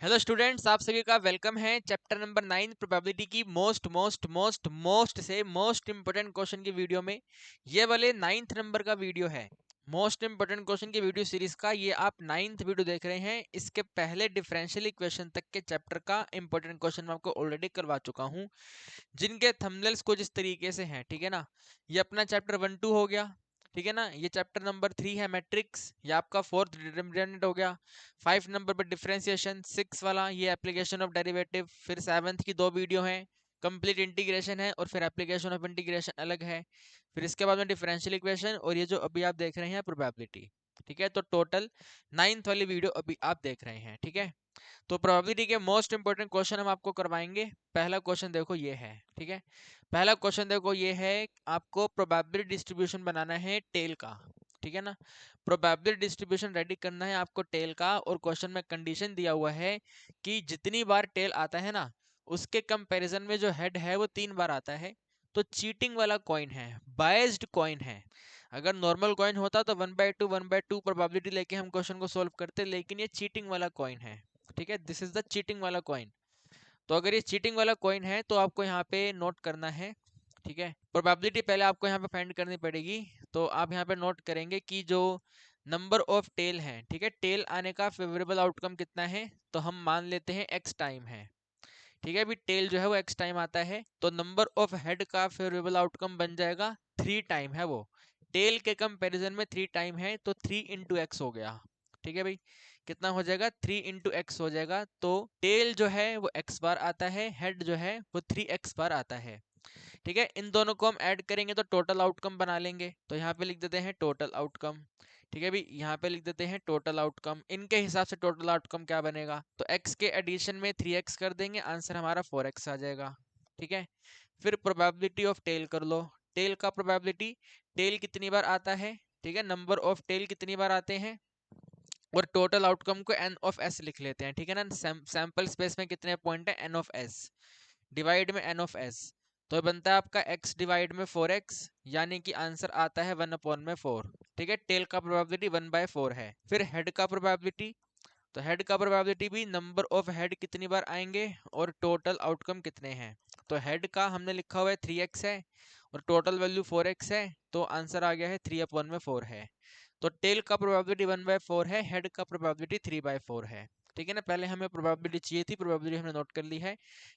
Hello students, आप सभी का वेलकम है चैप्टर नंबर 9 प्रोबेबिलिटी की मोस्ट से मोस्ट इंपोर्टेंट क्वेश्चन की वीडियो में। ये वाले 9th नंबर का वीडियो है। मोस्ट इंपोर्टेंट क्वेश्चन की वीडियो सीरीज का ये आप 9th वीडियो देख रहे हैं। इसके पहले डिफरेंशियल इक्वेशन तक के चैप्टर का इंपोर्टेंट क्वेश्चन मैं आपको ऑलरेडी करवा चुका हूँ, जिनके थंबनेल्स कुछ इस तरीके से हैं। ठीक है ना, ये अपना चैप्टर 1-2 हो गया। ठीक है ना, ये चैप्टर नंबर 3 है मैट्रिक्स, ये आपका 4th डिटरमिनेंट हो गया। 5 नंबर पर डिफरेंशिएशन, 6 वाला ये एप्लीकेशन ऑफ डेरिवेटिव। फिर 7th की 2 वीडियो हैं, कंप्लीट इंटीग्रेशन है और फिर एप्लीकेशन ऑफ इंटीग्रेशन अलग है। फिर इसके बाद में डिफरेंशियल इक्वेशन और ये जो अभी आप देख रहे हैं प्रोबेबिलिटी। ठीक है, तो टोटल 9th वाली वीडियो अभी आप देख रहे हैं। ठीक है, तो प्रोबेबिलिटी के मोस्ट इंपोर्टेंट क्वेश्चन हम आपको करवाएंगे। पहला क्वेश्चन देखो ये है। ठीक है, पहला क्वेश्चन देखो ये है, आपको प्रोबेबिलिटी डिस्ट्रीब्यूशन बनाना है टेल का। ठीक है ना, प्रोबेबिलिटी डिस्ट्रीब्यूशन रेडी करना है आपको टेल का। और क्वेश्चन में कंडीशन दिया हुआ है कि जितनी बार टेल आता है ना, उसके कंपैरिजन में जो हेड है वो 3 बार आता है। तो चीटिंग वाला कॉइन है, बायस्ड कॉइन है। अगर नॉर्मल कॉइन होता तो 1/2 प्रोबेबिलिटी लेके हम क्वेश्चन को सोल्व करते, लेकिन ये चीटिंग वाला कॉइन है। ठीक है, दिस इज द चीटिंग वाला कॉइन। तो अगर ये चीटिंग वाला कॉइन है तो आपको यहाँ पे नोट करना है। ठीक है, प्रोबेबिलिटी पहले आपको यहाँ पे फाइंड करनी पड़ेगी। तो आप यहाँ पे नोट करेंगे कि जो नंबर ऑफ टेल है, ठीक है, टेल आने का फेवरेबल आउटकम कितना है, तो हम मान लेते हैं x टाइम है। ठीक है, अभी टेल जो है वो x टाइम आता है, तो नंबर ऑफ हेड का फेवरेबल आउटकम बन जाएगा 3 टाइम है वो। टेल के कंपैरिजन में 3 टाइम है तो 3 इंटू एक्स हो गया। ठीक है भाई, कितना हो जाएगा, 3 इंटू एक्स हो जाएगा। तो टेल जो है वो x बार आता है, हेड जो है वो 3x बार आता है। ठीक है, इन दोनों को हम ऐड करेंगे तो टोटल आउटकम बना लेंगे। तो यहाँ पे लिख देते हैं टोटल आउटकम। ठीक है भाई, यहाँ पे लिख देते हैं टोटल आउटकम। इनके हिसाब से टोटल आउटकम क्या बनेगा, तो x के एडिशन में 3x कर देंगे, आंसर हमारा 4x आ जाएगा। ठीक है, फिर प्रोबेबिलिटी ऑफ टेल कर लो। टेल का प्रोबेबिलिटी, टेल कितनी बार आता है, ठीक है, नंबर ऑफ टेल कितनी बार आते हैं, और टोटल आउटकम को n ऑफ s लिख लेते हैं। ठीक है ना, सैंपल स्पेस में कितने पॉइंट है, n ऑफ s डिवाइड में n ऑफ s। तो ये बनता है आपका x डिवाइड में 4x, यानी कि आंसर आता है 1/4। ठीक है, टेल का प्रोबेबिलिटी 1/4 है। फिर हेड का प्रोबेबिलिटी, तो हेड का प्रोबेबिलिटी भी नंबर ऑफ हेड कितनी बार आएंगे और टोटल आउटकम कितने हैं। तो हेड का हमने लिखा हुआ है 3x है और टोटल वैल्यू 4x है, तो आंसर आ गया है 3/4 है। तो टेल का प्रोबेबिलिटी 1/4 है, हेड का प्रोबेबिलिटी 3/4 है। ठीक है ना, पहले हमें प्रोबेबिलिटी चाहिए थी, प्रोबेबिलिटी हमने नोट कर ली है।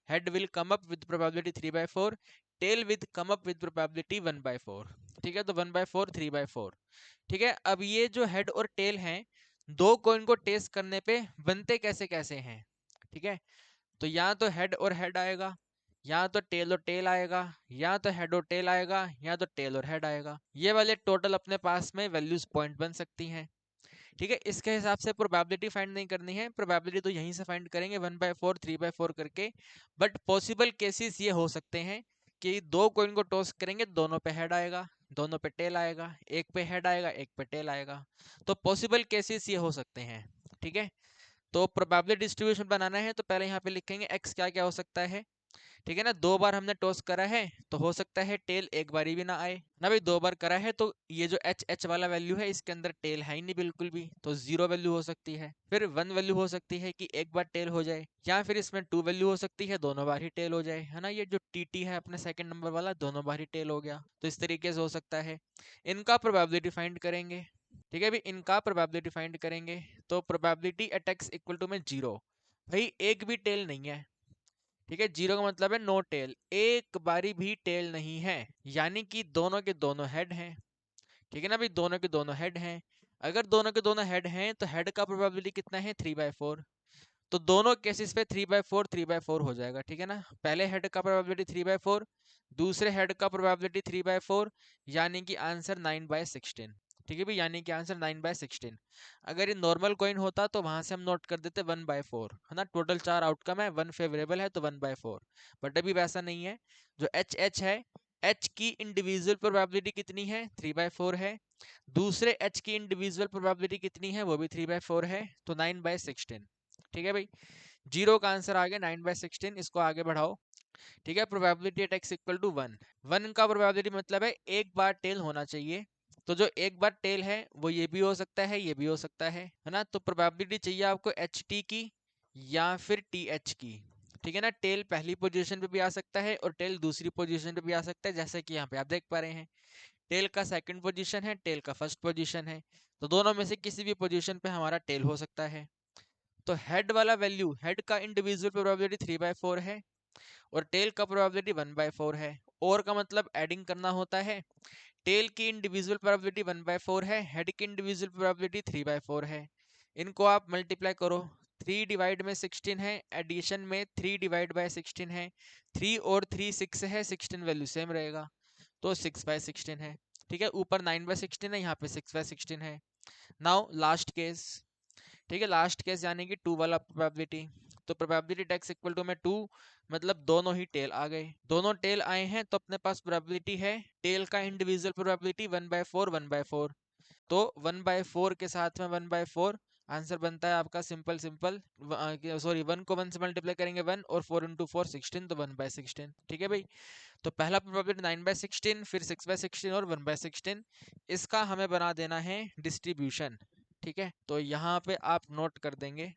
Head will come up with probability 3/4, tail with come up with probability 1/4। ठीक है, तो 1/4 3/4। ठीक है, अब ये जो हेड और टेल हैं, दो कॉइन को टेस्ट करने पे बनते कैसे कैसे हैं। ठीक है, तो यहाँ तो हेड और हेड आएगा, यहाँ तो टेल और टेल आएगा, यहाँ तो हेड और टेल आएगा, यहाँ तो टेल और हेड आएगा। ये वाले टोटल अपने पास में वैल्यूज पॉइंट बन सकती हैं। ठीक है, इसके हिसाब से प्रोबेबिलिटी फाइंड नहीं करनी है, प्रोबेबिलिटी तो यहीं से फाइंड करेंगे 1/4 3/4 करके। बट पॉसिबल केसेस ये हो सकते हैं कि दो कॉइन को टॉस करेंगे, दोनों पे हेड आएगा, दोनों पे टेल आएगा, एक पे हेड आएगा, एक पे टेल आएगा। तो पॉसिबल केसेस ये हो सकते हैं। ठीक है, तो प्रोबेबिलिटी डिस्ट्रीब्यूशन बनाना है तो पहले यहाँ पे लिखेंगे x क्या क्या हो सकता है। ठीक है ना, 2 बार हमने टॉस करा है तो हो सकता है टेल एक बारी भी ना आए ना भाई। 2 बार करा है तो ये जो एच एच वाला वैल्यू है इसके अंदर टेल है ही नहीं बिल्कुल भी, तो 0 वैल्यू हो सकती है। फिर 1 वैल्यू हो सकती है कि एक बार टेल हो जाए, या फिर इसमें 2 वैल्यू हो सकती है, दोनों बार ही टेल हो जाए, है ना। ये जो टी है अपने सेकंड नंबर वाला, दोनों बार ही टेल हो गया, तो इस तरीके से हो सकता है। इनका प्रोबेबिलिटी फाइंड करेंगे। ठीक है भाई, इनका प्रोबेबिलिटी फाइंड करेंगे। तो probability at X equal to में 0, भाई एक भी टेल नहीं है। ठीक है, 0 का मतलब है नो टेल, एक बारी भी टेल नहीं है, यानी कि दोनों के दोनों हेड हैं। ठीक है ना भाई, दोनों के दोनों हेड हैं। अगर दोनों के दोनों हेड हैं तो हेड का प्रोबेबिलिटी कितना है, 3/4। तो दोनों केसेस पे 3/4 हो जाएगा। ठीक है ना, पहले हेड का प्रोबेबिलिटी 3/4, दूसरे हेड का प्रोबेबिलिटी 3/4, यानी कि आंसर 9/16। ठीक है भाई, यानी कि आंसर 9/16। अगर ये नॉर्मल कॉइन होता तो वहां से हम नोट कर देते 1/4, है ना। टोटल 4 आउटकम है, 1 फेवरेबल है तो 1/4। बट अभी वैसा नहीं है, जो एच एच है, एच की इंडिविजुअल प्रोबेबिलिटी कितनी है, 3/4 है। दूसरे एच की इंडिविजुअल प्रोबेबिलिटी कितनी है, वो भी 3/4 है, तो 9/16। ठीक है भाई, 0 का आंसर आ गया 9/16। इसको आगे बढ़ाओ। ठीक है, probability at X equal to 1, 1 का प्रोबेबिलिटी मतलब है एक बार टेल होना चाहिए। तो जो एक बार टेल है वो ये भी हो सकता है, ये भी हो सकता है ना। तो प्रोबेबिलिटी चाहिए आपको एच टी की, या फिर टी एच की, ठीक है ना। टेल पहली पोजीशन पे भी आ सकता है और टेल दूसरी पोजीशन पे भी आ सकता है, जैसे कि यहाँ पे आप देख पा रहे हैं टेल का सेकंड पोजीशन है, टेल का फर्स्ट पोजीशन है, तो दोनों में से किसी भी पोजीशन पे हमारा टेल हो सकता है। तो हेड वाला वैल्यू, हेड का इंडिविजुअल प्रोबेबिलिटी 3/4 है और टेल का प्रोबेबिलिटी 1/4 है। और का मतलब एडिंग करना होता है। टेल की इंडिविजुअल प्रोबेबिलिटी 1/4 है, हेड की इंडिविजुअल प्रोबेबिलिटी 3/4 है। इनको आप मल्टीप्लाई करो, 3 डिवाइड में 16 है, एडिशन में 3 डिवाइड बाय 16 है, 3 और 3 6 है, 16 वैल्यू सेम रहेगा, तो 6/16 है। ठीक है, ऊपर 9/16 है, यहाँ पे 6/16 है। नाउ लास्ट केस, ठीक है, लास्ट केस यानी कि 2 वाला प्रोबेबिलिटी। तो प्रोबेबिलिटी टेक्स इक्वल टू में 2, मतलब दोनों ही टेल आ गए, दोनों टेल आए हैं, तो अपने पास प्रोबेबिलिटी है टेल का इंडिविजुअल प्रोबेबिलिटी 1/4 1/4। तो 1/4 के साथ में 1/4 आंसर बनता है आपका सिंपल सिंपल, सॉरी 1 को 1 से मल्टीप्लाई करेंगे 1 और 4 इंटू 4 16, तो 1/16। ठीक है भाई, तो पहला प्रोबेबिलिटी 9/16, फिर 6/16 और 1/16, इसका हमें बना देना है डिस्ट्रीब्यूशन। ठीक है, तो यहाँ पे आप नोट कर देंगे,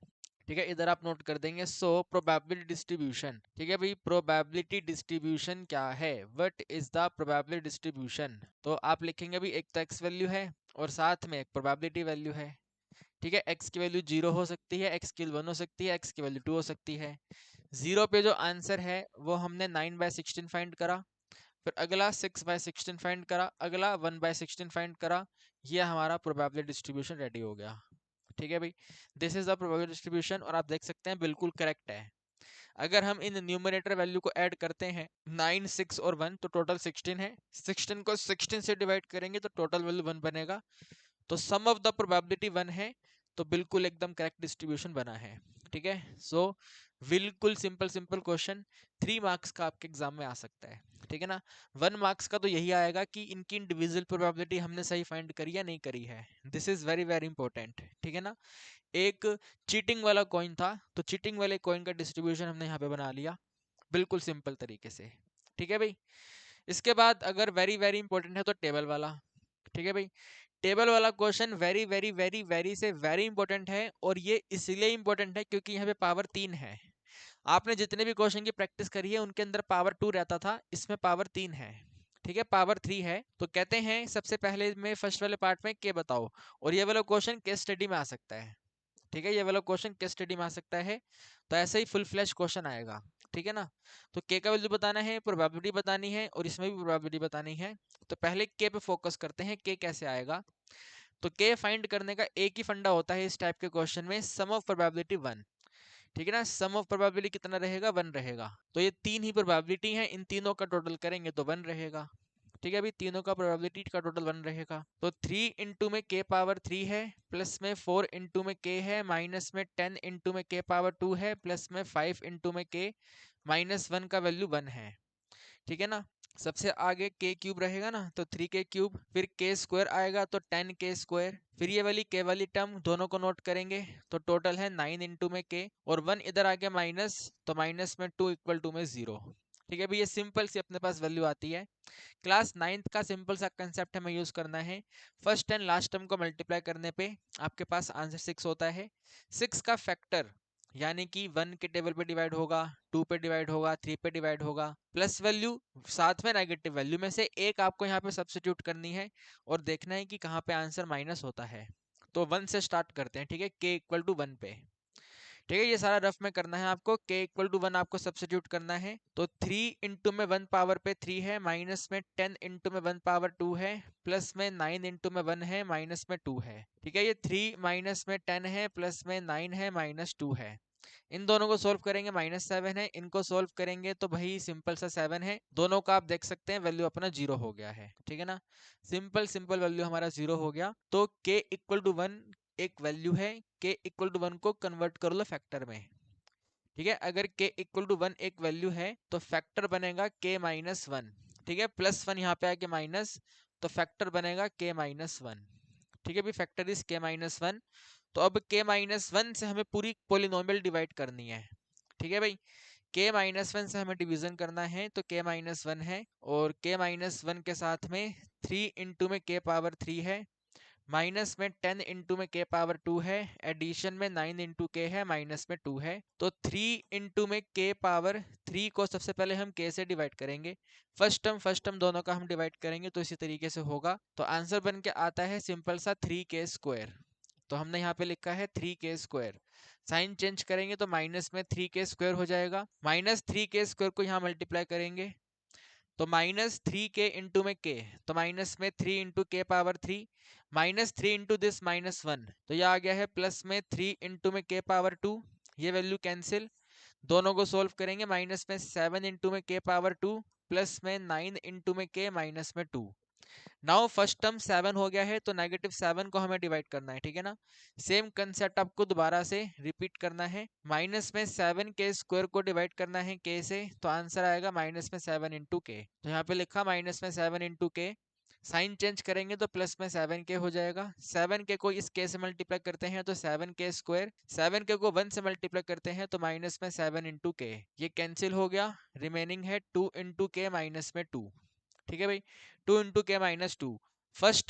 ठीक है, इधर आप नोट कर देंगे। सो प्रोबेबिलिटी डिस्ट्रीब्यूशन, ठीक है भाई, प्रोबेबिलिटी डिस्ट्रीब्यूशन क्या है, what is the probability distribution. तो आप लिखेंगे भी एक तो एक्स वैल्यू है और साथ में एक प्रोबेबिलिटी वैल्यू है। ठीक है, एक्स की वैल्यू 0 हो सकती है, एक्स की वैल्यू 1 हो सकती है, एक्स की वैल्यू 2 हो सकती है। 0 पे जो आंसर है वो हमने 9/16 फाइंड करा, फिर अगला 6/16 फाइंड करा, अगला 1/16 फाइंड करा, ये हमारा प्रोबेबिलिटी डिस्ट्रीब्यूशन रेडी हो गया। ठीक है भाई, this is the probability distribution, और आप देख सकते हैं बिल्कुल करेक्ट है। अगर हम इन न्यूमरेटर वैल्यू को ऐड करते हैं 9 6 और 1, तो टोटल 16 है, 16 को 16 से डिवाइड करेंगे तो टोटल वैल्यू 1 बनेगा, तो सम ऑफ द प्रोबेबिलिटी 1 है, तो बिल्कुल एकदम करेक्ट डिस्ट्रीब्यूशन बना है। ठीक है, सो बिल्कुल सिंपल सिंपल क्वेश्चन, 3 मार्क्स का आपके एग्जाम में आ सकता है। ठीक है ना, 1 मार्क्स का तो यही आएगा कि इनकी इंडिविजुअल प्रोबेबिलिटी हमने सही फाइंड करी या नहीं करी है, this is very very important. ठीक है ना, एक चीटिंग वाला कॉइन था, तो चीटिंग वाले कॉइन का डिस्ट्रीब्यूशन हमने यहाँ पे बना लिया बिल्कुल सिंपल तरीके से। ठीक है भाई, इसके बाद अगर वेरी वेरी इंपॉर्टेंट है तो टेबल वाला। ठीक है भाई, टेबल वाला question very very very very से वेरी इंपॉर्टेंट है, और ये इसलिए इंपॉर्टेंट है क्योंकि यहाँ पे पावर 3 है। आपने जितने भी क्वेश्चन की प्रैक्टिस करी है उनके अंदर पावर 2 रहता था, इसमें पावर 3 है। ठीक है, पावर 3 है, तो कहते हैं सबसे पहले में फर्स्ट वाले पार्ट में के बताओ, और ये वाला क्वेश्चन केस स्टडी में आ सकता है। ठीक है, ये वाला क्वेश्चन केस स्टडी में आ सकता है, तो ऐसे ही फुल फ्लैश क्वेश्चन आएगा। ठीक है ना, तो के का वैल्यू बताना है, प्रोबेबिलिटी बतानी है, और इसमें भी प्रोबेबिलिटी बतानी है। तो पहले के पे फोकस करते हैं, के कैसे आएगा। तो के फाइंड करने का एक ही फंडा होता है इस टाइप के क्वेश्चन में, सम ऑफ प्रोबेबिलिटी 1। ठीक है ना, सम ऑफ प्रोबेबिलिटी कितना रहेगा, 1 रहेगा, तो ये 3 ही प्रोबेबिलिटी है, इन तीनों का टोटल करेंगे तो 1 रहेगा। ठीक है, अभी तीनों का प्रोबेबिलिटी का टोटल 1 रहेगा, तो 3 इंटू में के पावर 3 है, प्लस में 4 इंटू में के है, माइनस में 10 इंटू में के पावर 2 है, प्लस में 5 इंटू में के माइनस 1 का वैल्यू 1 है। ठीक है ना, सबसे आगे के क्यूब रहेगा ना, तो 3 के क्यूब, फिर के स्क्वायर आएगा तो 10 के स्क्वायर, फिर ये वाली के वाली टर्म दोनों को नोट करेंगे, तो टोटल है 9 इंटू में के, और 1 इधर आ गया माइनस, तो माइनस में 2 इक्वल टू में 0। ठीक है भाई, ये सिंपल सी अपने पास वैल्यू आती है। क्लास 9th का सिंपल सा कंसेप्ट हमें यूज करना है, फर्स्ट एंड लास्ट टर्म को मल्टीप्लाई करने पे आपके पास आंसर 6 होता है। 6 का फैक्टर यानी कि 1 के टेबल पे डिवाइड होगा, 2 पे डिवाइड होगा, 3 पे डिवाइड होगा, प्लस वैल्यू साथ में नेगेटिव वैल्यू में से एक आपको यहाँ पे सब्स्टिट्यूट करनी है, और देखना है कि कहाँ पे आंसर माइनस होता है। तो 1 से स्टार्ट करते हैं, ठीक है, के इक्वल टू 1 पे। ठीक है, ये सारा रफ में करना है आपको, के इक्वल टू 1 आपको सब्स्टिट्यूट करना है, तो 3 इंटू में 1 पावर पे 3 है, माइनस में 10 इंटू में 1 पावर 2 है, प्लस में 9 इंटू में 1 है, माइनस में 2 है। ठीक है, ये 3 माइनस में 10 है, प्लस में 9 है, माइनस 2 है। इन दोनों को सोल्व करेंगे, -7 है, इनको सोल्व करेंगे तो भाई सिंपल सा 7 है, दोनों का आप देख सकते हैं वैल्यू अपना 0 हो गया है। ठीक है ना, सिंपल सिंपल वैल्यू हमारा 0 हो गया, तो k इक्वल टू 1 एक वैल्यू है, k इक्वल टू 1 को कन्वर्ट कर लो फैक्टर में। ठीक है, अगर k इक्वल टू 1 एक वैल्यू है तो फैक्टर बनेगा k-1। ठीक है, +1 यहाँ पे आके माइनस, तो फैक्टर बनेगा k-1। ठीक है भी, फैक्टर इज k-1। तो अब k-1 से हमें पूरी पोलिनोमियल डिवाइड करनी है। ठीक है भाई, k-1 से हमें डिवीजन करना है, तो k-1 है, और k-1 के साथ में 3 इंटू में k पावर 3 है, माइनस में 10 इंटू में k पावर 2 है, एडिशन में 9 इंटू k है, माइनस में 2 है। तो 3 इंटू में k पावर 3 को सबसे पहले हम k से डिवाइड करेंगे। फर्स्ट टर्म दोनों का हम डिवाइड करेंगे तो इसी तरीके से होगा। तो आंसर बन के आता है सिंपल सा 3k स्क्वायर। तो हमने यहाँ पे लिखा है 3k स्क्वायर। साइन चेंज करेंगे तो माइनस में 3k स्क्वायर हो जाएगा। माइनस 3k स्क्वायर को यहाँ मल्टीप्लाई करेंगे तो माइनस 3k इंटू में k, तो माइनस में 3 इंटू के पावर 3, माइनस 3 इंटू दिस -1, तो ये आ गया है प्लस में 3 इंटू में k पावर 2। ये वैल्यू कैंसिल, दोनों को सोल्व करेंगे। माइनस में 7 इंटू में k पावर 2 प्लस में 9 इंटू में k माइनस में 2। नाउ फर्स्ट टर्म 7 हो गया है तो -7 को हमें डिवाइड करना है, ठीक है ना। सेम कंसेप्ट आपको दोबारा से रिपीट करना है। माइनस में 7 के स्क्वायर को डिवाइड करना है k से, तो आंसर आएगा माइनस में 7 इंटू के। तो यहाँ पे लिखा माइनस में 7 इंटू के। साइन चेंज करेंगे तो प्लस में 7k हो जाएगा। 7k को इस k से मल्टीप्लाई करते हैं तो 7k स्क्वायर, 7k को 1 से मल्टीप्लाई करते हैं तो माइनस में 7 इंटू के। ये कैंसिल हो गया, रिमेनिंग है 2 इंटू के माइनस में 2। ठीक है भाई, 2 इंटू के माइनस 2। फर्स्ट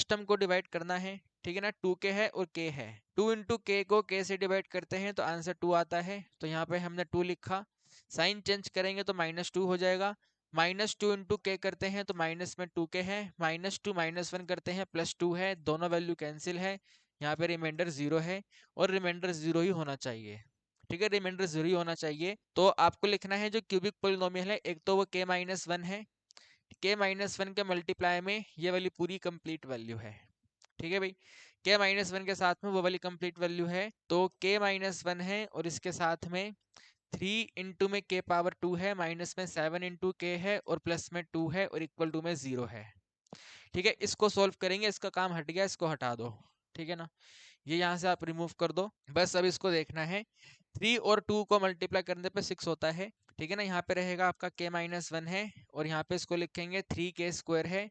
टर्म को डिवाइड करना है, ठीक है ना। 2k है और k है, 2 इंटू के को k से डिवाइड करते हैं तो आंसर 2 आता है। तो यहाँ पे हमने 2 लिखा। साइन चेंज करेंगे तो -2 हो जाएगा। -2 इंटू के करते हैं तो माइनस में 2k है, -2 -1 करते हैं +2 है, दोनों वैल्यू कैंसिल है। यहाँ पे रिमाइंडर 0 है और रिमाइंडर 0 ही होना चाहिए। ठीक है, रिमाइंडर 0 ही होना चाहिए। तो आपको लिखना है जो क्यूबिक पोलिनोमियल है, एक तो वो k-1 है, k-1 के मल्टीप्लाई में ये वाली पूरी कंप्लीट वैल्यू है। ठीक है भाई, k-1 के साथ में वो वाली कंप्लीट वैल्यू है। तो k-1 है और इसके साथ में 3 इंटू में k पावर 2 है, माइनस में 7 इंटू k है और प्लस में 2 है और इक्वल टू में 0 है। ठीक है, इसको सोल्व करेंगे, इसका काम हट गया, इसको हटा दो। ठीक है ना, ये यहाँ से आप रिमूव कर दो। बस अब इसको देखना है, 3 और 2 को मल्टीप्लाई करने पे 6 होता है। ठीक है ना, यहाँ पे रहेगा आपका k-1 है और यहाँ पे इसको लिखेंगे 3k स्क्वायर है,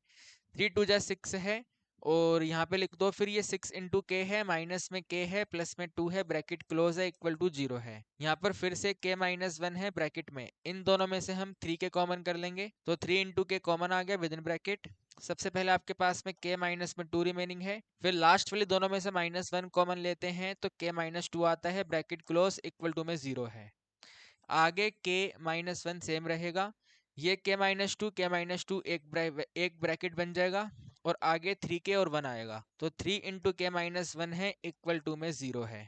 3 2 जा 6 है और यहाँ पे लिख दो फिर ये 6 इंटू के है, माइनस में k है, प्लस में 2 है, ब्रैकेट क्लोज है, इक्वल टू 0 है। यहाँ पर फिर से k-1 है ब्रैकेट में, इन दोनों में से हम 3 के कॉमन कर लेंगे तो 3 इंटू के कॉमन आ गया विद इन ब्रैकेट। सबसे पहले आपके पास में k माइनस में 2 रिमेनिंग है, फिर लास्ट वाली दोनों में से -1 कॉमन लेते हैं तो k-2 आता है, ब्रैकेट क्लोज, इक्वल टू में 0 है। आगे k-1 सेम रहेगा, ये k-2 k-2 एक ब्रैकेट बन जाएगा और आगे 3k और 1 आएगा तो 3 इंटू k-1 है, इक्वल टू में 0 है।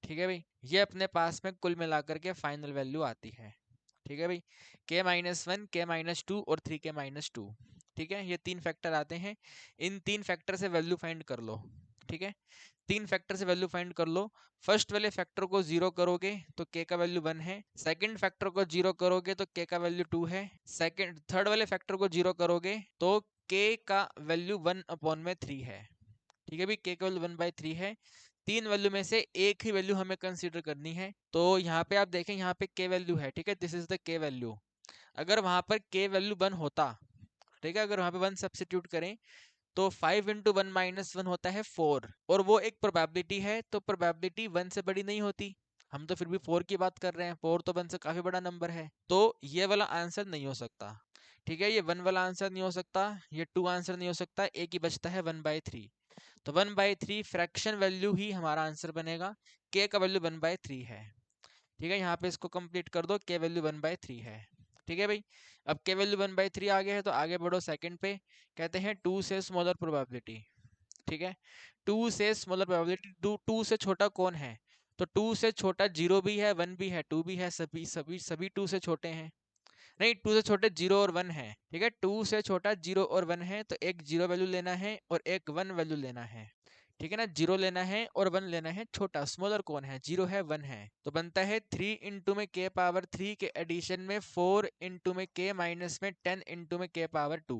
ठीक है भाई, ये अपने पास में कुल मिलाकर के फाइनल वैल्यू आती है। ठीक है भाई, k-1 k-2 और 3k-2। ठीक है, ये 3 फैक्टर आते हैं, इन 3 फैक्टर से वैल्यू फाइंड कर लो। ठीक है, 3 फैक्टर से वैल्यू फाइंड कर लो। फर्स्ट वाले फैक्टर को 0 करोगे तो k का वैल्यू 1 है, सेकंड फैक्टर को 0 करोगे तो k का वैल्यू 2 है, सेकंड थर्ड वाले फैक्टर को 0 करोगे तो k का वैल्यू 1/3 है। ठीक है भाई, k का वैल्यू 1/3 है। तीन वैल्यू में से एक ही वैल्यू हमें कंसीडर करनी है। तो यहाँ पे आप देखें, यहाँ पे k वैल्यू है, ठीक है, this is the k value. अगर वहां पर k वैल्यू 1 होता, ठीक है, अगर वहां पे 1 सब्सिट्यूट करें तो 5 इंटू 1 माइनस 1 होता है 4, और वो एक प्रोबेबिलिटी है, तो प्रोबेबिलिटी 1 से बड़ी नहीं होती। हम तो फिर भी 4 की बात कर रहे हैं, 4 तो 1 से काफी बड़ा नंबर है, तो ये वाला आंसर नहीं हो सकता। ठीक है, ये 1 वाला आंसर नहीं हो सकता, ये 2 आंसर नहीं हो सकता, एक ही बचता है 1/3। तो 1/3 फ्रैक्शन वैल्यू ही हमारा आंसर बनेगा, k का वैल्यू 1/3 है। ठीक है, यहाँ पे इसको कंप्लीट कर दो, k वैल्यू 1/3 है। ठीक है भाई, अब k वैल्यू 1/3 आ गया है तो आगे बढ़ो सेकंड पे, कहते हैं 2 से स्मॉलर प्रोबेबिलिटी। ठीक है, 2 से स्मॉलर प्रोबेबिलिटी, 2 से छोटा कौन है, तो 2 से छोटा 0 भी है, 1 भी है, 2 भी है, सभी सभी सभी 2 से छोटे हैं। नहीं, 2 से छोटे 0 और 1 है। ठीक है, 2 से छोटा 0 और 1 है, तो एक 0 वैल्यू लेना है और एक 1 वैल्यू लेना है। ठीक है ना, 0 लेना है और 1 लेना है, छोटा स्मॉलर कौन है, 0 है 1 है, तो बनता है 3 इंटू में k पावर 3 के एडिशन में 4 इंटू में k माइनस में 10 इंटू में k पावर 2।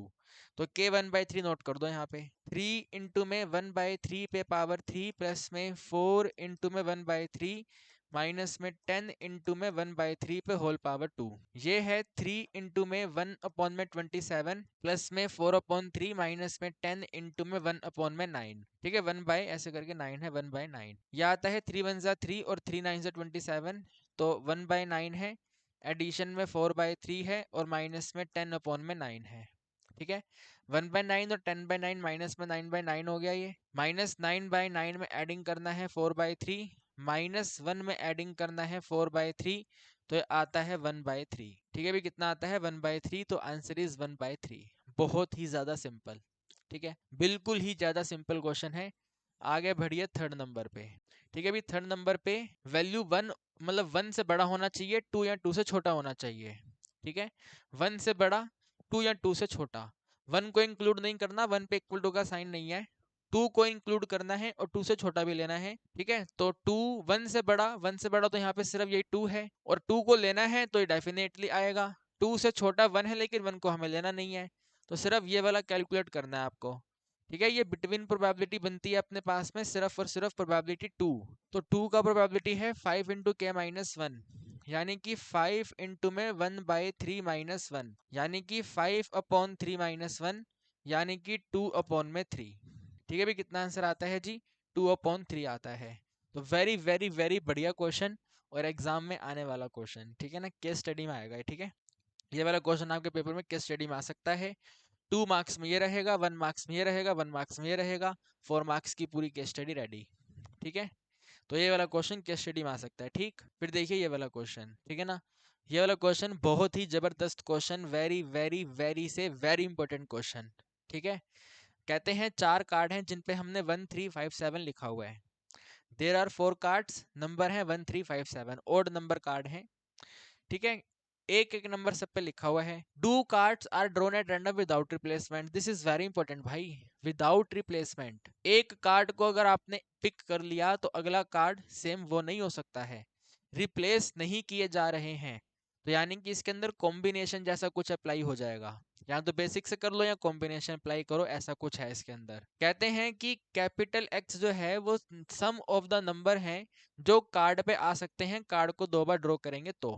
तो k 1/3 नोट कर दो यहाँ पे, 3 इंटू में 1/3 पे पावर 3 प्लस में 4 इंटू में 1/3 माइनस में 10 इंटू में 1/3 पे होल पावर 2। ये है 3 इंटू में 1/27 प्लस में 4/3 माइनस में 10 इंटू में 1/9। ठीक है, 1 बाय ऐसे करके 9 है, 1/9। यह आता है 3 1 3 और 3 9 27, तो 1/9 है, एडिशन में 4/3 है और माइनस में 10/9 है। ठीक है, 1/9 और 10/9 माइनस में 9/9 हो गया। ये -9/9 में एडिंग करना है 4/3, -1 में एडिंग करना है 4/3, तो ये आता है 1/3। ठीक है भी, कितना आता है 1/3, तो आंसर इज 1/3। बहुत ही ज्यादा सिंपल, ठीक है, बिल्कुल ही ज्यादा सिंपल क्वेश्चन है। आगे बढ़िए थर्ड नंबर पे। ठीक है भी, थर्ड नंबर पे वैल्यू 1 मतलब 1 से बड़ा होना चाहिए 2 या 2 से छोटा होना चाहिए। ठीक है, 1 से बड़ा 2 या 2 से छोटा। 1 को इंक्लूड नहीं करना, 1 पे इक्वल टू का साइन नहीं है। 2 को इंक्लूड करना है और 2 से छोटा भी लेना है। ठीक है, तो 2 1 से बड़ा, 1 से बड़ा तो यहाँ पे सिर्फ यही 2 है, और 2 को लेना है तो ये डेफिनेटली आएगा। 2 से छोटा 1 है, लेकिन 1 को हमें लेना नहीं है, तो सिर्फ ये वाला कैलकुलेट करना है आपको। ठीक है, ये बिटवीन प्रोबेबिलिटी बनती है अपने पास में सिर्फ और सिर्फ प्रोबेबिलिटी 2। तो 2 का प्रोबेबिलिटी है 5 इंटू के माइनस 1, यानी कि 5 इंटू में 1/3 माइनस 1, यानी कि 5/3 माइनस 1, यानी कि 2/3। ठीक है भी, कितना आंसर आता है जी, 2/3 आता है। तो वेरी वेरी वेरी बढ़िया क्वेश्चन, और एग्जाम में आने वाला क्वेश्चन, ठीक है ना, केस स्टडी में आएगा। ठीक है, ये वाला क्वेश्चन आपके पेपर में केस स्टडी में आ सकता है। 2 मार्क्स में ये रहेगा, 1 मार्क्स में ये रहेगा, 1 मार्क्स में ये रहेगा, 4 मार्क्स की पूरी केस स्टडी रेडी। ठीक है, तो ये वाला क्वेश्चन केस स्टडी में आ सकता है। ठीक, फिर देखिए ये वाला क्वेश्चन, ठीक है ना, ये वाला क्वेश्चन बहुत ही जबरदस्त क्वेश्चन, वेरी वेरी वेरी से वेरी इंपॉर्टेंट क्वेश्चन। ठीक है, कहते हैं 4 कार्ड हैं जिन पे हमने 1357 लिखा हुआ है। देयर आर 4 कार्ड्स, नंबर है 1357, ओड नंबर कार्ड है। ठीक है, एक एक नंबर सब पे लिखा हुआ है। Do cards are drawn at random without replacement, this is very important भाई, विदाउट रिप्लेसमेंट। एक कार्ड को अगर आपने पिक कर लिया तो अगला कार्ड सेम वो नहीं हो सकता है, रिप्लेस नहीं किए जा रहे हैं, तो यानी कि इसके अंदर कॉम्बिनेशन जैसा कुछ अप्लाई हो जाएगा। या तो बेसिक से कर लो या कॉम्बिनेशन अप्लाई करो, ऐसा कुछ है इसके अंदर। कहते हैं कि कैपिटल एक्स जो है वो सम ऑफ द नंबर है जो कार्ड पे आ सकते हैं, कार्ड को 2 बार ड्रॉ करेंगे तो।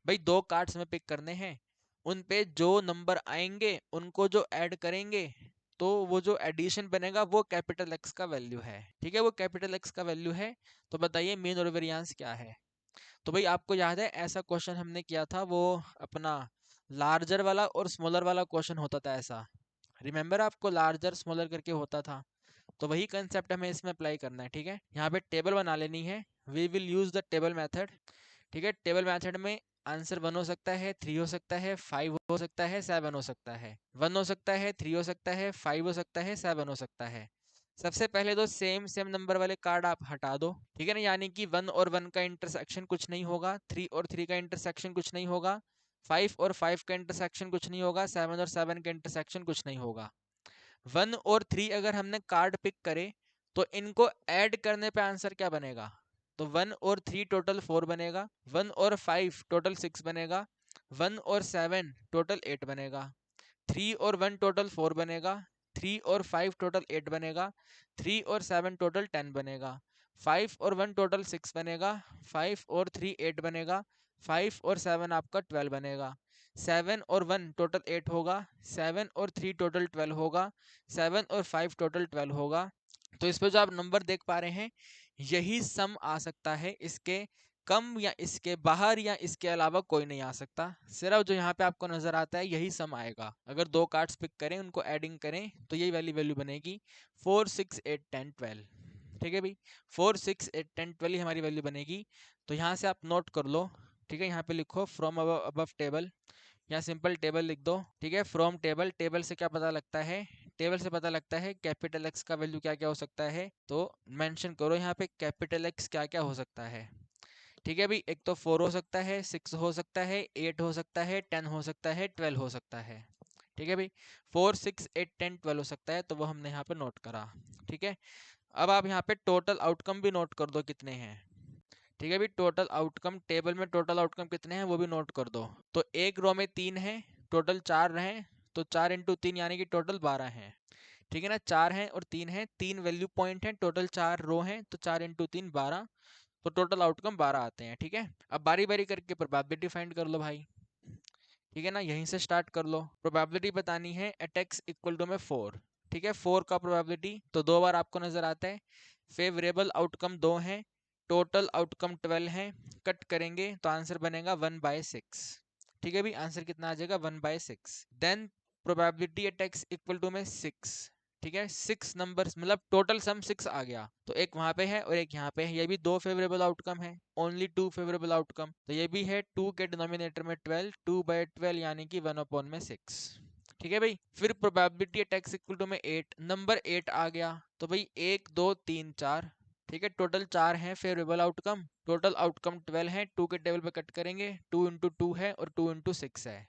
भाई 2 कार्ड्स में पिक करने हैं, उन पे जो नंबर आएंगे उनको जो ऐड करेंगे, तो वो जो एडिशन बनेगा वो कैपिटल एक्स का वैल्यू है। ठीक है, वो कैपिटल एक्स का वैल्यू है। तो बताइए मीन और वेरिएंस क्या है। तो भाई आपको याद है ऐसा क्वेश्चन हमने किया था, वो अपना लार्जर वाला और स्मॉलर वाला क्वेश्चन होता था ऐसा, रिमेंबर आपको, लार्जर स्मॉलर करके होता था। तो वही कंसेप्ट हमें इसमें अप्लाई करना है। ठीक है, यहाँ पे टेबल बना लेनी है, we will use the table method. ठीक है, टेबल मेथड में आंसर 1 हो सकता है, 3 हो सकता है, 5 हो सकता है, 7 हो सकता है। 1 हो सकता है, 3 हो सकता है, 5 हो सकता है, 7 हो सकता है। सबसे पहले तो सेम सेम नंबर वाले कार्ड आप हटा दो। ठीक है ना, यानी कि 1 और 1 का इंटरसेक्शन कुछ नहीं होगा, 3 और 3 का इंटरसेक्शन कुछ नहीं होगा, 5 और 5 का इंटरसेक्शन कुछ नहीं होगा, 7 और 7 का इंटरसेक्शन कुछ नहीं होगा। 1 और 3 अगर हमने कार्ड पिक करे तो इनको ऐड करने पे आंसर क्या बनेगा, तो 1 और 3 टोटल 4 बनेगा, 1 और 5 टोटल 6 बनेगा, 1 और 7 टोटल 8 बनेगा, 3 और 1 टोटल 4 बनेगा, 3 और 5 टोटल 8 बनेगा, 3 और 7 टोटल 10 बनेगा, 5 और 1 टोटल 6 बनेगा, 5 और 3 8 बनेगा, 5 और 7 आपका 12 बनेगा, 7 और 1 टोटल 8 होगा, 7 और 3 टोटल 12 होगा, 7 और 5 टोटल 12 होगा। तो इस पे जो आप नंबर देख पा रहे हैं यही सम आ सकता है, इसके कम या इसके बाहर या इसके अलावा कोई नहीं आ सकता। सिर्फ जो यहाँ पे आपको नजर आता है यही सम आएगा। अगर 2 कार्ड्स पिक करें उनको एडिंग करें तो यही वाली वैल्यू बनेगी 4 6 8 10 12। ठीक है भाई, 4 6 8 10 12 ही हमारी वैल्यू बनेगी। तो यहाँ से आप नोट कर लो। ठीक है, यहाँ पे लिखो फ्रॉम अबव टेबल, या सिंपल टेबल लिख दो। ठीक है, फ्रॉम टेबल, टेबल से क्या पता लगता है, टेबल से पता लगता है कैपिटल एक्स का वैल्यू क्या क्या हो सकता है। तो मेंशन करो यहाँ पे कैपिटल एक्स क्या क्या हो सकता है। ठीक है भाई, एक तो 4 हो सकता है, 6 हो सकता है, 8 हो सकता है, 10 हो सकता है, 12 हो सकता है। ठीक है भाई, 4 6 8 10 12 हो सकता है, तो वो हमने यहाँ पे नोट करा। ठीक है, अब आप यहाँ पे टोटल आउटकम भी नोट कर दो कितने हैं। ठीक है भाई, टोटल आउटकम टेबल में टोटल आउटकम कितने हैं वो भी नोट कर दो। तो एक रो में 3 है, टोटल 4 रहे, तो 4 इंटू 3 यानी कि टोटल 12 हैं। ठीक है ना, 4 हैं और 3 हैं, 3 वैल्यू पॉइंट हैं, टोटल 4 रो हैं, तो 4 इंटू 3 12, तो टोटल आउटकम 12 आते हैं। ठीक है, अब बारी बारी करके प्रोबेबिलिटी फाइंड कर लो भाई। ठीक है ना, यहीं से स्टार्ट कर लो। प्रोबेबिलिटी बतानी है एट एक्स इक्वल टू में 4। ठीक है, 4 का प्रोबेबिलिटी तो 2 बार आपको नजर आता है। फेवरेबल आउटकम 2 है, टोटल आउटकम 12 है, कट करेंगे तो आंसर बनेगा 1/6। ठीक है भी, आंसर कितना आ जाएगा 1/6। Then probability at X equal to में 6, ठीक है 6 नंबर्स मतलब टोटल सम 6 आ गया, तो एक वहां पे है और एक यहाँ पे है, ये भी दो फेवरेबल आउटकम है, ओनली टू फेवरेबल आउटकम, तो ये भी है 2 के डिनोमिनेटर में 12, 2/12 यानी कि 1/6, ठीक है भाई। फिर probability at X equal to में 8, नंबर 8 आ गया, तो भाई 1 2 3 4, ठीक है टोटल 4 हैं फेवरेबल आउटकम, टोटल आउटकम 12 है, 2 के टेबल पे कट करेंगे, 2 इंटू 2 है और 2 इंटू 6 है,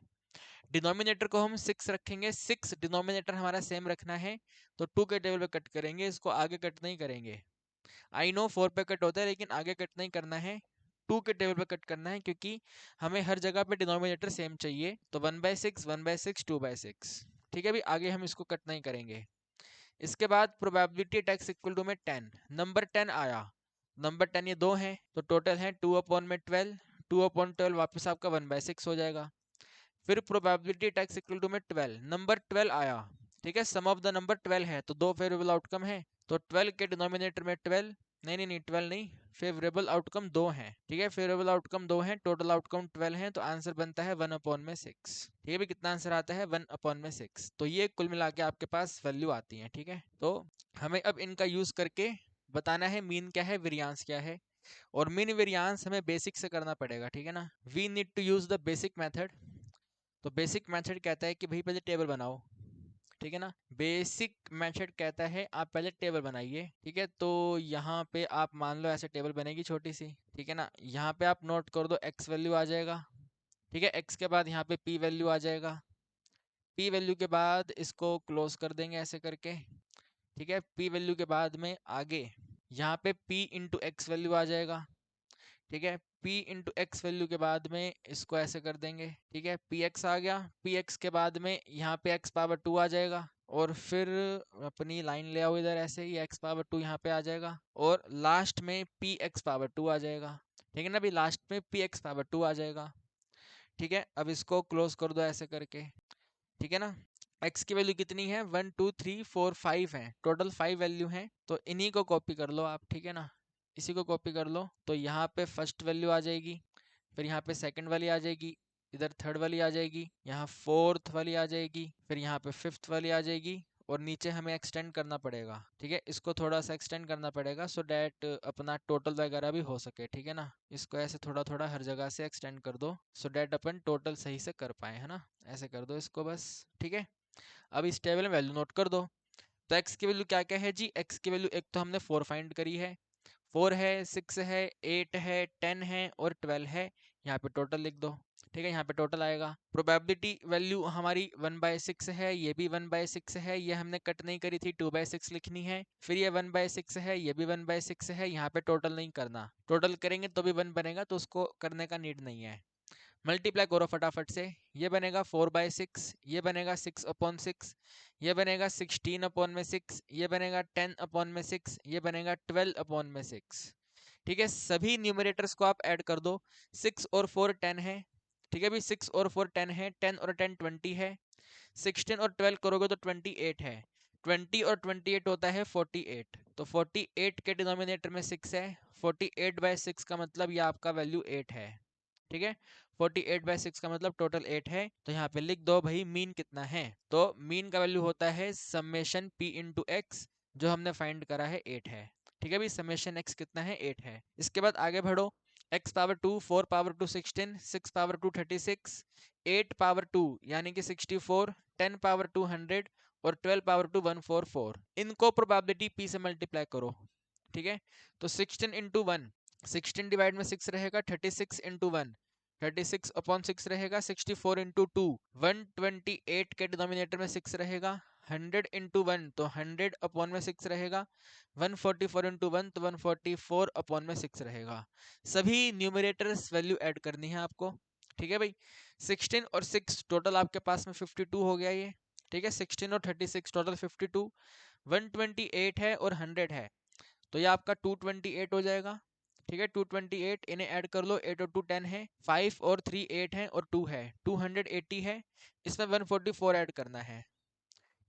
डिनोमिनेटर को हम 6 रखेंगे, 6 डिनोमिनेटर हमारा सेम रखना है, तो 2 के टेबल पे कट करेंगे, इसको आगे कट नहीं करेंगे, आई नो 4 पे कट होता है लेकिन आगे कट नहीं करना है, 2 के टेबल पे कट करना है, क्योंकि हमें हर जगह पे डिनोमिनेटर सेम चाहिए, तो 1/6 1/6 2/6, ठीक है भाई आगे हम इसको कट नहीं करेंगे। इसके बाद प्रोबेबिलिटी टैक्स इक्वल टू में 10, नंबर 10 आया, नंबर 10 ये दो हैं, तो टोटल है 2/12, 2/12 वापस आपका 1/6 हो जाएगा। फिर प्रोबेबिलिटी टैक्स इक्वल टू में 12, नंबर 12 आया, ठीक है सम ऑफ द नंबर 12 है, तो दो फेवरेबल आउटकम है, तो 12 के डिनोमिनेटर में 12, नहीं 12 नहीं, फेवरेबल आउटकम दो हैं, ठीक है फेवरेबल आउटकम दो हैं, टोटल आउटकम 12 है, तो आंसर बनता है 1/6, ठीक है भाई कितना आंसर आता है 1/6, तो ये कुल मिला के आपके पास वैल्यू आती है, ठीक है। तो हमें अब इनका यूज करके बताना है मीन क्या है वेरियांस क्या है, और मीन वेरियांस हमें बेसिक से करना पड़ेगा, ठीक है ना, we need to use the basic method. तो बेसिक मेथड कहता है कि भाई पहले टेबल बनाओ, ठीक है ना, बेसिक मेथड कहता है आप पहले टेबल बनाइए, ठीक है, तो यहाँ पे आप मान लो ऐसे टेबल बनेगी छोटी सी, ठीक है ना, यहाँ पे आप नोट कर दो एक्स वैल्यू आ जाएगा, ठीक है, एक्स के बाद यहाँ पे पी वैल्यू आ जाएगा, पी वैल्यू के बाद इसको क्लोज कर देंगे ऐसे करके, ठीक है, पी वैल्यू के बाद में आगे यहाँ पे पी इंटू एक्स वैल्यू आ जाएगा, ठीक है, p इंटू एक्स वैल्यू के बाद में इसको ऐसे कर देंगे, ठीक है, पी एक्स आ गया, पी एक्स के बाद में यहाँ पे x पावर 2 आ जाएगा, और फिर अपनी लाइन ले आओ इधर ऐसे ही x पावर 2 यहाँ पे आ जाएगा, और लास्ट में पी एक्स पावर 2 आ जाएगा, ठीक है ना, अभी लास्ट में पी एक्स पावर 2 आ जाएगा, ठीक है, अब इसको क्लोज कर दो ऐसे करके, ठीक है ना, x की वैल्यू कितनी है 1 2 3 4 5 है, टोटल 5 वैल्यू है, तो इन्हीं को कॉपी कर लो आप, ठीक है ना, इसी को कॉपी कर लो, तो यहाँ पे फर्स्ट वैल्यू आ जाएगी, फिर यहाँ पे सेकंड वाली आ जाएगी, इधर थर्ड वाली आ जाएगी, यहाँ फोर्थ वाली आ जाएगी, फिर यहाँ पे फिफ्थ वाली आ जाएगी, और नीचे हमें एक्सटेंड करना पड़ेगा, ठीक है, इसको थोड़ा सा एक्सटेंड करना पड़ेगा सो डैट अपना टोटल वगैरह भी हो सके, ठीक है ना, इसको ऐसे थोड़ा थोड़ा हर जगह से एक्सटेंड कर दो सो डैट अपन टोटल सही से कर पाए, है ना, ऐसे कर दो इसको बस, ठीक है। अब इस टेबल में वैल्यू नोट कर दो, तो x की वैल्यू क्या क्या है जी, x की वैल्यू एक तो हमने 4 फाइंड करी है, 4 है 6 है 8 है 10 है और 12 है, यहाँ पे टोटल लिख दो, ठीक है, यहाँ पे टोटल आएगा। प्रोबेबिलिटी वैल्यू हमारी 1/6 है, ये भी 1/6 है, ये हमने कट नहीं करी थी 2/6 लिखनी है, फिर ये 1/6 है, ये भी 1/6 है, यहाँ पे टोटल नहीं करना, टोटल करेंगे तो भी 1 बनेगा, तो उसको करने का नीड नहीं है, मल्टीप्लाई करो फटाफट से, ये बनेगा 4/6, ये बनेगा 6/6, ये बनेगा 16/6, ये बनेगा 10/6, ये बनेगा 12/6, ठीक है, सभी न्यूमरेटर्स को आप ऐड कर दो, 6 और 4 10 है, ठीक है भी 6 और 4 10 है, 10 और 10 20 है, 16 और 12 करोगे तो 28 है, 20 और 28 होता है 48, तो 48 के डिनोमिनेटर में 6 है, 48/6 का मतलब ये आपका वैल्यू 8 है, ठीक है, 48/6 का मतलब टोटल 8 है, तो यहाँ पे लिख दो भाई मीन कितना है, तो मीन का वैल्यू होता है समेशन p इंटू एक्स, जो हमने फाइंड करा है 8 है, ठीक है भाई, समेशन x कितना है 8 है। इसके बाद आगे बढ़ो, x power 2, 4 power 2 16, 6 power 2 36, 8 power 2 यानी कि 64, 10 पावर 2 100 और 12 पावर 2 144, इनको प्रोबेबिलिटी p से मल्टीप्लाई करो, ठीक है, तो 16 इंटू 1, 16 डिवाइड में 6 रहेगा, 36 इंटू 1, 36/6 रहेगा, 64 इंटू 2, 128 के डिनोमिनेटर में 6 रहेगा, 100 इंटू 1 तो 100/6 रहेगा, 144 इंटू 1 तो 144/6 रहेगा, सभी न्यूमरेटर्स वैल्यू ऐड करनी है आपको, ठीक है भाई, 16 और 6 टोटल आपके पास में 52 हो गया ये, ठीक है, 16 और 36 टोटल 52, 128 है और 100 है, तो ये आपका 228 हो जाएगा, ठीक है, 228 इन्हें ऐड कर लो, 8 और 2 10 है, 5 और 3 8 है और 2 है, 280 है, इसमें 144 ऐड करना है,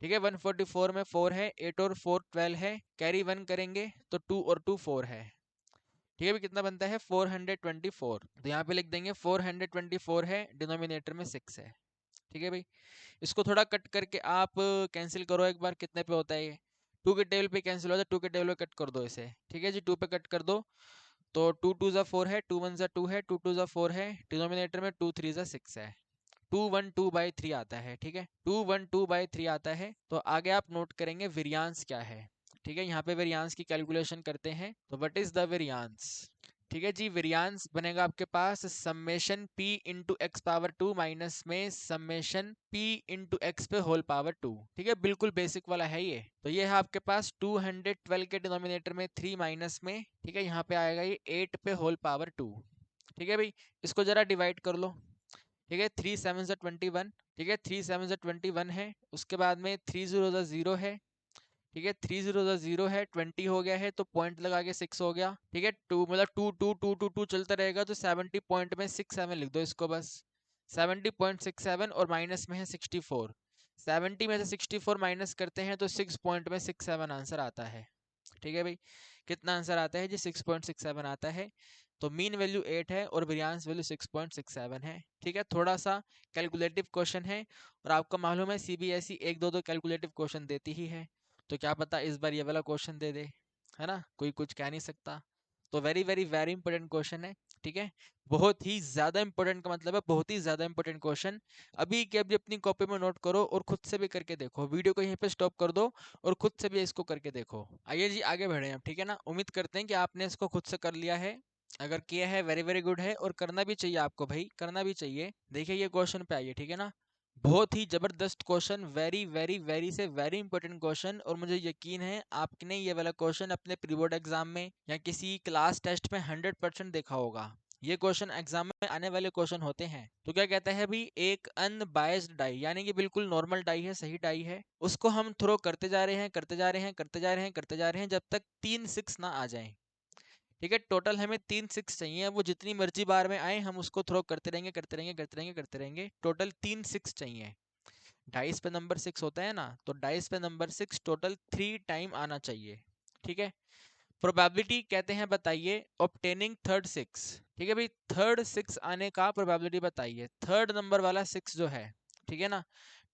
ठीक है, 144 में 4 है, 8 और 4 12 है, कैरी 1 करेंगे तो 2 और 2 4 है, ठीक है, भी कितना बनता है 424, तो यहाँ पे लिख देंगे 424 है, डिनोमिनेटर में 6 है, ठीक है भाई, इसको थोड़ा कट करके आप कैंसिल करो एक बार, कितने पे होता है ये, 2 के टेबल पे कैंसिल होता है, 2 के टेबल पे कट कर दो इसे। ठीक है जी, 2 पे कट कर दो, तो 2 2 ज़ा 4 है, 2 1 ज़ा 2 है, 2 2 ज़ा 4 है, डिनोमिनेटर में 2 3 ज़ा 6 है, 212/3 आता है। ठीक है, 212/3 आता है। तो आगे आप नोट करेंगे वेरियांस क्या है। ठीक है, यहाँ पे वेरियांस की कैलकुलेशन करते हैं। तो व्हाट इज द वेरियांस? ठीक है जी, वेरियांस बनेगा आपके पास summation p into x power 2 minus में समेशन p इंटू एक्स पे होल पावर 2। ठीक है, बिल्कुल बेसिक वाला है ये। तो ये है आपके पास 212 के डिनोमिनेटर में 3 माइनस में, ठीक है, यहाँ पे आएगा ये 8 पे होल पावर 2। ठीक है भाई, इसको जरा डिवाइड कर लो। ठीक है, 3 7 ज़ा 21, ठीक है, 3 7 ज़ा 21 है, उसके बाद में 3 0 ज़ा 0 है, ठीक है, 3 0 ज़ा 0 है, 20 हो गया है तो पॉइंट लगा के 6 हो गया। ठीक है, 2 मतलब 2 2 2 2 2 चलता रहेगा, तो 70 पॉइंट में 67 लिख दो इसको बस, 70.67 और माइनस में है 64, 70 में से 64 माइनस करते हैं तो 6 पॉइंट में 67 आंसर आता है। ठीक है भाई, कितना आंसर आता है जी? 6.67 आता है। तो मीन वैल्यू 8 है और वेरिएंस वैल्यू 6.67 है। ठीक है, थोड़ा सा कैलकुलेटिव क्वेश्चन है, और आपको मालूम है सीबीएसई 1 2 कैलकुलेटिव क्वेश्चन देती ही है, तो क्या पता इस बार ये वाला क्वेश्चन दे दे, है ना, कोई कुछ कह नहीं सकता। तो very very very important question है। ठीक है, बहुत ही ज्यादा इंपॉर्टेंट का मतलब है बहुत ही ज्यादा इंपॉर्टेंट क्वेश्चन। अभी के अभी अपनी कॉपी में नोट करो और खुद से भी करके देखो, वीडियो को यहीं पे स्टॉप कर दो और खुद से भी इसको करके देखो। आइए जी आगे बढ़े हम, ठीक है ना। उम्मीद करते हैं कि आपने इसको खुद से कर लिया है, अगर किया है वेरी वेरी गुड है, और करना भी चाहिए आपको भाई, करना भी चाहिए। देखिए ये क्वेश्चन पे आइए, ठीक है ना, बहुत ही जबरदस्त क्वेश्चन, वेरी वेरी वेरी से वेरी इंपॉर्टेंट क्वेश्चन, और मुझे यकीन है आपने ये वाला क्वेश्चन अपने प्री बोर्ड एग्जाम में या किसी क्लास टेस्ट में 100% देखा होगा। ये क्वेश्चन एग्जाम में आने वाले क्वेश्चन होते हैं। तो क्या कहता है अभी, एक अनबायस्ड डाई, यानी कि बिल्कुल नॉर्मल डाई है, सही डाई है, उसको हम थ्रो करते जा रहे हैं, करते जा रहे हैं, करते जा रहे हैं, करते जा रहे हैं, जब तक 3 6 ना आ जाए। ठीक है, टोटल हमें 3 6 चाहिए, वो जितनी मर्जी बार में आए हम उसको थ्रो करते रहेंगे, करते रहेंगे, करते रहेंगे, करते रहेंगे, टोटल 3 6 चाहिए। डाइस पे नंबर 6 होता है ना, तो डाइस पे नंबर 6 टोटल 3 टाइम आना चाहिए। ठीक है, प्रोबेबिलिटी कहते हैं बताइए ऑब्टेनिंग थर्ड 6। ठीक है भाई, थर्ड 6 आने का प्रोबेबिलिटी बताइए, थर्ड नंबर वाला 6 जो है। ठीक है ना,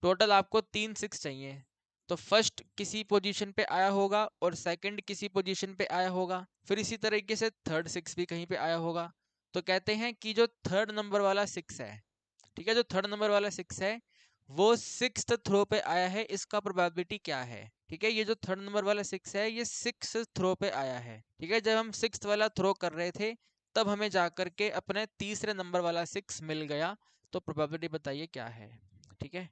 टोटल आपको 3 6 चाहिए, तो फर्स्ट किसी पोजीशन पे आया होगा और सेकंड किसी पोजीशन पे आया होगा, फिर इसी तरीके से थर्ड 6 भी कहीं पे आया होगा। तो कहते हैं कि जो थर्ड नंबर वाला 6 है, ठीक है, जो थर्ड नंबर वाला 6 है वो 6th थ्रो पे आया है, इसका प्रोबेबिलिटी क्या है। ठीक है, ये जो थर्ड नंबर वाला 6 है ये 6th थ्रो पे आया है। ठीक है, जब हम 6th वाला थ्रो कर रहे थे तब हमें जाकर के अपने तीसरे नंबर वाला 6 मिल गया, तो प्रोबेबिलिटी बताइए क्या है। ठीक है,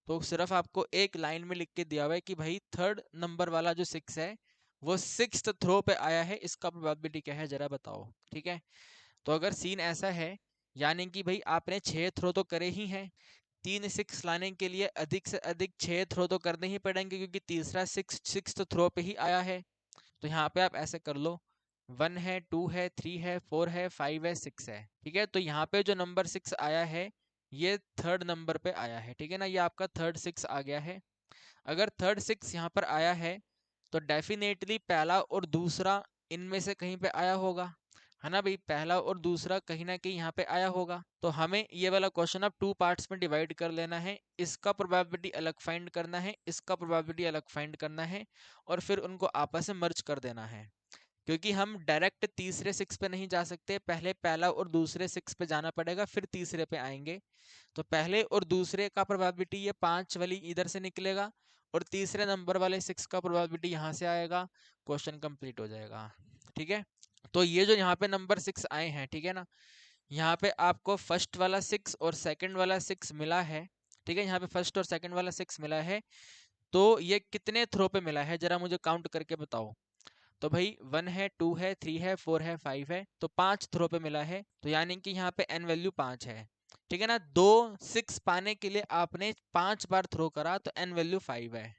तो सिर्फ आपको एक लाइन में लिख के दिया हुआ है कि भाई थर्ड नंबर वाला जो 6 है वो 6th थ्रो पे आया है, इसका प्रोबेबिलिटी क्या है जरा बताओ। ठीक है, तो अगर सीन ऐसा है, यानी कि भाई आपने 6 थ्रो तो करे ही हैं, 3 6 लाने के लिए अधिक से अधिक 6 थ्रो तो करने ही पड़ेंगे, क्योंकि तीसरा 6 थ्रो पे ही आया है। तो यहाँ पे आप ऐसे कर लो, 1 है, 2 है, 3 है, 4 है, 5 है, 6 है। ठीक है, तो यहाँ पे जो नंबर 6 आया है ये थर्ड नंबर पे आया है। ठीक है ना, ये आपका थर्ड 6 आ गया है। अगर थर्ड 6 यहाँ पर आया है तो डेफिनेटली पहला और दूसरा इनमें से कहीं पे आया होगा, है ना भाई, पहला और दूसरा कहीं ना कहीं यहाँ पे आया होगा। तो हमें ये वाला क्वेश्चन अब 2 पार्ट्स में डिवाइड कर लेना है, इसका प्रोबेबिलिटी अलग फाइंड करना है, इसका प्रोबेबिलिटी अलग फाइंड करना है, और फिर उनको आपस में मर्ज कर देना है। क्योंकि हम डायरेक्ट तीसरे 6 पे नहीं जा सकते, पहले पहला और दूसरे 6 पे जाना पड़ेगा, फिर तीसरे पे आएंगे। तो पहले और दूसरे का प्रोबेबिलिटी ये 5 वाली इधर से निकलेगा, और तीसरे नंबर वाले 6 का प्रोबेबिलिटी यहाँ से आएगा, क्वेश्चन कंप्लीट हो जाएगा। ठीक है, तो ये जो यहाँ पे नंबर 6 आए हैं, ठीक है ना, यहाँ पे आपको फर्स्ट वाला 6 और सेकंड वाला 6 मिला है। ठीक है, यहाँ पे फर्स्ट और सेकंड वाला 6 मिला है, तो ये कितने थ्रो पे मिला है जरा मुझे काउंट करके बताओ। तो भाई 1 है, 2 है, 3 है, 4 है, 5 है, तो 5 थ्रो पे मिला है, तो यानी कि यहाँ पे एन वैल्यू 5 है। ठीक है ना, 2 6 पाने के लिए आपने 5 बार थ्रो करा, तो एन वैल्यू 5 है।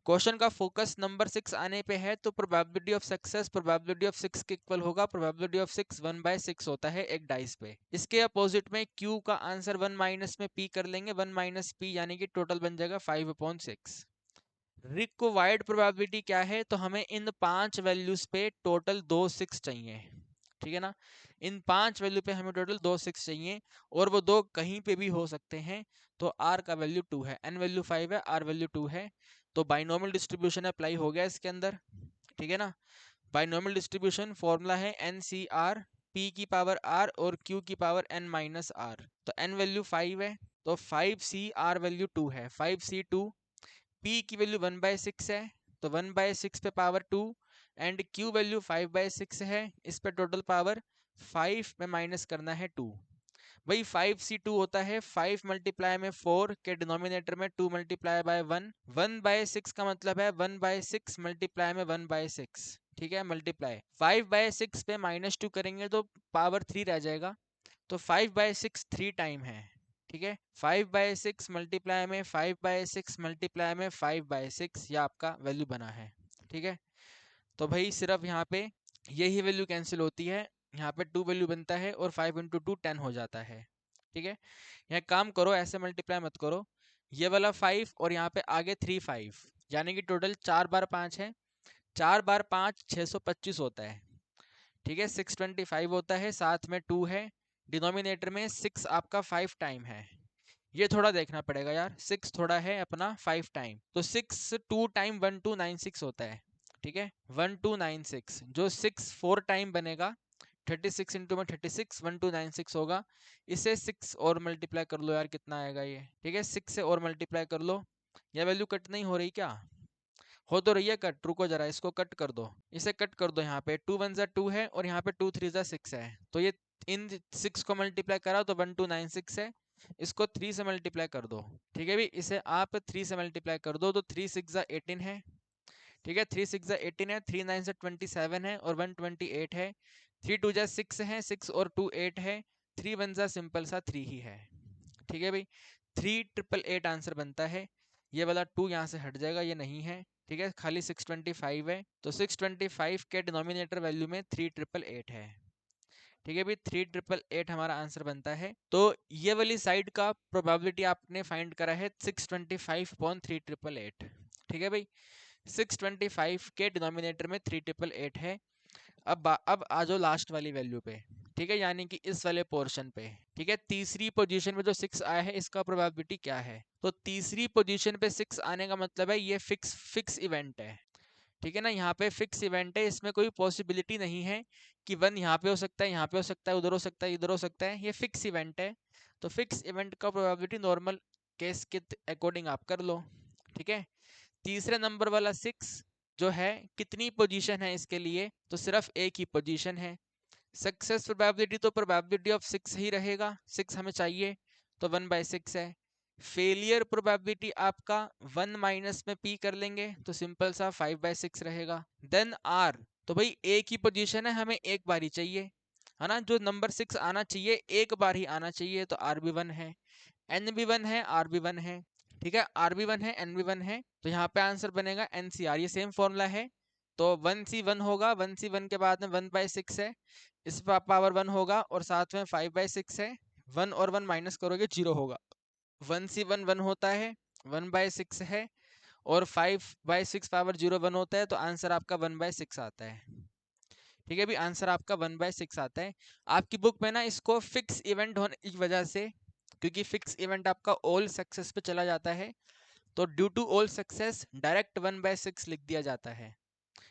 क्वेश्चन का फोकस नंबर 6 आने पे है, तो probability of success probability of 6 के इक्वल होगा, प्रोबेबिलिटी ऑफ 6 1/6 होता है एक डाइस पे। इसके अपोजिट में Q का आंसर 1 माइनस में P कर लेंगे, 1 माइनस P यानी कि टोटल बन जाएगा 5/6। रिक्वायर्ड प्रोबेबिलिटी क्या है, तो हमें इन 5 वैल्यूज पे टोटल 2 6 चाहिए। ठीक है ना। इन 5 वैल्यू पे हमें टोटल 2 6 चाहिए और वो 2 कहीं पे भी हो सकते हैं। तो r का वैल्यू 2 है, n वैल्यू 5 है, r वैल्यू 2 है। तो बाइनोमियल डिस्ट्रीब्यूशन अप्लाई हो गया इसके अंदर, ठीक है ना। बाइनोमियल डिस्ट्रीब्यूशन फॉर्मूला है NCR, p की पावर r और q की पावर n माइनस r। तो n वैल्यू 5 है, तो 5c, r वैल्यू 2 है, 5c2, p की वैल्यू 1/6 है, तो 1/6 पे पावर 2 एंड q वैल्यू 5/6 है, इस पे टोटल पावर 5 में माइनस करना है 2। वही 5c2 होता है 5 मल्टीप्लाई में 4 के डिनोमिनेटर में 2 मल्टीप्लाई बाय 1, 1/6 का मतलब है 1/6 मल्टीप्लाई में 1/6, ठीक है, मल्टीप्लाई 5/6 पे -2 करेंगे तो पावर 3 रह जाएगा। तो 5/6 3 टाइम है, ठीक है। 5/6 मल्टीप्लाई में 5/6 मल्टीप्लाई में 5/6, ये आपका वैल्यू बना है, ठीक है। तो भाई सिर्फ यहाँ पे यही वैल्यू कैंसिल होती है, यहाँ पे 2 वैल्यू बनता है और 5 इंटू 2 10 हो जाता है, ठीक है। यहाँ काम करो, ऐसे मल्टीप्लाई मत करो, ये वाला 5 और यहाँ पे आगे 3 5, यानी कि टोटल 4 बार 5 है, 4 बार 5 625 होता है, ठीक है। 625 होता है, साथ में 2 है, डिनोमिनेटर में 6 आपका 5 टाइम है। ये थोड़ा देखना पड़ेगा यार, 6 थोड़ा है अपना 5 टाइम, तो 6 2 टाइम 1296 होता है, ठीक है, 1296। जो 6 4 टाइम बनेगा, 36 इंटू में 36 1296 होगा। इसे 6 और मल्टीप्लाई कर लो यार, कितना आएगा ये, ठीक है, 6 से और मल्टीप्लाई कर लो। ये वैल्यू कट नहीं हो रही क्या? हो तो रही है कट, रुको जरा इसको कट कर दो, इसे कट कर दो। यहाँ पे 2 1 जा 2 है और यहाँ पे 2 3 जा 6 है, तो ये इन 6 को मल्टीप्लाई करा तो 1296 है, इसको 3 से मल्टीप्लाई कर दो, ठीक है भी, इसे आप 3 से मल्टीप्लाई कर दो तो 3 6 जा 18 है, ठीक है, 3 6 जा 18 है, 3 9 जा 27 है और 128 है, 3 2 जा 6 है, 6 और 2 8 है, 3 1 जा सिंपल सा 3 ही है, ठीक है भाई। 3888 आंसर बनता है। ये वाला 2 यहाँ से हट जाएगा, ये नहीं है, ठीक है, खाली 625 है, तो 625 के डिनोमिनेटर वैल्यू में 3888 है, ठीक है भाई, 3888 हमारा आंसर बनता है। तो ये वाली साइड का प्रोबेबिलिटी आपने फाइंड करा है 625/3888, ठीक है भाई। 625 के डिनोमिनेटर में 3888 है। अब आ जाओ लास्ट वाली वैल्यू पे, ठीक है, यानी कि इस वाले पोर्शन पे, ठीक है। तीसरी पोजीशन में जो 6 आया है इसका प्रोबेबिलिटी क्या है? तो तीसरी पोजीशन पे 6 आने का मतलब है ये फिक्स इवेंट है, ठीक है ना। यहाँ पे फिक्स इवेंट है, इसमें कोई पॉसिबिलिटी नहीं है कि 1 यहाँ पे हो सकता है, यहाँ पे हो सकता है, उधर हो सकता है, इधर हो सकता है, ये फिक्स इवेंट है। तो फिक्स इवेंट का प्रोबेबिलिटी नॉर्मल केस के अकॉर्डिंग आप कर लो, ठीक है। तीसरे नंबर वाला 6 जो है, कितनी पोजीशन है इसके लिए? तो सिर्फ एक ही पोजीशन है। सक्सेस प्रोबेबिलिटी तो प्रोबेबिलिटी ऑफ 6 ही रहेगा, 6 हमें चाहिए, तो 1/6 है। फेलियर प्रोबेबिलिटी आपका 1 माइनस में p कर लेंगे तो सिंपल सा 5/6 रहेगा। देन r, तो भाई एक ही पोजीशन है, हमें एक बार ही चाहिए, है ना। जो नंबर 6 आना चाहिए एक बार ही आना चाहिए, तो r भी 1 है, n भी 1 है, r भी 1 है, ठीक है, r भी 1 है, n भी 1 है, तो यहाँ पे आंसर बनेगा NCR। ये सेम फॉर्मूला है, तो 1C1 होगा, 1C1 के बाद में 1/6 है, इस पावर 1 होगा और साथ में 5/6 है, 1 और 1 माइनस करोगे 0 होगा, 1C1 1 होता है, 1/6 है और 5/6 पावर 0 1 होता है, तो आंसर आपका 1/6 आता है, ठीक है भी, आंसर आपका 1/6 आता है। आपकी बुक में ना इसको फिक्स इवेंट होने की वजह से, क्योंकि फिक्स इवेंट आपका ऑल सक्सेस पे चला जाता है, तो due to all success direct 1/6 लिख दिया जाता है,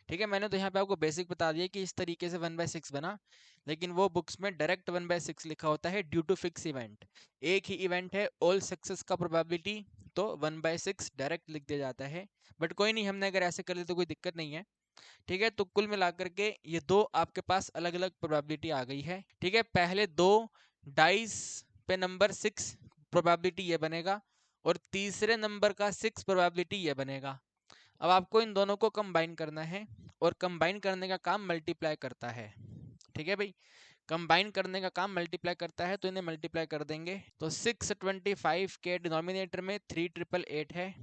ठीक है। मैंने तो यहाँ पे आपको बेसिक बता दिया कि इस तरीके से 1/6 बना, लेकिन वो बुक्स में डायरेक्ट 1/6 लिखा होता है ड्यू टू फिक्स इवेंट। एक ही इवेंट है, ऑल सक्सेस का प्रोबेबिलिटी, तो 1/6 डायरेक्ट लिख दिया जाता है। बट कोई नहीं, हमने अगर ऐसे कर लिया तो कोई दिक्कत नहीं है, ठीक है। तो कुल मिलाकर के ये दो आपके पास अलग अलग प्रोबेबिलिटी आ गई है, ठीक है। पहले दो डाइस पे नंबर 6 प्रोबेबिलिटी ये बनेगा और तीसरे नंबर का 6 प्रोबेबिलिटी ये बनेगा। अब आपको इन दोनों को कंबाइन करना है और कंबाइन करने का काम मल्टीप्लाई करता है, ठीक है भाई। कंबाइन करने का काम मल्टीप्लाई करता है, तो इन्हें मल्टीप्लाई कर देंगे, तो 625 के डिनोमिनेटर में 3888 है,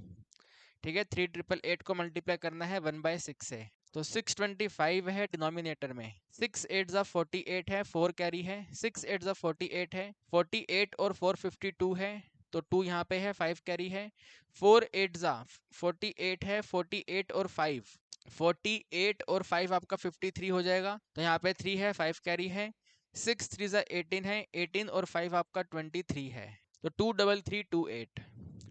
ठीक है। 3888 को मल्टीप्लाई करना है 1/6 से, तो 625 है डिनोमिनेटर में, 6 8 जा 48 है, 4 कैरी है, 6 8 जा 48 है, 48 और 4 52 है, तो 2 यहाँ पे है, 5 कैरी है। 4 8 जा 48 है, 48 और 5, 48 और 5 आपका 53 हो जाएगा। तो यहाँ पे 3 है, 5 कैरी है। 6 3 जा 18 है, 18 और 5 आपका 23 है। तो 23328,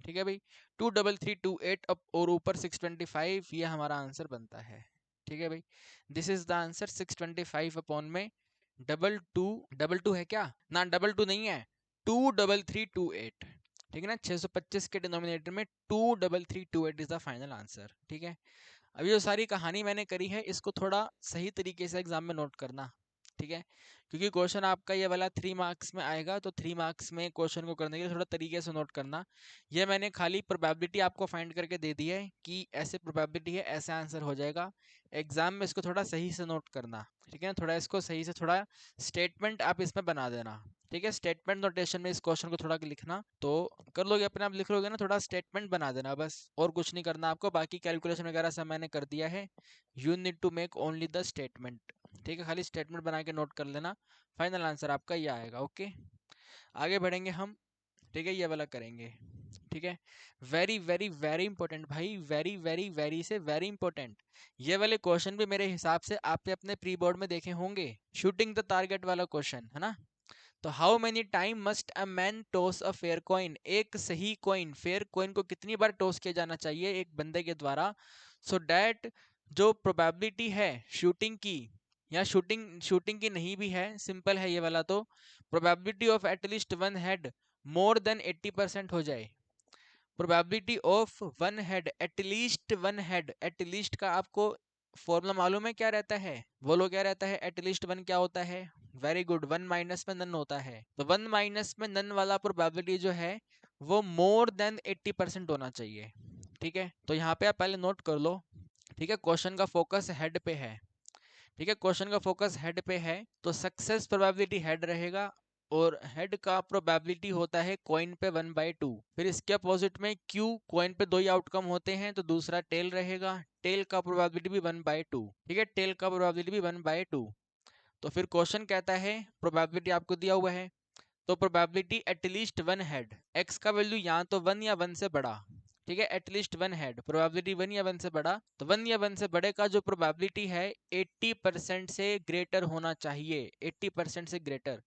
ठीक है भाई, 23328 अब और ऊपर 625, ये हमारा आंसर बनता है। ठीक है भाई, this is the answer 625 upon में डबल टू है क्या ना, डबल टू नहीं है, 23328, ठीक है ना। 625 के डिनोमिनेटर में 23328 इज द फाइनल आंसर। ठीक है, अभी जो सारी कहानी मैंने करी है इसको थोड़ा सही तरीके से एग्जाम में नोट करना। ठीक है, क्योंकि क्वेश्चन आपका ये वाला 3 मार्क्स में आएगा, तो 3 मार्क्स में क्वेश्चन को करने के लिए थोड़ा तरीके से नोट करना। ये मैंने खाली प्रोबेबिलिटी आपको फाइंड करके दे दी है कि ऐसे प्रोबेबिलिटी है, ऐसे आंसर हो जाएगा। एग्जाम में इसको थोड़ा सही से नोट करना। ठीक है ना, थोड़ा इसको सही से थोड़ा स्टेटमेंट आप इसमें बना देना। ठीक है, स्टेटमेंट नोटेशन में इस क्वेश्चन को थोड़ा लिखना, तो कर लोगे अपने आप, लिख लोगे ना, थोड़ा स्टेटमेंट बना देना बस, और कुछ नहीं करना आपको। बाकी कैलकुलेशन वगैरह सब मैंने कर दिया है, you need to make only the statement. ठीक है, खाली स्टेटमेंट बना के नोट कर लेना, फाइनल आंसर आपका ये आएगा। ओके, आगे बढ़ेंगे हम। ठीक है, ये वाला करेंगे। ठीक है, वेरी वेरी वेरी इंपॉर्टेंट भाई, वेरी वेरी वेरी से वेरी इंपॉर्टेंट। ये वाले क्वेश्चन भी मेरे हिसाब से आपने अपने प्री बोर्ड में देखे होंगे, शूटिंग द टारगेट वाला क्वेश्चन है ना। तो how many time must a man toss a fair coin, एक सही कॉइन, फेयर कॉइन को कितनी बार टॉस किया जाना चाहिए एक बंदे के द्वारा, सो डैट जो प्रोबेबिलिटी है शूटिंग की, या शूटिंग शूटिंग की नहीं भी है, सिंपल है ये वाला, तो probability of at least one head more than 80% हो जाए। Probability of one head, at least one head, at least का आपको फॉर्मूला मालूम है क्या रहता है, बोलो क्या रहता है, एटलीस्ट वन क्या होता है, वेरी गुड, वन माइनस में नन होता है। तो वन माइनस में नन वाला प्रोबेबिलिटी जो है वो मोर देन 80% होना चाहिए। ठीक है, तो यहाँ पे आप पहले नोट कर लो। ठीक है, क्वेश्चन का फोकस हेड पे है। ठीक है, क्वेश्चन का फोकस हेड पे है, तो सक्सेस प्रोबेबिलिटी हेड रहेगा, और हेड का प्रोबेबिलिटी होता है कॉइन पे 1/2। फिर इसके अपोजिट में क्यू, कॉइन पे दो ही आउटकम होते हैं, तो दूसरा टेल रहेगा, टेल का प्रोबेबिलिटी भी 1/2। ठीक है, टेल का प्रोबेबिलिटी भी 1/2। तो फिर क्वेश्चन कहता है, प्रोबेबिलिटी आपको दिया हुआ है, तो probability at least one head, x का वैल्यू यहाँ तो 1 या 1 से बड़ा। ठीक है, एटलीस्ट वन हेड, प्रोबेबिलिटी 1 या 1 से बड़ा, तो 1 या 1 से बड़े का जो प्रोबेबिलिटी है 80% से ग्रेटर होना चाहिए, 80% से ग्रेटर।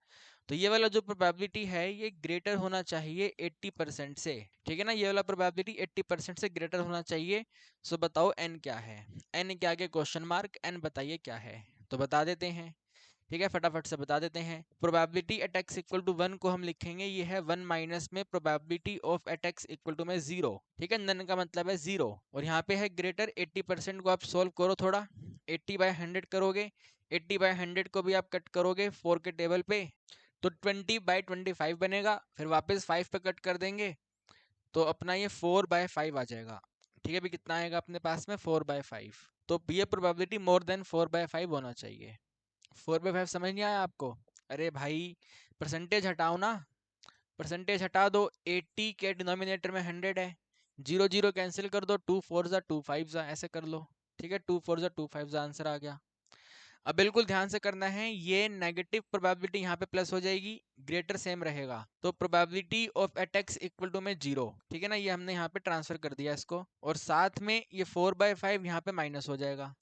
तो ये वाला जो प्रोबेबिलिटी है ये ग्रेटर होना चाहिए 80% से। ठीक है ना, ये वाला प्रोबेबिलिटी 80% से ग्रेटर होना चाहिए। सो बताओ एन क्या है, एन के आगे क्वेश्चन मार्क, एन बताइए क्या है, तो बता देते हैं। ठीक है, फटाफट से बता देते हैं। Probability at X equal to 1 को हम लिखेंगे, ये है 1 माइनस में probability of at X equal to में 0। ठीक है, नन का मतलब है 0, और यहाँ पे है ग्रेटर 80%, को आप सोल्व करो थोड़ा, 80/100 करोगे, 80/100 को भी आप कट करोगे 4 के टेबल पे, तो 20/25 बनेगा, फिर वापस 5 पे कट कर देंगे, तो अपना ये 4/5 आ जाएगा। ठीक है, भी कितना आएगा अपने पास में 4/5, तो ये प्रोबेबिलिटी मोर देन 4/5 होना चाहिए। 4/5 समझ नहीं आया आपको, अरे भाई परसेंटेज हटाओ ना, परसेंटेज हटा दो, 80 के डिनोमिनेटर में 100 है, 0 0 कैंसिल कर दो, 2 4 जा 2 5 जा, ऐसे कर लो। ठीक है, 2 4 जा 2 5 जा आंसर आ गया। अब बिल्कुल ध्यान से करना है, ये नेगेटिव प्रोबेबिलिटी यहाँ पे प्लस हो जाएगी, ग्रेटर सेम रहेगा, तो probability of at X equal to में 0। ठीक है ना, ये हमने यहाँ पे ट्रांसफर कर दिया इसको, और साथ में ये 4/5 यहाँ पे माइनस हो जाएगा।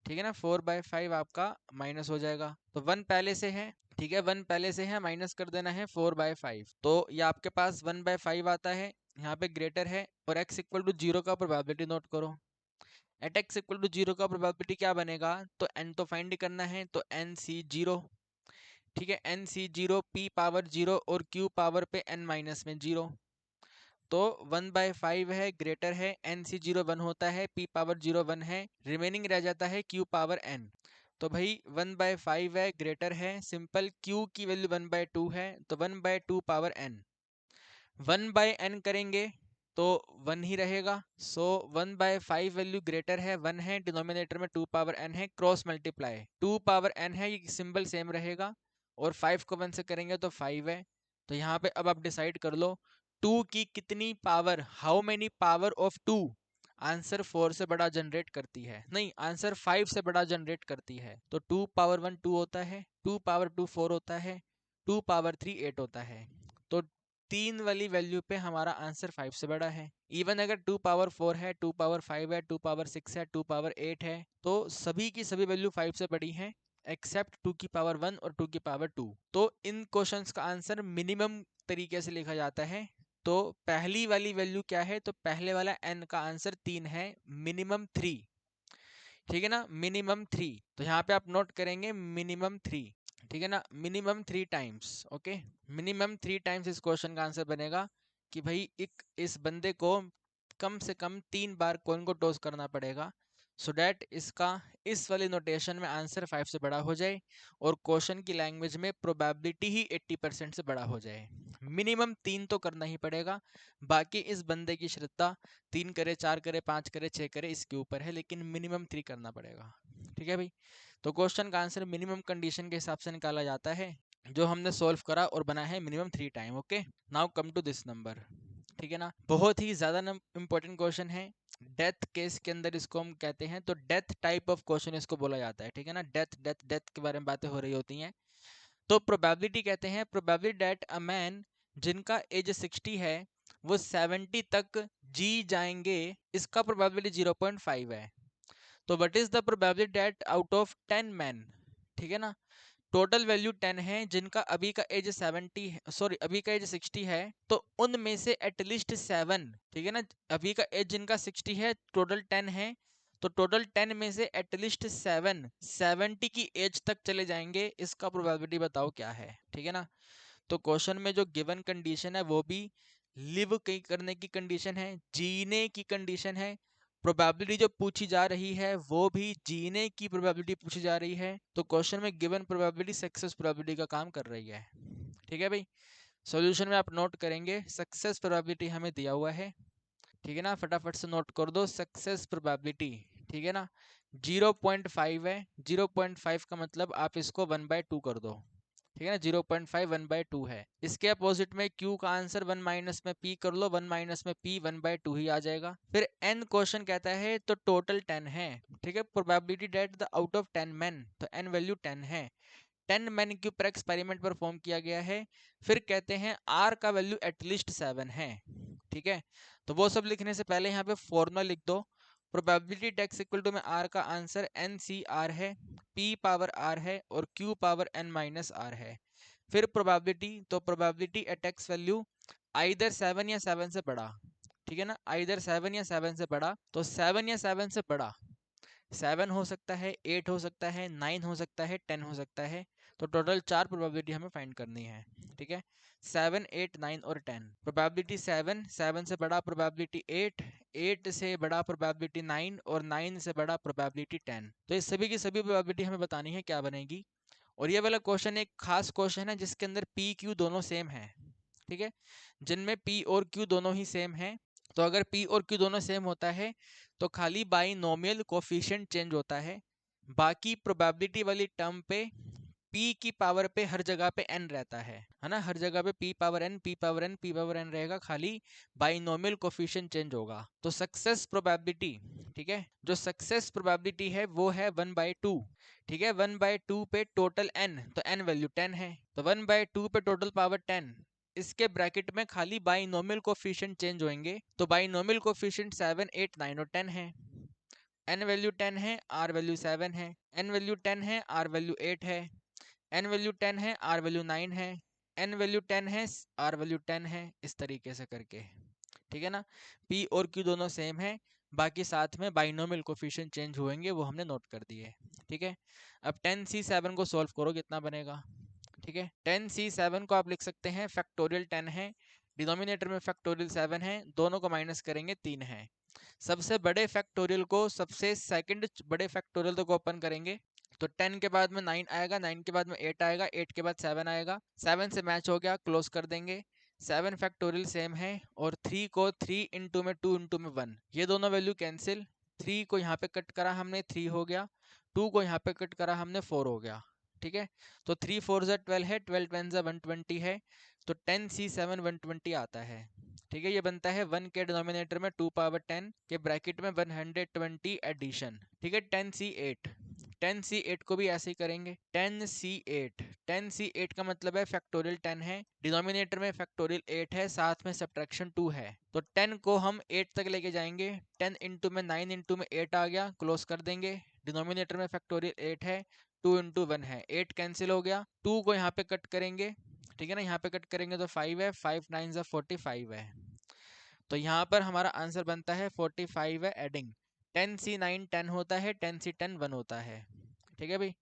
ठीक है ना, 4/5 आपका माइनस हो जाएगा, तो 1 पहले से है। ठीक है, 1 पहले से है, माइनस कर देना है 4/5, तो ये आपके पास 1/5 आता है, यहाँ पे ग्रेटर है, और x इक्वल टू 0 का प्रोबेबिलिटी नोट करो। एट एक्स इक्वल टू 0 का प्रोबेबिलिटी क्या बनेगा, तो n तो फाइंड करना है, तो NC0। ठीक है, NC0 p पावर 0 और q पावर पे n माइनस में 0, तो 1/5 है, ग्रेटर है, NC0 1 होता है, p पावर 0 1 है, रिमेनिंग रह जाता है q पावर n। तो भाई 1/5 है, ग्रेटर है, सिंपल, q की वैल्यू 1/2 है, तो 1/2 पावर n, 1/n करेंगे तो 1 ही रहेगा, सो 1/5 वैल्यू ग्रेटर है, 1 है, डिनोमिनेटर में 2 पावर n है, क्रॉस मल्टीप्लाई 2 पावर n है, ये सिंबल सेम रहेगा, और 5 को 1 से करेंगे तो 5 है। तो यहाँ पे अब आप डिसाइड कर लो 2 की कितनी power, how many power of 2 answer 4 से बड़ा जनरेट करती है, नहीं आंसर 5 से बड़ा जनरेट करती है। तो 2 पावर 1 2 होता है, 2 पावर 2 4 होता है, 2 पावर 3 8 होता है, तो 3 वाली वैल्यू पे हमारा आंसर 5 से बड़ा है। इवन अगर 2 पावर 4 है, 2 पावर 5 है, 2 पावर 6 है, 2 पावर 8 है, तो सभी की सभी वैल्यू 5 से बड़ी हैं एक्सेप्ट 2 की पावर 1 और 2 की पावर 2। तो इन क्वेश्चंस का आंसर मिनिमम तरीके से लिखा जाता है। तो पहली वाली वैल्यू क्या है, तो पहले वाला n का आंसर 3 है, मिनिमम 3। ठीक है ना, मिनिमम 3। तो यहाँ पे आप नोट करेंगे मिनिमम 3। ठीक है ना, minimum 3 times. Okay, minimum 3 times इस क्वेश्चन का आंसर बनेगा कि भाई इस बंदे को कम से कम 3 बार कॉइन को टॉस करना पड़ेगा, सो डैट इसका इस वाले नोटेशन में आंसर 5 से बड़ा हो जाए और क्वेश्चन की लैंग्वेज में प्रोबेबिलिटी ही 80% से बड़ा हो जाए। मिनिमम 3 तो करना ही पड़ेगा, बाकी इस बंदे की श्रद्धा 3 करे, 4 करे, 5 करे, 6 करे, इसके ऊपर है, लेकिन मिनिमम 3 करना पड़ेगा। ठीक है भाई, तो क्वेश्चन का आंसर मिनिमम कंडीशन के हिसाब से निकाला जाता है, जो हमने सॉल्व करा और बनाया है minimum 3 time. Okay, now come to this number. ठीक है ना, बहुत ही ज्यादा इंपॉर्टेंट क्वेश्चन है। डेथ केस के अंदर इसको हम कहते हैं, तो डेथ टाइप ऑफ क्वेश्चन इसको बोला जाता है। ठीक है ना, डेथ डेथ डेथ के बारे में बातें हो रही होती हैं। तो प्रोबेबिलिटी कहते हैं प्रोबेबिलिटी दैट अ मैन जिनका एज 60 है वो 70 तक जी जाएंगे, इसका प्रोबेबिलिटी 0.5 है। तो what is the probability that out of 10 man, ठीक है ना, टोटल वैल्यू 10 है जिनका अभी का एज 70 है, सॉरी अभी का एज 60 है, तो उनमें से एटलीस्ट 7, ठीक है ना, अभी का एज जिनका 60 है टोटल 10 है, तो टोटल 10 में से एटलीस्ट 7 70 की एज तक चले जाएंगे, इसका प्रोबेबिलिटी बताओ क्या है। ठीक है ना, तो क्वेश्चन में जो गिवन कंडीशन है वो भी लिव करने की कंडीशन है, जीने की कंडीशन है। प्रोबेबिलिटी जो पूछी जा रही है वो भी जीने की प्रोबेबिलिटी पूछी जा रही है। तो क्वेश्चन में गिवन प्रोबेबिलिटी सक्सेस प्रोबेबिलिटी का काम कर रही है। ठीक है भाई, सॉल्यूशन में आप नोट करेंगे सक्सेस प्रोबेबिलिटी हमें दिया हुआ है। ठीक है ना, फटाफट से नोट कर दो सक्सेस प्रोबेबिलिटी। ठीक है ना, 0.5 है, 0.5 का मतलब आप इसको 1/2 कर दो। ठीक है ना, 0.5 1/2 है। इसके अपोजिट में Q का आंसर 1 माइनस में P कर लो, 1 माइनस में P 1/2 ही आ जाएगा। फिर N क्वेश्चन कहता है तो टोटल 10 है। ठीक है, probability that the out of 10 man, तो N वैल्यू 10 है, 10 मैन के ऊपर एक्सपेरिमेंट परफॉर्म किया गया है। फिर कहते हैं R का वैल्यू एटलीस्ट 7 है। ठीक है, तो वो सब लिखने से पहले यहाँ पे फॉर्मूला लिख दो। प्रोबेबिलिटी टेक्स इक्वल टू में R का आंसर NCR है, P पावर R है और Q power N minus R है। फिर प्रोबेबिलिटी, तो probability at x value either 7 या 7 से बड़ा। ठीक है ना, आइदर 7 या 7 से बड़ा, तो 7 या 7 से बड़ा 7 हो सकता है, 8 हो सकता है, 9 हो सकता है, 10 हो सकता है। तो टोटल 4 प्रोबेबिलिटी हमें फाइंड करनी है। ठीक है, 7, 8, 9 और 10। प्रोबेबिलिटी 7, 7 से बड़ा प्रोबेबिलिटी 8, 8 से बड़ा प्रोबेबिलिटी 9 और 9 से बड़ा प्रोबेबिलिटी 10। तो इस सभी की सभी प्रोबेबिलिटी हमें बतानी है, क्या बनेगी। और ये वाला क्वेश्चन एक खास क्वेश्चन है जिसके अंदर पी क्यू दोनों सेम है। ठीक है, जिनमें पी और क्यू दोनों ही सेम है। तो अगर पी और क्यू दोनों सेम होता है तो खाली बाइनोमियल कोफिशिएंट चेंज होता है, बाकी प्रोबेबिलिटी वाली टर्म पे p की पावर पे हर जगह पे n रहता है ना, हर जगह पे p power n p power n p power n रहेगा, खाली बाइनोमियल कोफिशिएंट चेंज होगा। तो सक्सेस प्रोबेबिलिटी, ठीक है, जो सक्सेस प्रोबेबिलिटी है वो है 1/2। ठीक है, 1/2 पे टोटल n, तो n वैल्यू 10 है, तो 1/2 पे टोटल पावर 10, इसके ब्रैकेट में खाली बाइनोमियल कोफिशिएंट चेंज होंगे, तो बाइनोमियल कोफिशिएंट 7, 8, 9 और 10 है। n वैल्यू 10 है, r वैल्यू 7 है, n वैल्यू 10 है, r वैल्यू 8 है, n वैल्यू 10 है, r वैल्यू 9 है, n वैल्यू 10 है, r वैल्यू 10 है, इस तरीके से करके। ठीक है ना, p और q दोनों सेम है, बाकी साथ में बाइनोमियल कोफिशिएंट चेंज होंगे, वो हमने नोट कर दिए। ठीक है, अब 10c7 को सॉल्व करो, कितना बनेगा। ठीक है, 10c7 को आप लिख सकते हैं फैक्टोरियल 10 है, डिनोमिनेटर में फैक्टोरियल 7 है, दोनों को माइनस करेंगे 3 है। सबसे बड़े फैक्टोरियल को सबसे सेकंड बड़े फैक्टोरियल तक ओपन करेंगे, तो 10 के बाद में 9 आएगा, 9 के बाद में 8 आएगा, 8 के बाद 7 आएगा, 7 से मैच हो गया, क्लोज कर देंगे। 7 फैक्टोरियल सेम है, और 3 को 3 इंटू में 2 इंटू में 1, ये दोनों वैल्यू कैंसिल। 3 को यहाँ पे कट करा हमने, 3 हो गया, 2 को यहाँ पे कट करा हमने, 4 हो गया। ठीक है, तो 3 4 ज़ा 12 है, 12 10 ज़ा 120 है, तो 10c7 120 आता है। ठीक है, ये बनता है 1 के डिनोमिनेटर में 2 पावर 10 के ब्रैकेट में 120 एडिशन। ठीक है, 10c8, 10C8 को भी ऐसे ही करेंगे। 10C8 का मतलब है फैक्टोरियल 10 है, डिनोमिनेटर में फैक्टोरियल 8 है, साथ में सब्ट्रैक्शन 2 है, तो 10 को हम 8 तक लेके जाएंगे। 10 इंटू में 9 इंटू में 8 आ गया, क्लोज कर देंगे। डिनोमिनेटर में फैक्टोरियल 8 है, 2 इंटू 1 है, 8 कैंसिल हो गया। 2 को यहाँ पे कट करेंगे, ठीक है ना, यहाँ पे कट करेंगे तो 5 है, 5 9 45 है, तो यहाँ पर हमारा आंसर बनता है 45 है एडिंग। 10C9 10 होता है, 10C10 1 होता है, ठीक है भाई।